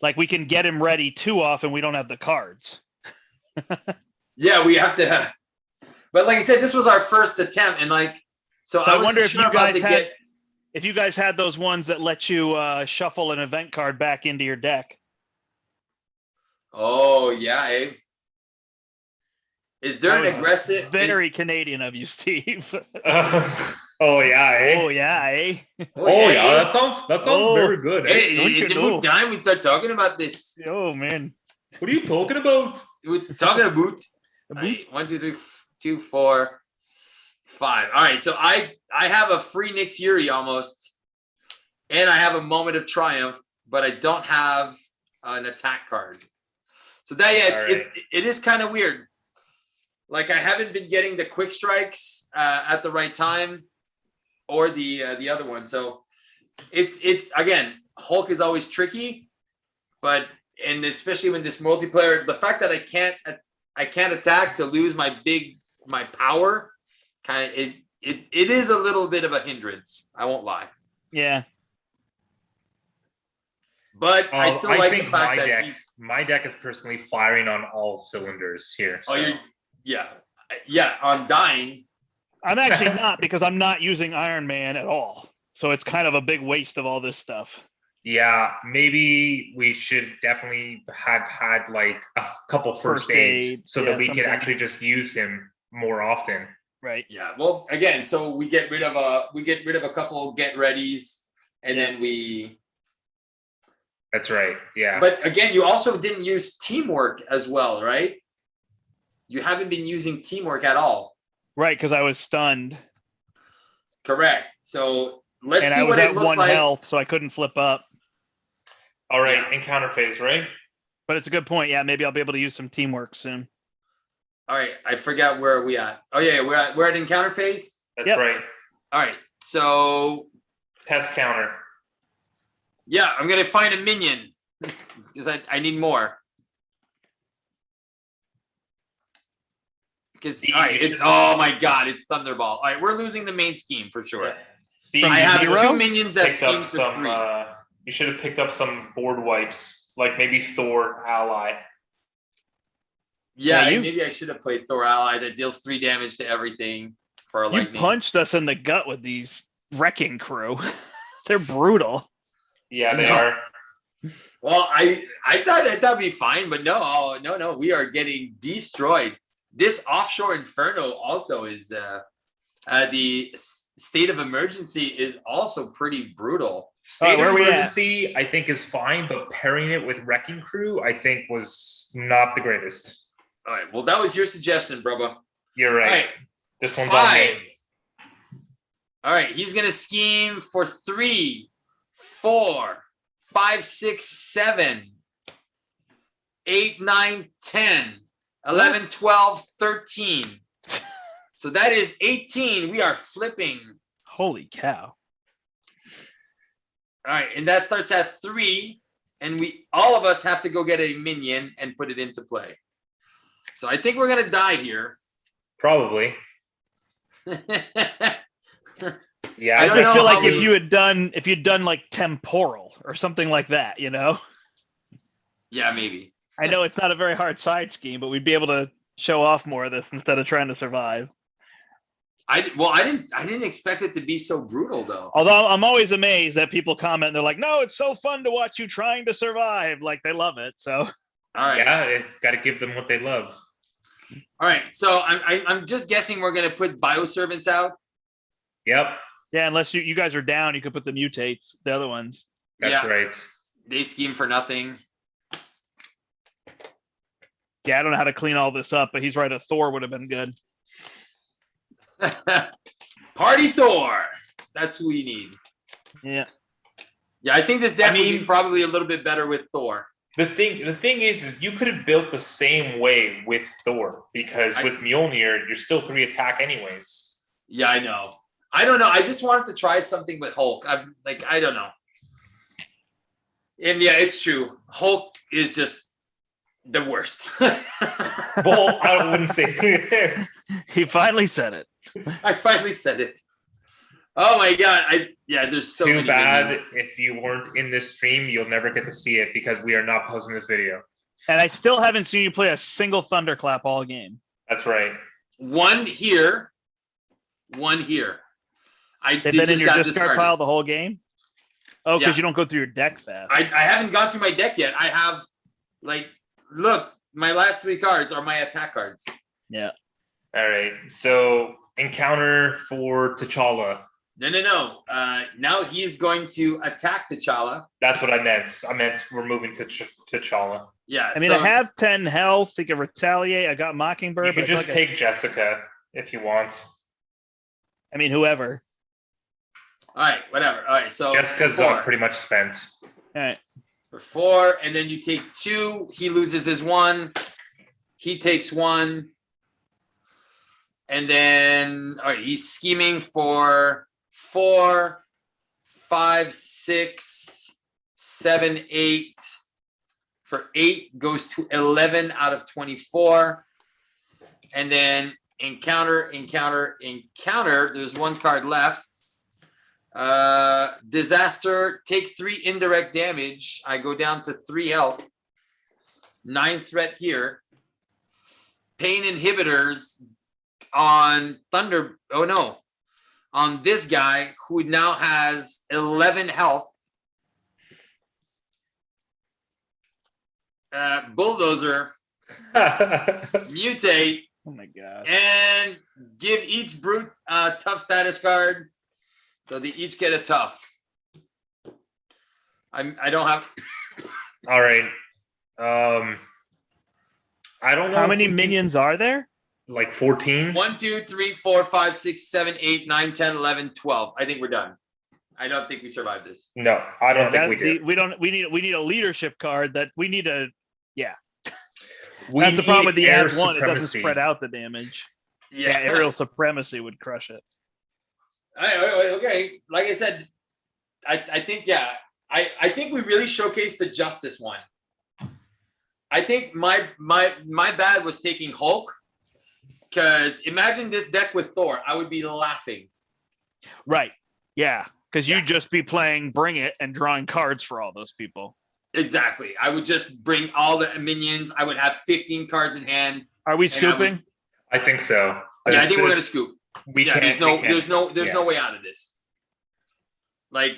Like we can get him ready too often. We don't have the cards. Yeah, we have to. But like I said, this was our first attempt, and like, so I wonder if sure you about guys had, if you guys had those ones that let you shuffle an event card back into your deck. Oh yeah, eh? Is there That an was aggressive? Very Canadian of you, Steve. Oh yeah, eh? Oh yeah, eh? Oh yeah, that sounds Oh. very good. Eh? Hey, Don't you it's know? about time we start talking about this. Oh man. What are you talking about? We're talking about. All right, 1, 2, 3, 2, 4, 5. All right, so I have a free Nick Fury almost, and I have a Moment of Triumph, but I don't have an attack card. So that it is kind of weird. Like I haven't been getting the quick strikes at the right time, or the other one. So it's again, Hulk is always tricky, but and especially when this multiplayer, the fact that I can't attack to lose my power, kind of it is a little bit of a hindrance. I won't lie. Yeah. But I still like the think fact that my deck is personally firing on all cylinders here. Oh, so. yeah. On dying. I'm actually not, because I'm not using Iron Man at all. So it's kind of a big waste of all this stuff. Yeah, maybe we should definitely have had like a couple first aids so that we could actually just use him more often. Right. Yeah. Well, again, so we get rid of a couple get readies, and then we. That's right. Yeah. But again, you also didn't use teamwork as well, right? You haven't been using teamwork at all. Right, because I was stunned. Correct. So let's and see I was what at it looks 1 like. health, so I couldn't flip up. All right, encounter phase, right? But it's a good point. Yeah, maybe I'll be able to use some teamwork soon. All right, I forgot where we at. Oh yeah, we're at encounter phase. That's right. All right, so test counter. Yeah, I'm gonna find a minion because I need more. Because oh my god, it's Thunderball. All right, we're losing the main scheme for sure. Yeah. Steve, I have 2 minions that scheme for 3. You should have picked up some board wipes, like maybe Thor ally. Yeah, maybe I should have played Thor ally that deals 3 damage to everything for a lightning. You punched us in the gut with these wrecking crew. They're brutal. Yeah, they are. Well, I thought that'd be fine, but no, we are getting destroyed. This offshore inferno also is the state of emergency is also pretty brutal. State of emergency, I think, is fine, but pairing it with wrecking crew, I think, was not the greatest. All right, well, that was your suggestion, Brubba. You're right. All right. This one's on me. All right, he's gonna scheme for 3, 4, 5, 6, 7, 8, 9, 10, 11, 12, 13. So that is 18. We are flipping. Holy cow. All right, and that starts at 3, and all of us have to go get a minion and put it into play. So I think we're gonna die here. Probably. Yeah, I just feel like if you'd done like temporal or something like that, you know? Yeah, maybe. I know it's not a very hard side scheme, but we'd be able to show off more of this instead of trying to survive. I didn't expect it to be so brutal though. Although I'm always amazed that people comment and they're like, "No, it's so fun to watch you trying to survive." Like they love it. So. All right. Yeah, got to give them what they love. All right, so I'm just guessing we're gonna put bioservants out. Yep. Yeah, unless you guys are down, you could put the mutates, the other ones. That's right. They scheme for nothing. Yeah, I don't know how to clean all this up, but he's right. A Thor would have been good. Party Thor. That's who we need. Yeah. Yeah, I think this deck would be probably a little bit better with Thor. The thing is you could have built the same way with Thor, because with Mjolnir, you're still 3 attack anyways. Yeah, I know. I don't know. I just wanted to try something with Hulk. I don't know. And yeah, it's true. Hulk is just the worst. Well, I wouldn't say. He finally said it. I finally said it. Oh my god! There's so many. Too bad minions. If you weren't in this stream, you'll never get to see it because we are not posting this video. And I still haven't seen you play a single thunderclap all game. That's right. 1 here, 1 here. They've been in your discard pile the whole game? Oh, because you don't go through your deck fast. I haven't gone through my deck yet. I have, look, my last 3 cards are my attack cards. Yeah. All right. So encounter for T'Challa. No. Now he's going to attack T'Challa. That's what I meant. I meant we're moving to T'Challa. Yeah. I have 10 health. He can retaliate. I got Mockingbird. You can just take Jessica if you want. Whoever. All right, whatever. All right, so Jessica's pretty much spent. All right. For 4, and then you take 2. He loses his 1. He takes 1. And then, all right, he's scheming for 4, 5, 6, 7, 8. For 8 goes to 11 out of 24. And then encounter. There's 1 card left. Disaster, take 3 indirect damage. I go down to 3 health. 9 threat here. Pain inhibitors on Thunder. Oh no. On this guy who now has 11 health. Bulldozer. Mutate. Oh my god. And give each brute a tough status card. So they each get a tough. I don't have. All right. I don't know. How many minions are there? Like 14. 1, 2, 3, 4, 5, 6, 7, 8, 9, 10, 11, 12. I think we're done. I don't think we survived this. No, I don't think we did. We need a leadership card that we need to. Yeah. That's the problem with the air as one. It doesn't supremacy. spread out the damage. Yeah, Aerial supremacy would crush it. Okay, like I said, I think I think we really showcased the justice one. I think my bad was taking Hulk, because imagine this deck with Thor, I would be laughing. Right. Yeah. Because you'd just be playing Bring It and drawing cards for all those people. Exactly. I would just bring all the minions. I would have 15 cards in hand. Are we scooping? I think so. I think we're gonna scoop. There's no way out of this. Like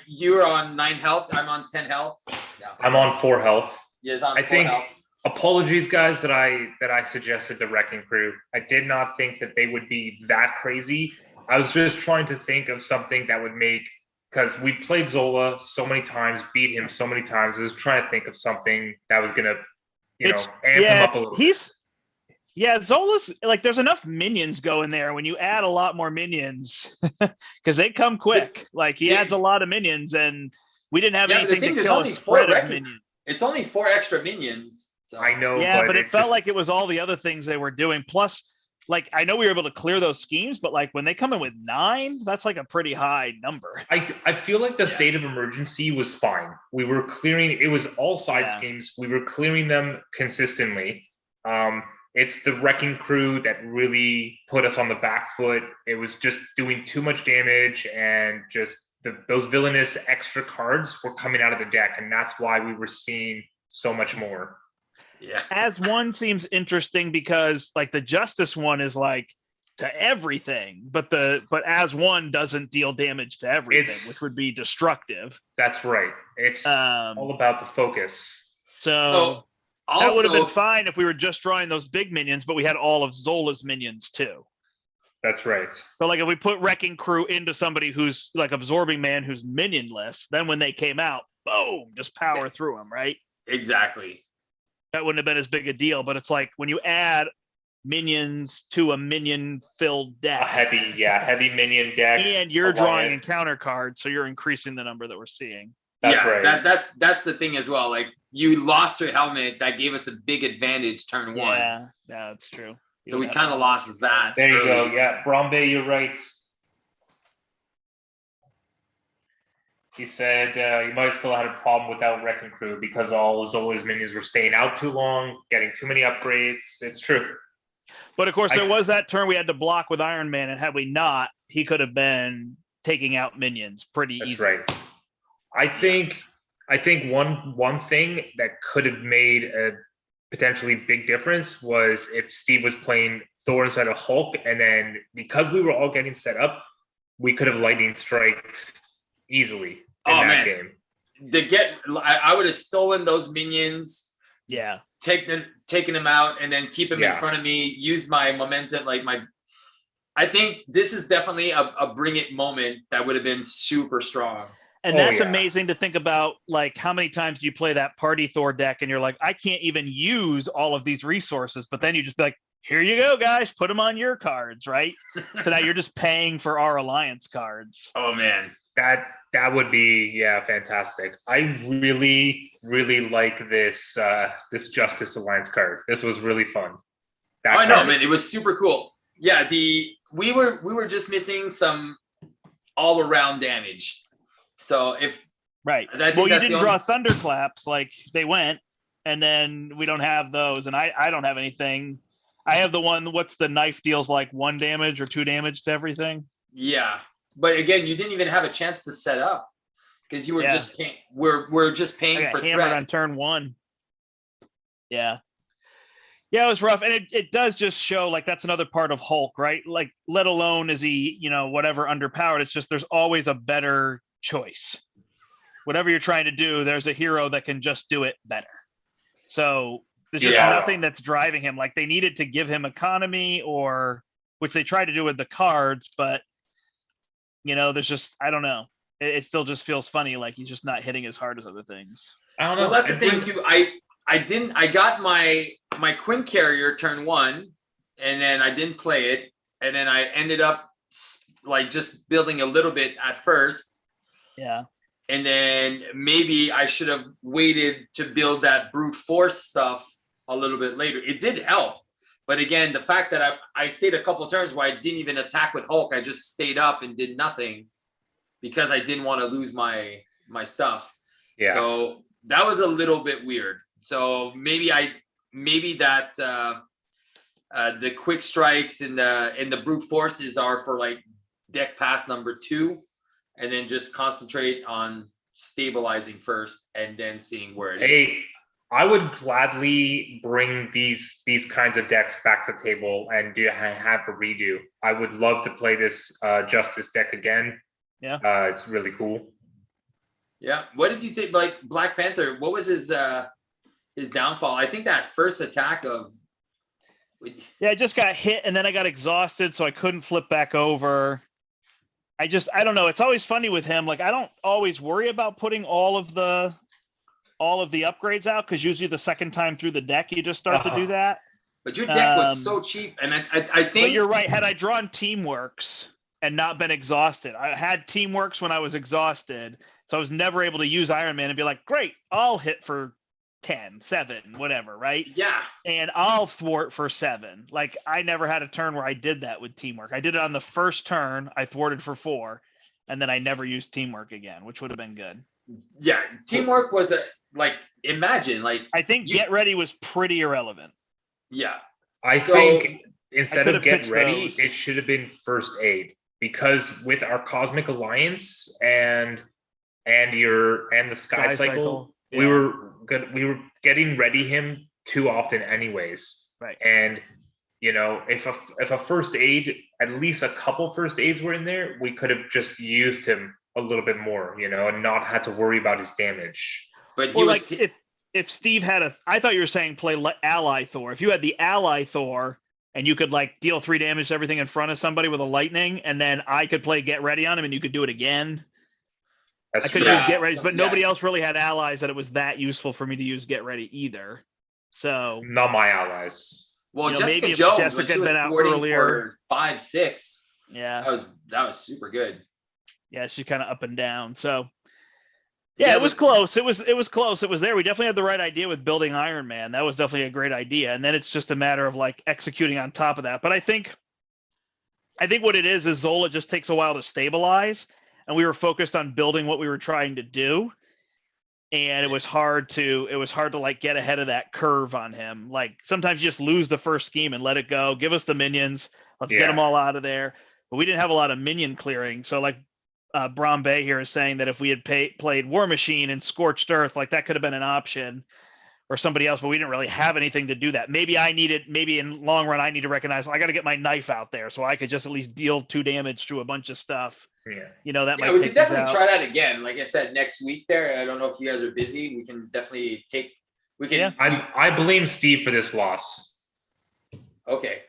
you're on 9 health. I'm on 10 health. Yeah. I'm on 4 health. Yes, on I 4 think. health. Apologies, guys, that I suggested the Wrecking Crew. I did not think that they would be that crazy. I was just trying to think of something that would make, because we played Zola so many times, beat him so many times. I was trying to think of something that was gonna, amp him up a little. Zola's like, there's enough minions going there when you add a lot more minions, because they come quick. Like he adds a lot of minions, and we didn't have anything to kill a spread of minions. It's only 4 extra minions. So. I know. Yeah, but it felt like it was all the other things they were doing. Plus, like, I know we were able to clear those schemes, but like when they come in with 9, that's like a pretty high number. I feel like the state of emergency was fine. We were clearing. It was all side schemes. We were clearing them consistently. It's the Wrecking Crew that really put us on the back foot. It was just doing too much damage, and just those villainous extra cards were coming out of the deck, and that's why we were seeing so much more. Yeah. As one seems interesting because like the Justice one is like to everything, but as one doesn't deal damage to everything, which would be destructive. That's right. It's all about the focus. So that would have been fine if we were just drawing those big minions, but we had all of Zola's minions too. That's right. So like if we put Wrecking Crew into somebody who's like Absorbing Man, who's minionless, then when they came out, boom, just power through them, right? Exactly. That wouldn't have been as big a deal, but it's like when you add minions to a minion-filled deck, a heavy minion deck, and you're drawing encounter cards, so you're increasing the number that we're seeing. That's right. That's the thing as well. Like you lost your helmet, that gave us a big advantage turn 1. Yeah, that's true. So we kind of lost that. There you go. Yeah, Brombe, you're right. He said you might have still had a problem without Wrecking Crew because all Zola's minions were staying out too long, getting too many upgrades. It's true. But of course, there was that turn we had to block with Iron Man, and had we not, he could have been taking out minions pretty easily. That's right. I think one thing that could have made a potentially big difference was if Steve was playing Thor instead of Hulk, and then because we were all getting set up, we could have lightning striked easily in that game. I would have stolen those minions. Yeah. Taken them out, and then keep them in front of me, use my momentum, I think this is definitely a bring it moment that would have been super strong. And that's amazing to think about, like, how many times do you play that Party Thor deck and you're like, I can't even use all of these resources, but then you just be like, here you go, guys, put them on your cards, right? So now you're just paying for our alliance cards. Oh man, that would be fantastic. I really like this this Justice Alliance card. This was really fun. I know, man, it was super cool. Yeah, we were just missing some all around damage. So if you didn't draw thunderclaps like they went, and then we don't have those, and I don't have anything. I have the one. What's the knife deals like 1 damage or 2 damage to everything? Yeah. But again, you didn't even have a chance to set up because you were just paying. We're just paying for hammered threat on turn 1. Yeah. Yeah, it was rough. And it does just show like that's another part of Hulk, right? Like, let alone is he, whatever underpowered. It's just there's always a better choice. Whatever you're trying to do, there's a hero that can just do it better. So there's just nothing that's driving him. Like, they needed to give him economy, or which they tried to do with the cards, but there's just, I don't know. It still just feels funny, like he's just not hitting as hard as other things. I don't know. Well, that's the thing too. I got my Quinn Carrier turn 1, and then I didn't play it, and then I ended up like just building a little bit at first. Yeah. And then maybe I should have waited to build that brute force stuff a little bit later. It did help. But again, the fact that I stayed a couple of turns where I didn't even attack with Hulk, I just stayed up and did nothing because I didn't want to lose my stuff. Yeah. So that was a little bit weird. So maybe that the quick strikes and the brute forces are for like deck pass number 2, and then just concentrate on stabilizing first and then seeing where it is. I would gladly bring these kinds of decks back to the table and have a redo. I would love to play this Justice deck again. Yeah. It's really cool. Yeah. What did you think? Like Black Panther, what was his downfall? I think that first attack of. Yeah, I just got hit and then I got exhausted, so I couldn't flip back over. I don't know. It's always funny with him. Like, I don't always worry about putting all of the upgrades out, because usually the second time through the deck you just start to do that. But your deck was so cheap, and I think. But you're right. Had I drawn Teamworks and not been exhausted, I had Teamworks when I was exhausted, so I was never able to use Iron Man and be like, great, I'll hit for 10, 7, whatever, right? Yeah. And I'll thwart for 7. Like, I never had a turn where I did that with Teamwork. I did it on the first turn. I thwarted for 4, and then I never used Teamwork again, which would have been good. Yeah, Teamwork was imagine, like, I think Get Ready was pretty irrelevant. Yeah. I think instead of Get Ready, it should have been First Aid, because with our Cosmic Alliance and the Sky Cycle, yeah. we were getting ready him too often anyways. Right. And if a First Aid, at least a couple First Aids were in there, we could have just used him a little bit more, and not had to worry about his damage. But if Steve had I thought you were saying play Ally Thor. If you had the Ally Thor and you could like deal 3 damage to everything in front of somebody with a lightning, and then I could play Get Ready on him and you could do it again. I could use Get Ready, but nobody else really had allies that it was that useful for me to use Get Ready either. So not my allies. Well, Jessica Jones, when she was thwarting for 5, 6. Yeah, that was super good. Yeah, she's kind of up and down. So yeah, it was close. It was close. It was there. We definitely had the right idea with building Iron Man. That was definitely a great idea. And then it's just a matter of like executing on top of that. But I think what it is Zola just takes a while to stabilize, and we were focused on building what we were trying to do. And it was hard to like get ahead of that curve on him. Like, sometimes you just lose the first scheme and let it go. Give us the minions. Let's get them all out of there. But we didn't have a lot of minion clearing. So like Brombe here is saying that if we had played War Machine and Scorched Earth, like that could have been an option, or somebody else, but we didn't really have anything to do that. Maybe in long run, I need to recognize, I got to get my knife out there so I could just at least deal 2 damage to a bunch of stuff. Yeah. That might we can definitely try that again. Like I said, next week there. I don't know if you guys are busy. We can definitely I blame Steve for this loss. Okay.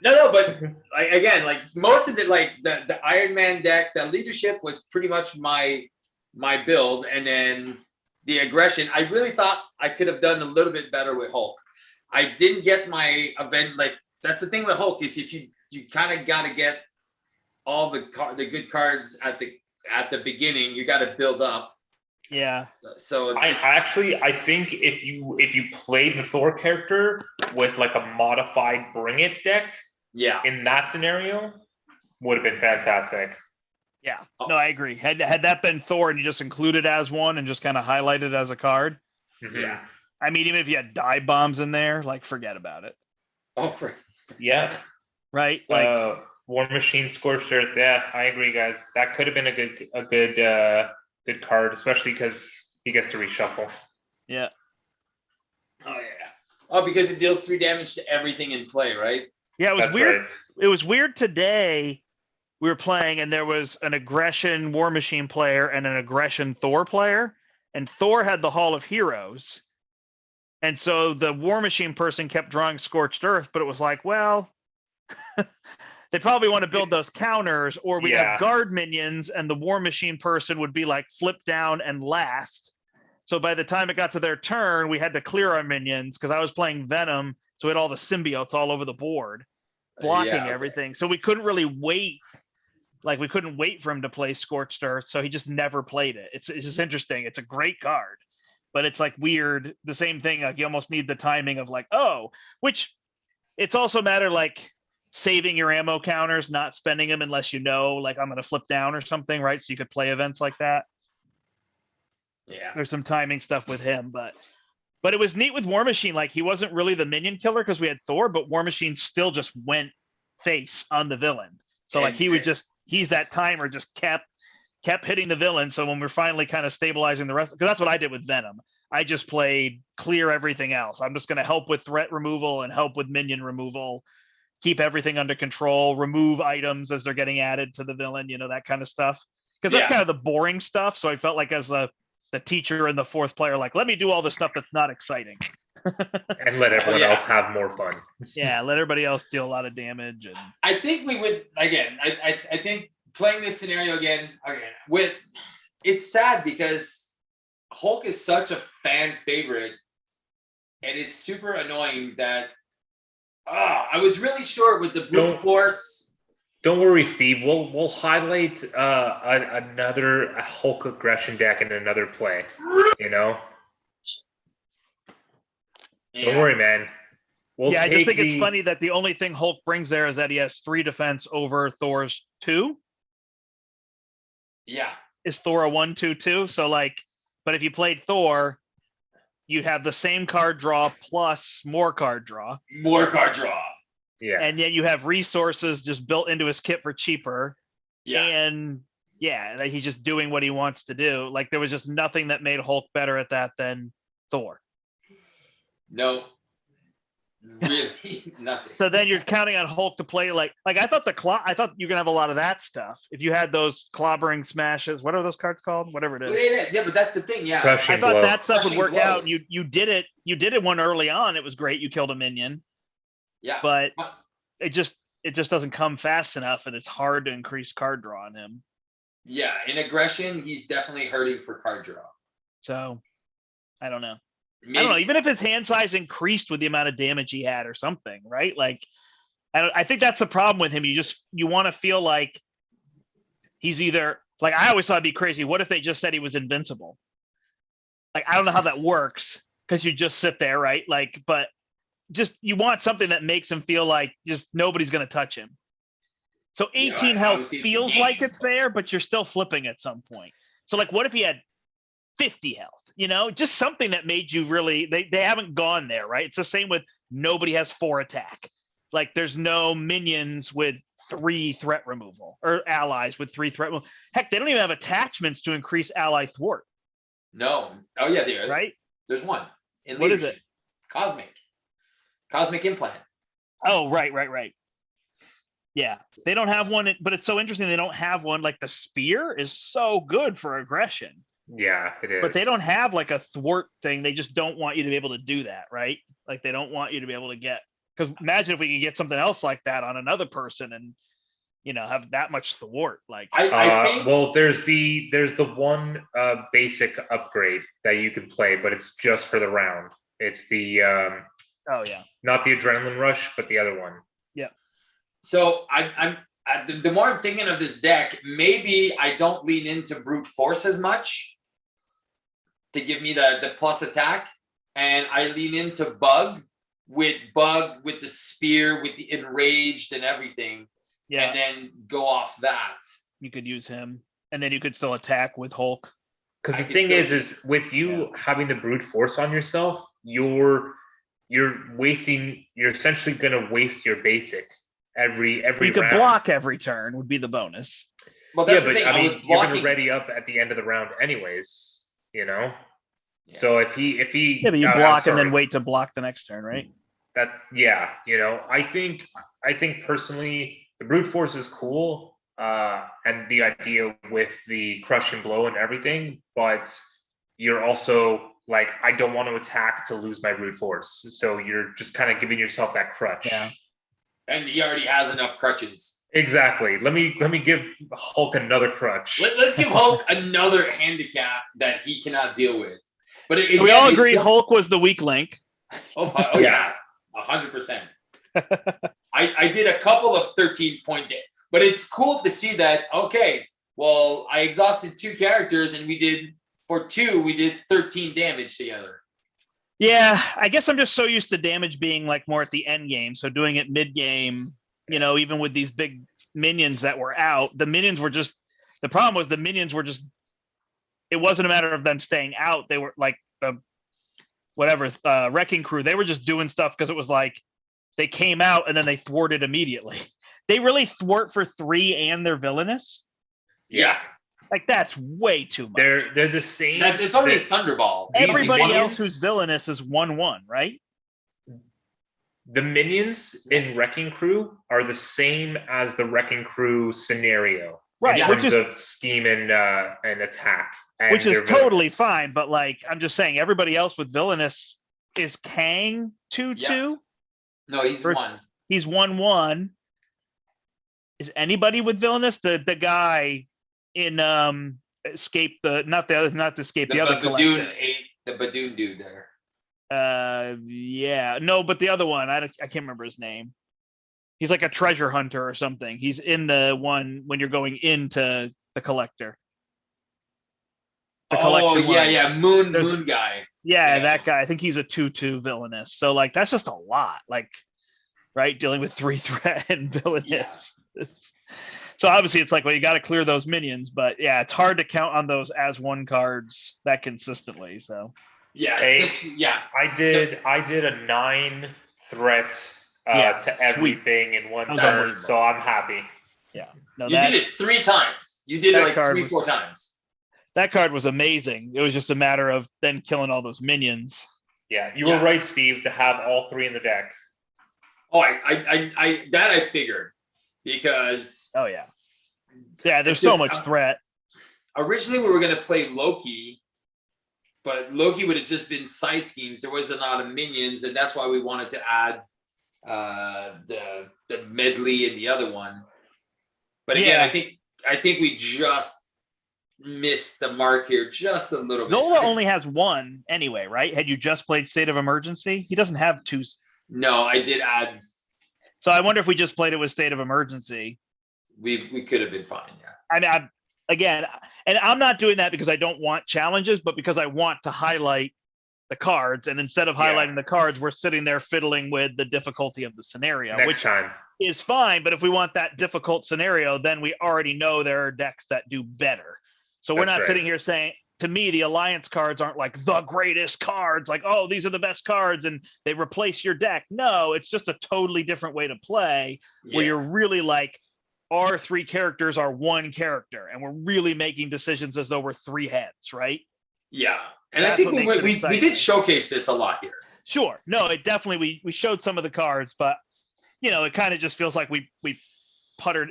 No, but again, like most of it, like the Iron Man deck, the leadership was pretty much my build, and then the aggression. I really thought I could have done a little bit better with Hulk. I didn't get my event. Like, that's the thing with Hulk, is if you kind of got to get all the good cards at the beginning, you got to build up. Yeah. So I think if you played the Thor character with like a modified Bring It deck, in that scenario, would have been fantastic. Yeah. No, I agree. Had that been Thor and you just included as one and just kind of highlighted as a card. Yeah. I mean, even if you had dive bombs in there, like, forget about it. Oh, yeah. Right. Like, War Machine, Scorched Earth. Yeah, I agree, guys. That could have been a good card, especially because he gets to reshuffle. Yeah. Oh yeah. Oh, because it deals 3 damage to everything in play, right? Yeah, it was That's weird. right. It was weird today. We were playing, and there was an aggression War Machine player and an aggression Thor player, and Thor had the Hall of Heroes. And so the War Machine person kept drawing Scorched Earth, but it was like, well, they probably want to build those counters, or we'd Yeah. have guard minions, and the War Machine person would be like flip down and last. So by the time it got to their turn, we had to clear our minions because I was playing Venom, so we had all the symbiotes all over the board, blocking Yeah, okay. everything. So we couldn't really wait. Like we couldn't wait for him to play Scorched Earth, so he just never played it. It's just interesting. It's a great card, but it's like weird. The same thing. Like you almost need the timing of like, oh, which it's also a matter like saving your ammo counters, not spending them unless you know like I'm going to flip down or something, right? So you could play events like that. Yeah. There's some timing stuff with him, but it was neat with War Machine. Like he wasn't really the minion killer because we had Thor, but War Machine still just went face on the villain. So like he would just he's that timer just kept hitting the villain. So when we're finally kind of stabilizing the rest, because that's what I did with Venom. I just played clear everything else. I'm just going to help with threat removal and help with minion removal, keep everything under control, remove items as they're getting added to the villain, you know, that kind of stuff. Because that's kind of the boring stuff. So I felt like as the teacher and the fourth player, like, let me do all the stuff that's not exciting. And let everyone else have more fun. Yeah, let everybody else deal a lot of damage. And I think we would again. I think playing this scenario again with it's sad because Hulk is such a fan favorite, and it's super annoying that I was really sure with the brute force. Don't worry, Steve. We'll highlight another Hulk aggression deck in another play. You know. Yeah. Don't worry, man. I just think it's funny that the only thing Hulk brings there is that he has 3 defense over Thor's 2. Yeah. Is Thor a 1/2/2? So like, but if you played Thor, you'd have the same card draw plus more card draw. More card draw. Yeah. And yet you have resources just built into his kit for cheaper. Yeah. And like he's just doing what he wants to do. Like there was just nothing that made Hulk better at that than Thor. No. Really nothing. So then you're counting on Hulk to play like I thought I thought you're gonna have a lot of that stuff if you had those clobbering smashes. What are those cards called? Whatever it is. Yeah, but that's the thing. Yeah, Crushing I thought blow. that stuff would work Crushing out. blows. You did it one early on. It was great. You killed a minion. Yeah, But it just doesn't come fast enough, and it's hard to increase card draw on him. Yeah, in aggression, he's definitely hurting for card draw. So I don't know. Maybe. I don't know. Even if his hand size increased with the amount of damage he had or something, right? Like, I think that's the problem with him. You want to feel like he's either like I always thought it'd be crazy. What if they just said he was invincible? Like I don't know how that works because you just sit there, right? Like, but just you want something that makes him feel like just nobody's going to touch him. So 18 health feels like it's there, but you're still flipping at some point. So like, what if he had 50 health? You know, just something that made you really, they haven't gone there, right? It's the same with nobody has 4 attack. Like there's no minions with 3 threat removal or allies with 3 threat removal. Heck, they don't even have attachments to increase ally thwart. No. Oh yeah, there is. Right? There's one. In what is it? Cosmic implant. Oh, right. Yeah, they don't have one, but it's so interesting. They don't have one. Like the spear is so good for aggression. Yeah, it is. But they don't have like a thwart thing. They just don't want you to be able to do that, right? Like they don't want you to be able to get, because imagine if we could get something else like that on another person and, you know, have that much thwart. Like I think, well, there's the one basic upgrade that you can play, but it's just for the round. It's the oh yeah, not the adrenaline rush, but the other one. Yeah. So the more I'm thinking of this deck, maybe I don't lean into brute force as much to give me the plus attack, and I lean into bug with the spear, with the enraged and everything, and then go off that. You could use him, and then you could still attack with Hulk. Because the thing is with you having the brute force on yourself, you're essentially going to waste your basic every You could round. block every turn would be the bonus. Well, that's the but thing. I I was mean, you're blocking. gonna ready up at the end of the round anyways, you know. Yeah. So if he Yeah, but you I'm block and then sorry. wait to block the next turn, right? That you know, I think personally the brute force is cool, and the idea with the crush and blow and everything, but you're also like, I don't want to attack to lose my brute force, so you're just kind of giving yourself that crutch. Yeah. And he already has enough crutches. Exactly. Let me give Hulk another crutch. Let's give Hulk another handicap that he cannot deal with. But again, we all agreed Hulk was the weak link. Oh yeah, 100%. I did a couple of 13-point days, but it's cool to see that. Okay, well, I exhausted 2 characters, and we did 13 damage together. Yeah, I guess I'm just so used to damage being like more at the end game. So doing it mid game, you know, even with these big minions that were out, the problem was the minions were just, it wasn't a matter of them staying out. They were like the wrecking crew. They were just doing stuff because it was like they came out and then they thwarted immediately. They really thwart for 3 and they're villainous. Yeah. Like that's way too much. They're the same. It's only a Thunderball. Everybody else who's villainous is 1/1, right? The minions in Wrecking Crew are the same as the Wrecking Crew scenario, right? In terms of scheme and attack, and which is totally villainous. fine. But like, I'm just saying, everybody else with villainous is Kang 2/2. Yeah. No, he's 1. He's 1/1. Is anybody with villainous? The guy in Escape the other Badoon the Badoon dude there. Yeah, no, but the other one, I can't remember his name. He's like a treasure hunter or something. He's in the one when you're going into the collector. Moon guy. Yeah, that guy. I think he's a 2/2 villainous. So like that's just a lot. Like, right, dealing with 3 threat and villainous. Yeah. So obviously it's like, well, you got to clear those minions, but yeah, it's hard to count on those as 1 cards that consistently. So yeah, I did a 9 threat to everything in 1 turn, so I'm happy. Yeah, you did it 3 times. You did it like 3-4 times. That card was amazing. It was just a matter of then killing all those minions. Yeah, you were right, Steve, to have all 3 in the deck. Oh, I figured. Because there's so much threat. Originally we were going to play Loki, but Loki would have just been side schemes. There wasn't a lot of minions, and that's why we wanted to add the medley and the other one. But again, I think we just missed the mark here just a little bit. Zola only has 1 anyway, right? Had you just played State of Emergency, he doesn't have 2. No, I did add. So I wonder if we just played it with State of Emergency. We could have been fine, yeah. I mean, I'm not doing that because I don't want challenges, but because I want to highlight the cards. And instead of highlighting the cards, we're sitting there fiddling with the difficulty of the scenario, which is fine. But if we want that difficult scenario, then we already know there are decks that do better. So we're not sitting here saying, to me, the Alliance cards aren't like the greatest cards, like, oh, these are the best cards and they replace your deck. No, it's just a totally different way to play where you're really like, our 3 characters are 1 character and we're really making decisions as though we're 3 heads, right? Yeah. And I think we did showcase this a lot here. Sure. No, it definitely, we showed some of the cards, but you know, it kind of just feels like we puttered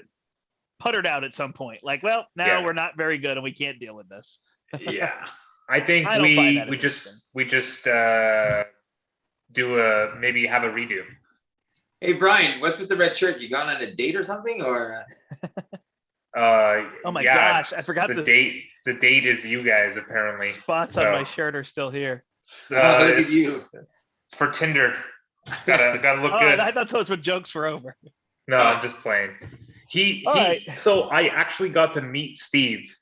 out at some point. Like, well, now we're not very good and we can't deal with this. Yeah. I think we just maybe have a redo. Hey Brian, what's with the red shirt? You gone on a date or something, or? Oh my gosh, I forgot the date. The date is you guys apparently. Spots on my shirt are still here. Look at you. It's for Tinder. Gotta look good. I thought those were jokes for over. No, I'm just playing. So I actually got to meet Steve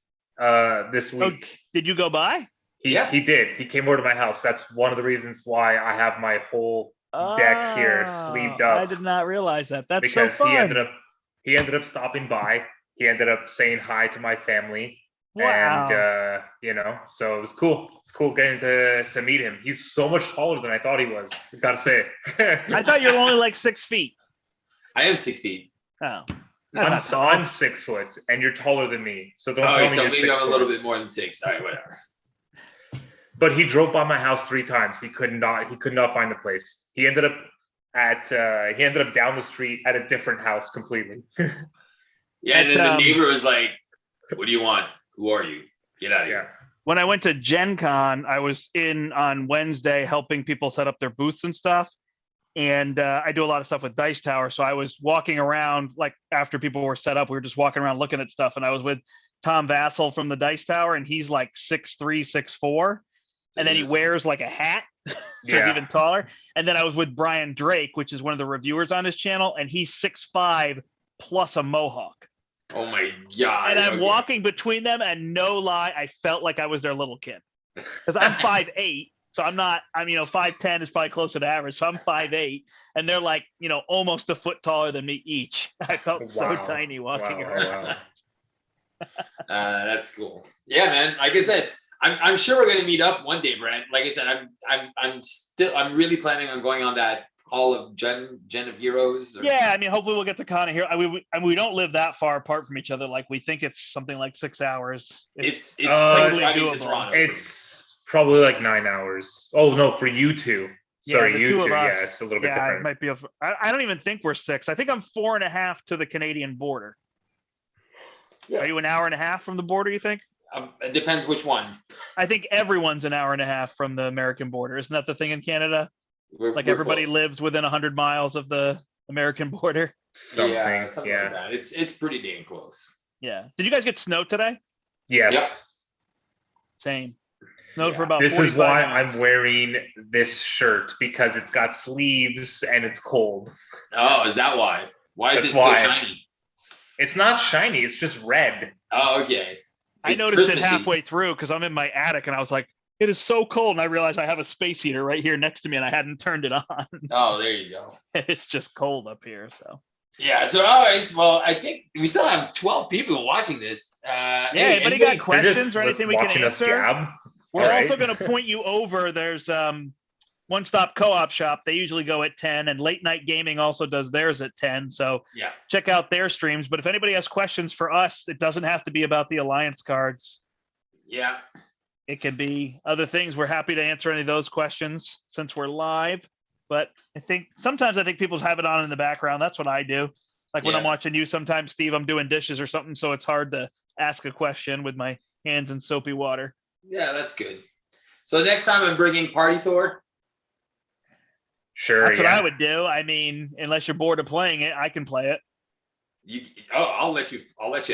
this week. Oh, did you go by? He did. He came over to my house. That's one of the reasons why I have my whole deck here sleeved up. I did not realize that. That's because so fun. he ended up stopping by. He ended up saying hi to my family. Wow. And you know, so it was cool. It's cool getting to meet him. He's so much taller than I thought he was. Gotta say. I thought you were only like 6 feet. I am 6 feet. Oh, I'm 6 foot, and you're taller than me. So don't tell me so you're maybe 6 I'm a foot. little bit more than 6. All right, whatever. But he drove by my house 3 times. He could not find the place. He ended up down the street at a different house completely. Yeah, and then the neighbor was like, "What do you want? Who are you? Get out of here." When I went to Gen Con, I was in on Wednesday helping people set up their booths and stuff. And I do a lot of stuff with Dice Tower. So I was walking around, like after people were set up, we were just walking around looking at stuff. And I was with Tom Vassell from the Dice Tower, and he's like 6'3", 6'4". And then he wears like a hat, so he's even taller. And then I was with Brian Drake, which is one of the reviewers on his channel, and he's 6'5" plus a mohawk. Oh my God. And I'm walking between them, and no lie, I felt like I was their little kid. Because I'm 5'8". So I'm 5'10" is probably closer to average. So I'm 5'8", and they're like, almost a foot taller than me each. I felt so tiny walking around. That's cool. Yeah, man. Like I said, I'm sure we're gonna meet up one day, Brent. Like I said, I'm really planning on going on that Hall of Gen of Heroes. Yeah, hopefully we'll get to Con of Heroes. We don't live that far apart from each other. Like we think it's something like 6 hours. It's totally doable. to Toronto. It's probably like 9 hours. Oh no, for you two. Sorry, you two. Yeah, it's a little bit different. It might be. I don't even think we're 6. I think I'm 4.5 to the Canadian border. Yeah. Are you an hour and a half from the border? You think? It depends which one. I think everyone's an hour and a half from the American border. Isn't that the thing in Canada? We're everybody close. Lives within 100 miles of the American border. Something like that. It's pretty damn close. Yeah. Did you guys get snow today? Yes. Yep. Same. Snowed for about. This is why I'm wearing this shirt, because it's got sleeves and it's cold. Oh, is that why? Why is it so shiny? It's not shiny. It's just red. Oh, okay. I noticed it halfway through because I'm in my attic and I was like, it is so cold. And I realized I have a space heater right here next to me and I hadn't turned it on. Oh, there you go. It's just cold up here. So, yeah. So, always, well, I think we still have 12 people watching this. Anybody got questions or anything we can answer? We're also going to point you over. There's One Stop Co-op Shop. They usually go at 10, and Late Night Gaming also does theirs at 10. So check out their streams. But if anybody has questions for us, it doesn't have to be about the Alliance cards. Yeah. It can be other things. We're happy to answer any of those questions since we're live. But sometimes I think people have it on in the background. That's what I do. Like when I'm watching you, sometimes, Steve, I'm doing dishes or something. So it's hard to ask a question with my hands in soapy water. Yeah, that's good. So next time I'm bringing Party Thor. Sure. That's what I would do. Unless you're bored of playing it, I can play it. I'll let you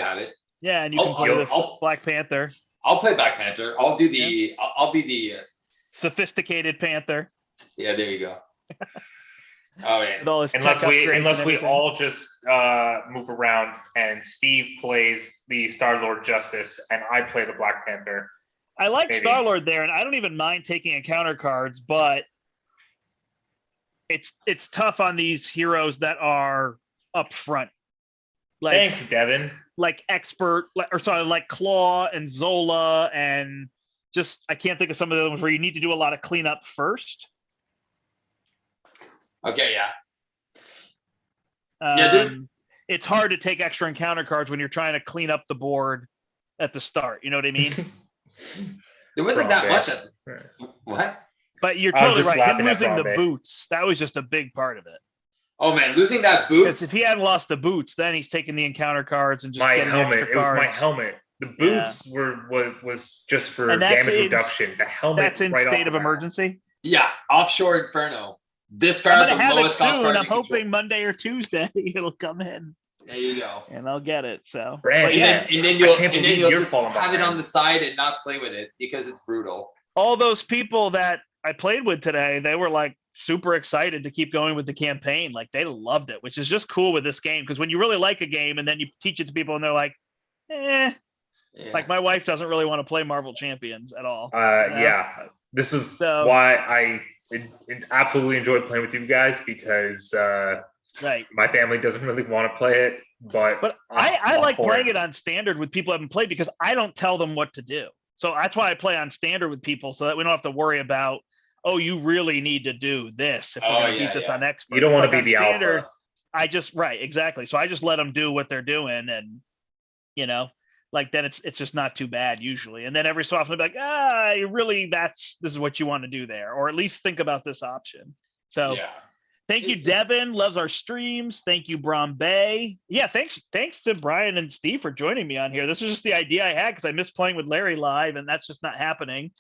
have it. Yeah, and you can play this Black Panther. I'll play Black Panther. I'll do the. I'll be the sophisticated Panther. Yeah, there you go. Oh man. Unless we all just move around and Steve plays the Star-Lord Justice and I play the Black Panther. I like Star-Lord there, and I don't even mind taking encounter cards, but it's tough on these heroes that are up front. Like, thanks, Devin. Like like Claw and Zola, and just I can't think of some of the ones where you need to do a lot of cleanup first. Okay, yeah. It's hard to take extra encounter cards when you're trying to clean up the board at the start. You know what I mean? There wasn't that much. What? But you're totally right. Him losing the boots, that was just a big part of it. Oh man, losing that boots. If he hadn't lost the boots, then he's taking the encounter cards and just my getting helmet. Extra it was cards. My helmet. The boots was just for damage reduction. The helmet. That's in right state of emergency. Yeah, Offshore Inferno. Discard the lowest cost card. I'm hoping Monday or Tuesday it'll come in. There you go. And I'll get it. So. And then you'll just have it on the side and not play with it because it's brutal. All those people that I played with today, they were like super excited to keep going with the campaign. Like they loved it, which is just cool with this game. Because when you really like a game and then you teach it to people and they're like, Yeah. Like my wife doesn't really want to play Marvel Champions at all. Yeah. This is why I absolutely enjoyed playing with you guys because my family doesn't really want to play it. But I like playing it on standard with people who haven't played because I don't tell them what to do. So that's why I play on standard with people so that we don't have to worry about, you really need to do this if we're going to beat this on expert. You don't want to be the alpha. right, exactly. So I just let them do what they're doing, and you know, like then it's just not too bad usually. And then every so often I'll be like, really, this is what you want to do there, or at least think about this option. So Yeah. thank you, Devin. Loves our streams. Thank you, Brombe. Yeah, thanks to Brian and Steve for joining me on here. This was just the idea I had because I miss playing with Larry live, and that's just not happening.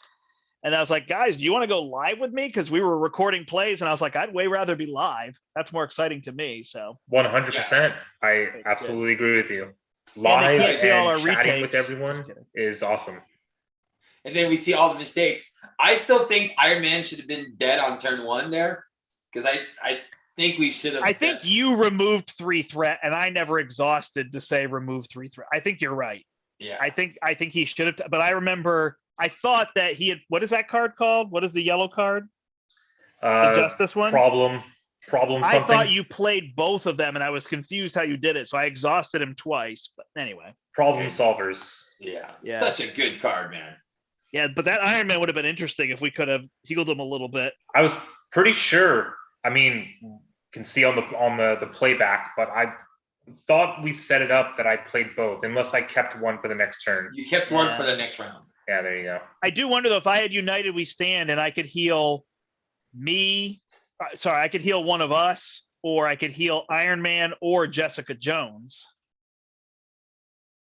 And I was like, guys, do you want to go live with me? Because we were recording plays, and I was like, I'd way rather be live. That's more exciting to me. So 100%. I absolutely agree with you. Live and chatting with everyone is awesome. And then we see all the mistakes. I still think Iron Man should have been dead on turn 1 there, because I think we should have. I think you removed 3 threat, and I never exhausted to say remove 3 threat. I think you're right. Yeah. I think he should have. But I remember I thought that he had. What is that card called? What is the yellow card? The justice one. Problem. I thought you played both of them, and I was confused how you did it. So I exhausted him twice. But anyway. Problem solvers. Yeah. Such a good card, man. Yeah, but that Iron Man would have been interesting if we could have healed him a little bit. I was pretty sure. I mean, can see on the playback, but I thought we set it up that I played both, unless I kept one for the next turn. You kept one for the next round. Yeah, there you go. I do wonder though if I had United We Stand and I could heal me. Sorry, I could heal one of us, or I could heal Iron Man or Jessica Jones.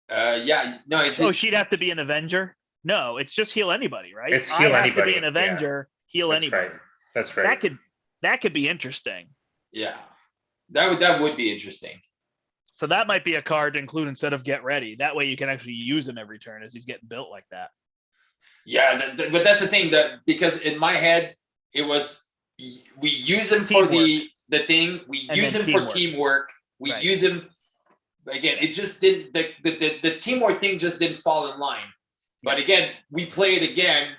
Yeah, no. Oh, she'd have to be an Avenger. No, it's just heal anybody, right? It's heal anybody. To be an Avenger, heal anybody. Right. That's right. That could be interesting. Yeah, that would be interesting. So that might be a card to include instead of Get Ready. That way you can actually use him every turn as he's getting built like that. Yeah, but that's the thing, that because in my head it was we use him for the thing, we use him for teamwork, we use him again. It just didn't the teamwork thing just didn't fall in line. But again, we play it again,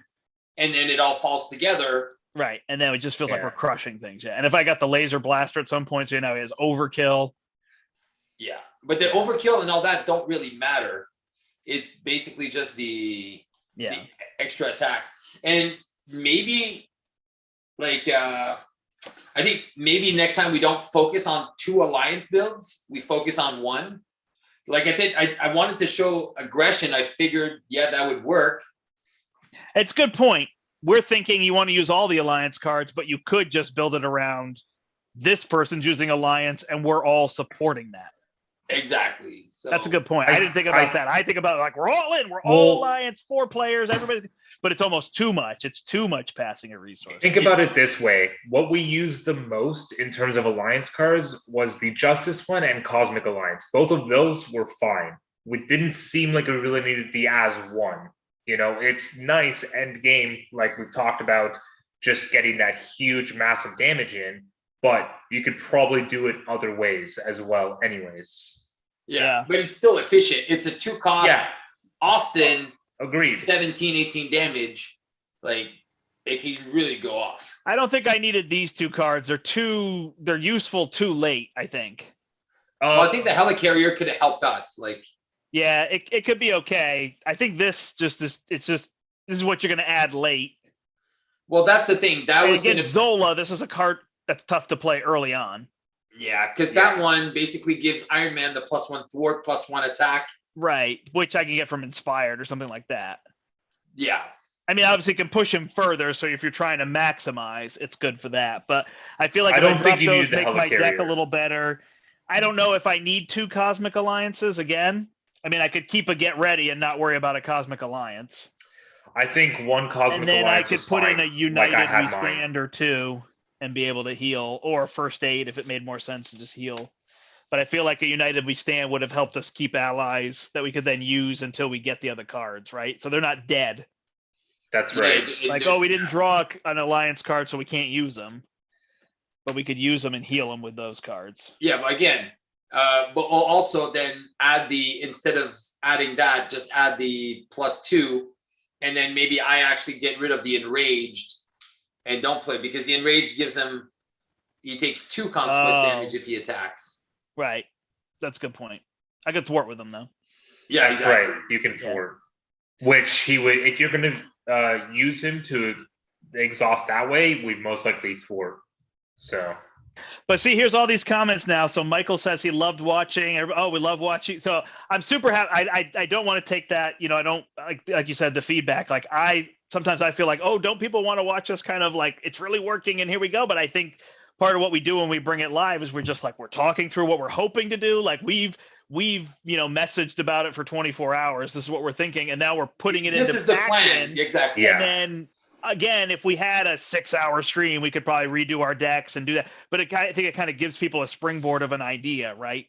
and then it all falls together. Right, and then it just feels like we're crushing things. Yeah, and if I got the laser blaster at some point, so he has overkill. Yeah, but the overkill and all that don't really matter. It's basically just the extra attack. And maybe I think maybe next time we don't focus on 2 alliance builds, we focus on 1. Like I wanted to show aggression. I figured, that would work. It's a good point. We're thinking you want to use all the alliance cards, but you could just build it around this person's using alliance, and we're all supporting that. Exactly. So that's a good point. I didn't think about that. I think about like we're all in. We're all alliance, 4 players, everybody. But it's almost too much. It's too much passing a resource. Think about it this way. What we used the most in terms of alliance cards was the Justice one and Cosmic Alliance. Both of those were fine. We didn't seem like we really needed the as one. It's nice end game, like we've talked about, just getting that huge, massive damage in. But you could probably do it other ways as well anyways. Yeah, but it's still efficient. It's a 2 cost, often agreed. 17, 18 damage. Like, it can really go off. I don't think I needed these 2 cards. They're useful too late, I think. Well, I think the helicarrier could have helped us. Yeah, it could be okay. I think this is what you're gonna add late. Well, that's the thing. That was against Zola, this is a card that's tough to play early on. Yeah, because that one basically gives Iron Man the +1 thwart, +1 attack. Right, which I can get from Inspired or something like that. Yeah. I mean, obviously, you can push him further, so if you're trying to maximize, it's good for that. But I feel like I if don't I think drop you those, need the make my deck a helicarrier. little better. I don't know if I need 2 Cosmic Alliances again. I mean, I could keep a Get Ready and not worry about a Cosmic Alliance. I think 1 Cosmic and then Alliance I could was put fine, in a United like I had We Stand or 2 and be able to heal, or First Aid if it made more sense to just heal. But I feel like a United We Stand would have helped us keep allies that we could then use until we get the other cards, right? So they're not dead. That's right. We didn't draw an alliance card, so we can't use them. But we could use them and heal them with those cards. Yeah, but again, but also then add instead of adding that, just add the +2, and then maybe I actually get rid of the Enraged and don't play, because the Enraged gives him, he takes 2 consequence damage if he attacks. Right. That's a good point. I could thwart with him though. Yeah, that's exactly. right. You can thwart. Which he would, if you're going to use him to exhaust that way, we'd most likely thwart. So But see, here's all these comments now. So Michael says he loved watching. Oh, we love watching. So I'm super happy. I don't want to take that. I don't like you said the feedback. Like sometimes I feel like, oh, don't people want to watch us? Kind of like it's really working and here we go. But I think part of what we do when we bring it live is we're just like we're talking through what we're hoping to do. Like we've messaged about it for 24 hours. This is what we're thinking, and now we're putting it into this is the plan. action. Exactly. Yeah. And then again, if we had a 6-hour stream, we could probably redo our decks and do that. But I think it kind of gives people a springboard of an idea, right?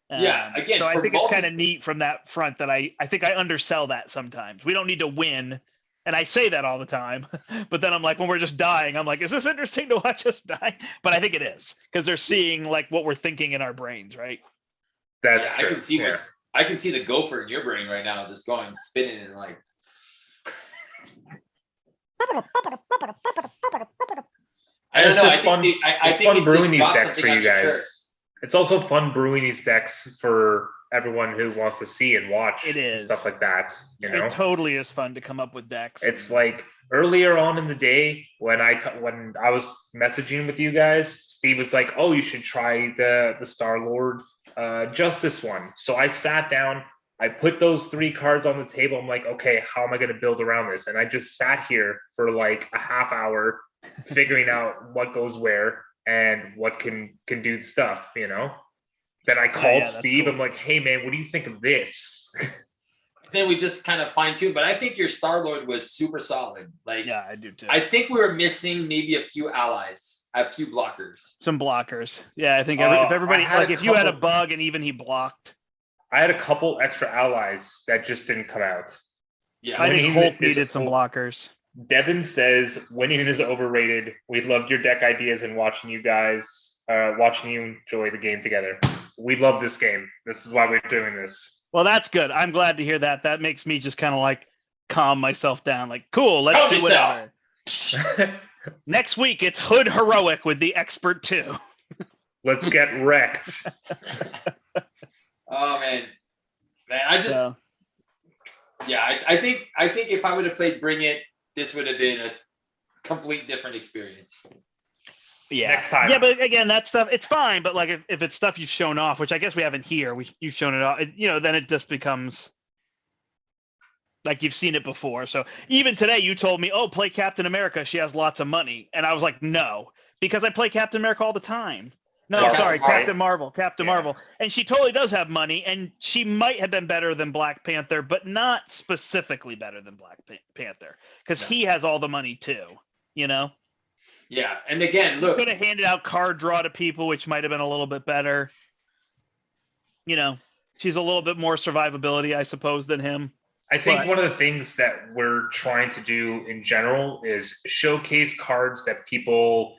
Yeah. Again, so I think it's kind of neat from that front that I think I undersell that sometimes. We don't need to win. And I say that all the time, but then I'm like, when we're just dying, I'm like, is this interesting to watch us die? But I think it is because they're seeing like what we're thinking in our brains, right? That's true. I can see the gopher in your brain right now, just going spinning and like. I don't know. I think fun brewing these decks for you guys. It's also fun brewing these decks for everyone who wants to see and watch. It is stuff like that. It totally is fun to come up with decks. It's like earlier on in the day when I was messaging with you guys, Steve was like, "Oh, you should try the Star-Lord Justice one." So I sat down. I put those 3 cards on the table. I'm like, okay, how am I going to build around this? And I just sat here for like a half hour figuring out what goes where and what can do stuff, Then I called Steve. Cool. I'm like, hey, man, what do you think of this? Then we just kind of fine-tuned. But I think your Star-Lord was super solid. Like, yeah, I do too. I think we were missing maybe a few allies, a few blockers. Some blockers. Yeah, I think if everybody, if you had a bug and even he blocked. I had a couple extra allies that just didn't come out. Yeah, I think Holt needed some blockers. Devin says winning is overrated. We loved your deck ideas and watching you enjoy the game together. We love this game. This is why we're doing this. Well, that's good. I'm glad to hear that. That makes me just kind of like calm myself down. Like, cool, let's do whatever. Next week, it's Hood Heroic with the Expert 2. Let's get wrecked. Oh man, I just, I think if I would have played Bring It, this would have been a complete different experience. Yeah. Next time. Yeah, but again, that stuff, it's fine. But like, if it's stuff you've shown off, which I guess we haven't here, you've shown it off, then it just becomes like you've seen it before. So even today, you told me, oh, play Captain America. She has lots of money. And I was like, no, because I play Captain America all the time. No, sorry, Captain Marvel. Marvel. And she totally does have money, and she might have been better than Black Panther, but not specifically better than Black Panther, because he has all the money too, Yeah, and again, look. Could have handed out card draw to people, which might have been a little bit better. She's a little bit more survivability, I suppose, than him. I think one of the things that we're trying to do in general is showcase cards that people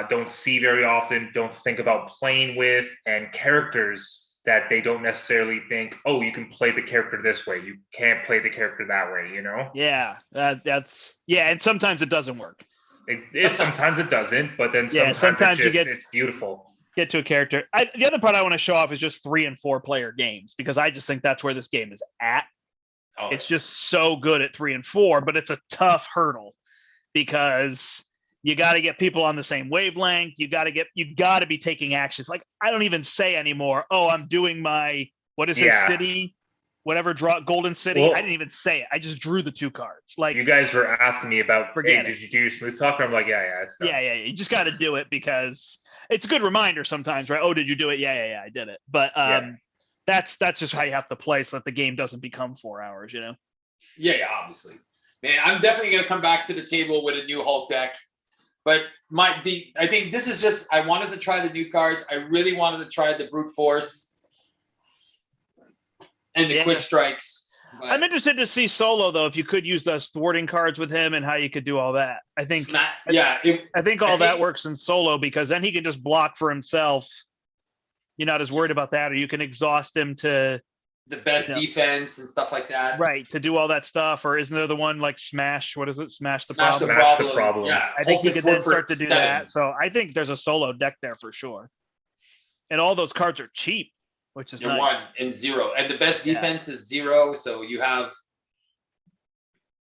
don't see very often, don't think about playing with, and characters that they don't necessarily think, oh, you can play the character this way. You can't play the character that way, Yeah, and sometimes it doesn't work. Sometimes it doesn't, but then sometimes it's beautiful. Get to a character. The other part I want to show off is just 3 and 4 player games, because I just think that's where this game is at. Oh. It's just so good at 3 and 4, but it's a tough hurdle because you got to get people on the same wavelength. You got to be taking actions. Like, I don't even say anymore, oh, I'm doing my, what is his city? Whatever, Golden City. Well, I didn't even say it. I just drew the 2 cards. Like, you guys were asking me about, hey, did you do your smooth talk? And I'm like, yeah. You just got to do it because it's a good reminder sometimes, right? Oh, did you do it? Yeah, I did it. But that's just how you have to play so that the game doesn't become 4 hours, Yeah, obviously. Man, I'm definitely going to come back to the table with a new Hulk deck. But I think this is just, I wanted to try the new cards. I really wanted to try the brute force and the quick strikes. But I'm interested to see Solo, though, if you could use those thwarting cards with him and how you could do all that. I think that works in Solo, because then he can just block for himself. You're not as worried about that, or you can exhaust him to the best defense and stuff like that. Right, to do all that stuff. Or isn't there the one like Smash? What is it? Smash the Problem. Smash the Problem. Yeah, I think he could then start to do that. So I think there's a Solo deck there for sure. And all those cards are cheap, which is nice. 1 and 0. And the best defense is 0. So you have.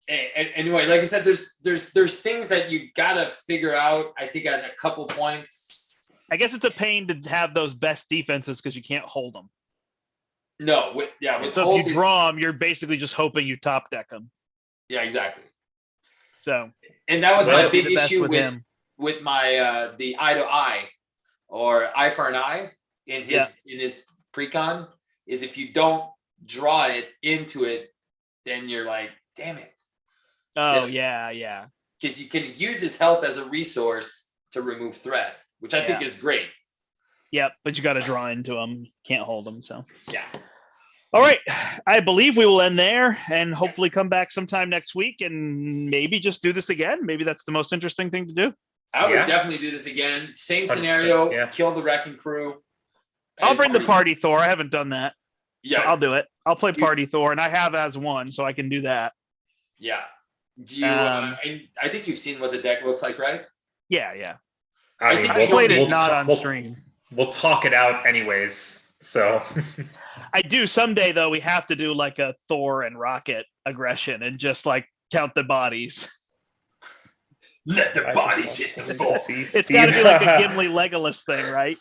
Anyway, like I said, there's things that you gotta figure out. I think at a couple points. I guess it's a pain to have those best defenses because you can't hold them. No, with So hold if you draw them, you're basically just hoping you top deck them. Yeah, exactly. So, and that was my big the best issue with him. with my the eye to eye or eye for an eye in his precon is if you don't draw it into it, then you're like, damn it. Oh, yeah. Because you can use his health as a resource to remove threat, which I think is great. Yep, but you got to draw into them. Can't hold them. So yeah. All right, I believe we will end there and hopefully come back sometime next week and maybe just do this again. Maybe that's the most interesting thing to do. I would definitely do this again. Same scenario. Kill the wrecking crew. I'll bring the party Thor. I haven't done that. Yeah, so I'll do it. I'll play party Thor, and I have as one, so I can do that. Yeah. Do you? I think you've seen what the deck looks like, right? Yeah. I played it not on stream. We'll talk it out anyways. So I do someday though. We have to do like a Thor and Rocket aggression and just like count the bodies. Let the bodies hit the floor. It's got to be like a Gimli Legolas thing, right?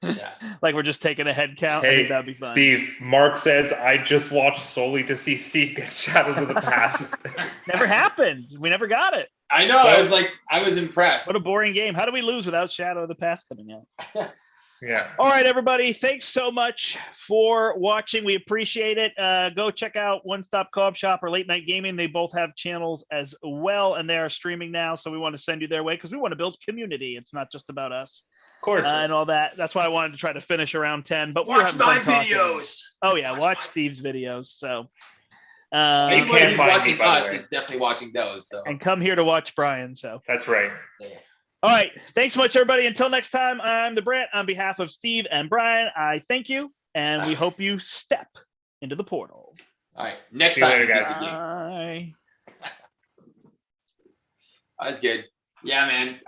Yeah. Like we're just taking a head count. I think that'd be fun. Steve, Mark says I just watched solely to see Steve get Shadows of the Past. Never happened. We never got it. I know. I was impressed. What a boring game. How do we lose without Shadow of the Past coming out? Yeah. All right, everybody. Thanks so much for watching. We appreciate it. Go check out One Stop Co-op Shop or Late Night Gaming. They both have channels as well, and they are streaming now. So we want to send you their way because we want to build community. It's not just about us. Of course. And all that. That's why I wanted to try to finish around 10. But watch my videos. Oh, yeah. Watch Steve's videos. So anyone who's watching us is definitely watching those. So. And come here to watch Brian. So that's right. Yeah. All right. Thanks so much, everybody. Until next time, I'm the Brandt. On behalf of Steve and Brian, I thank you, and we hope you step into the portal. All right. Next See you time. later, guys. Bye. That was good. Yeah, man.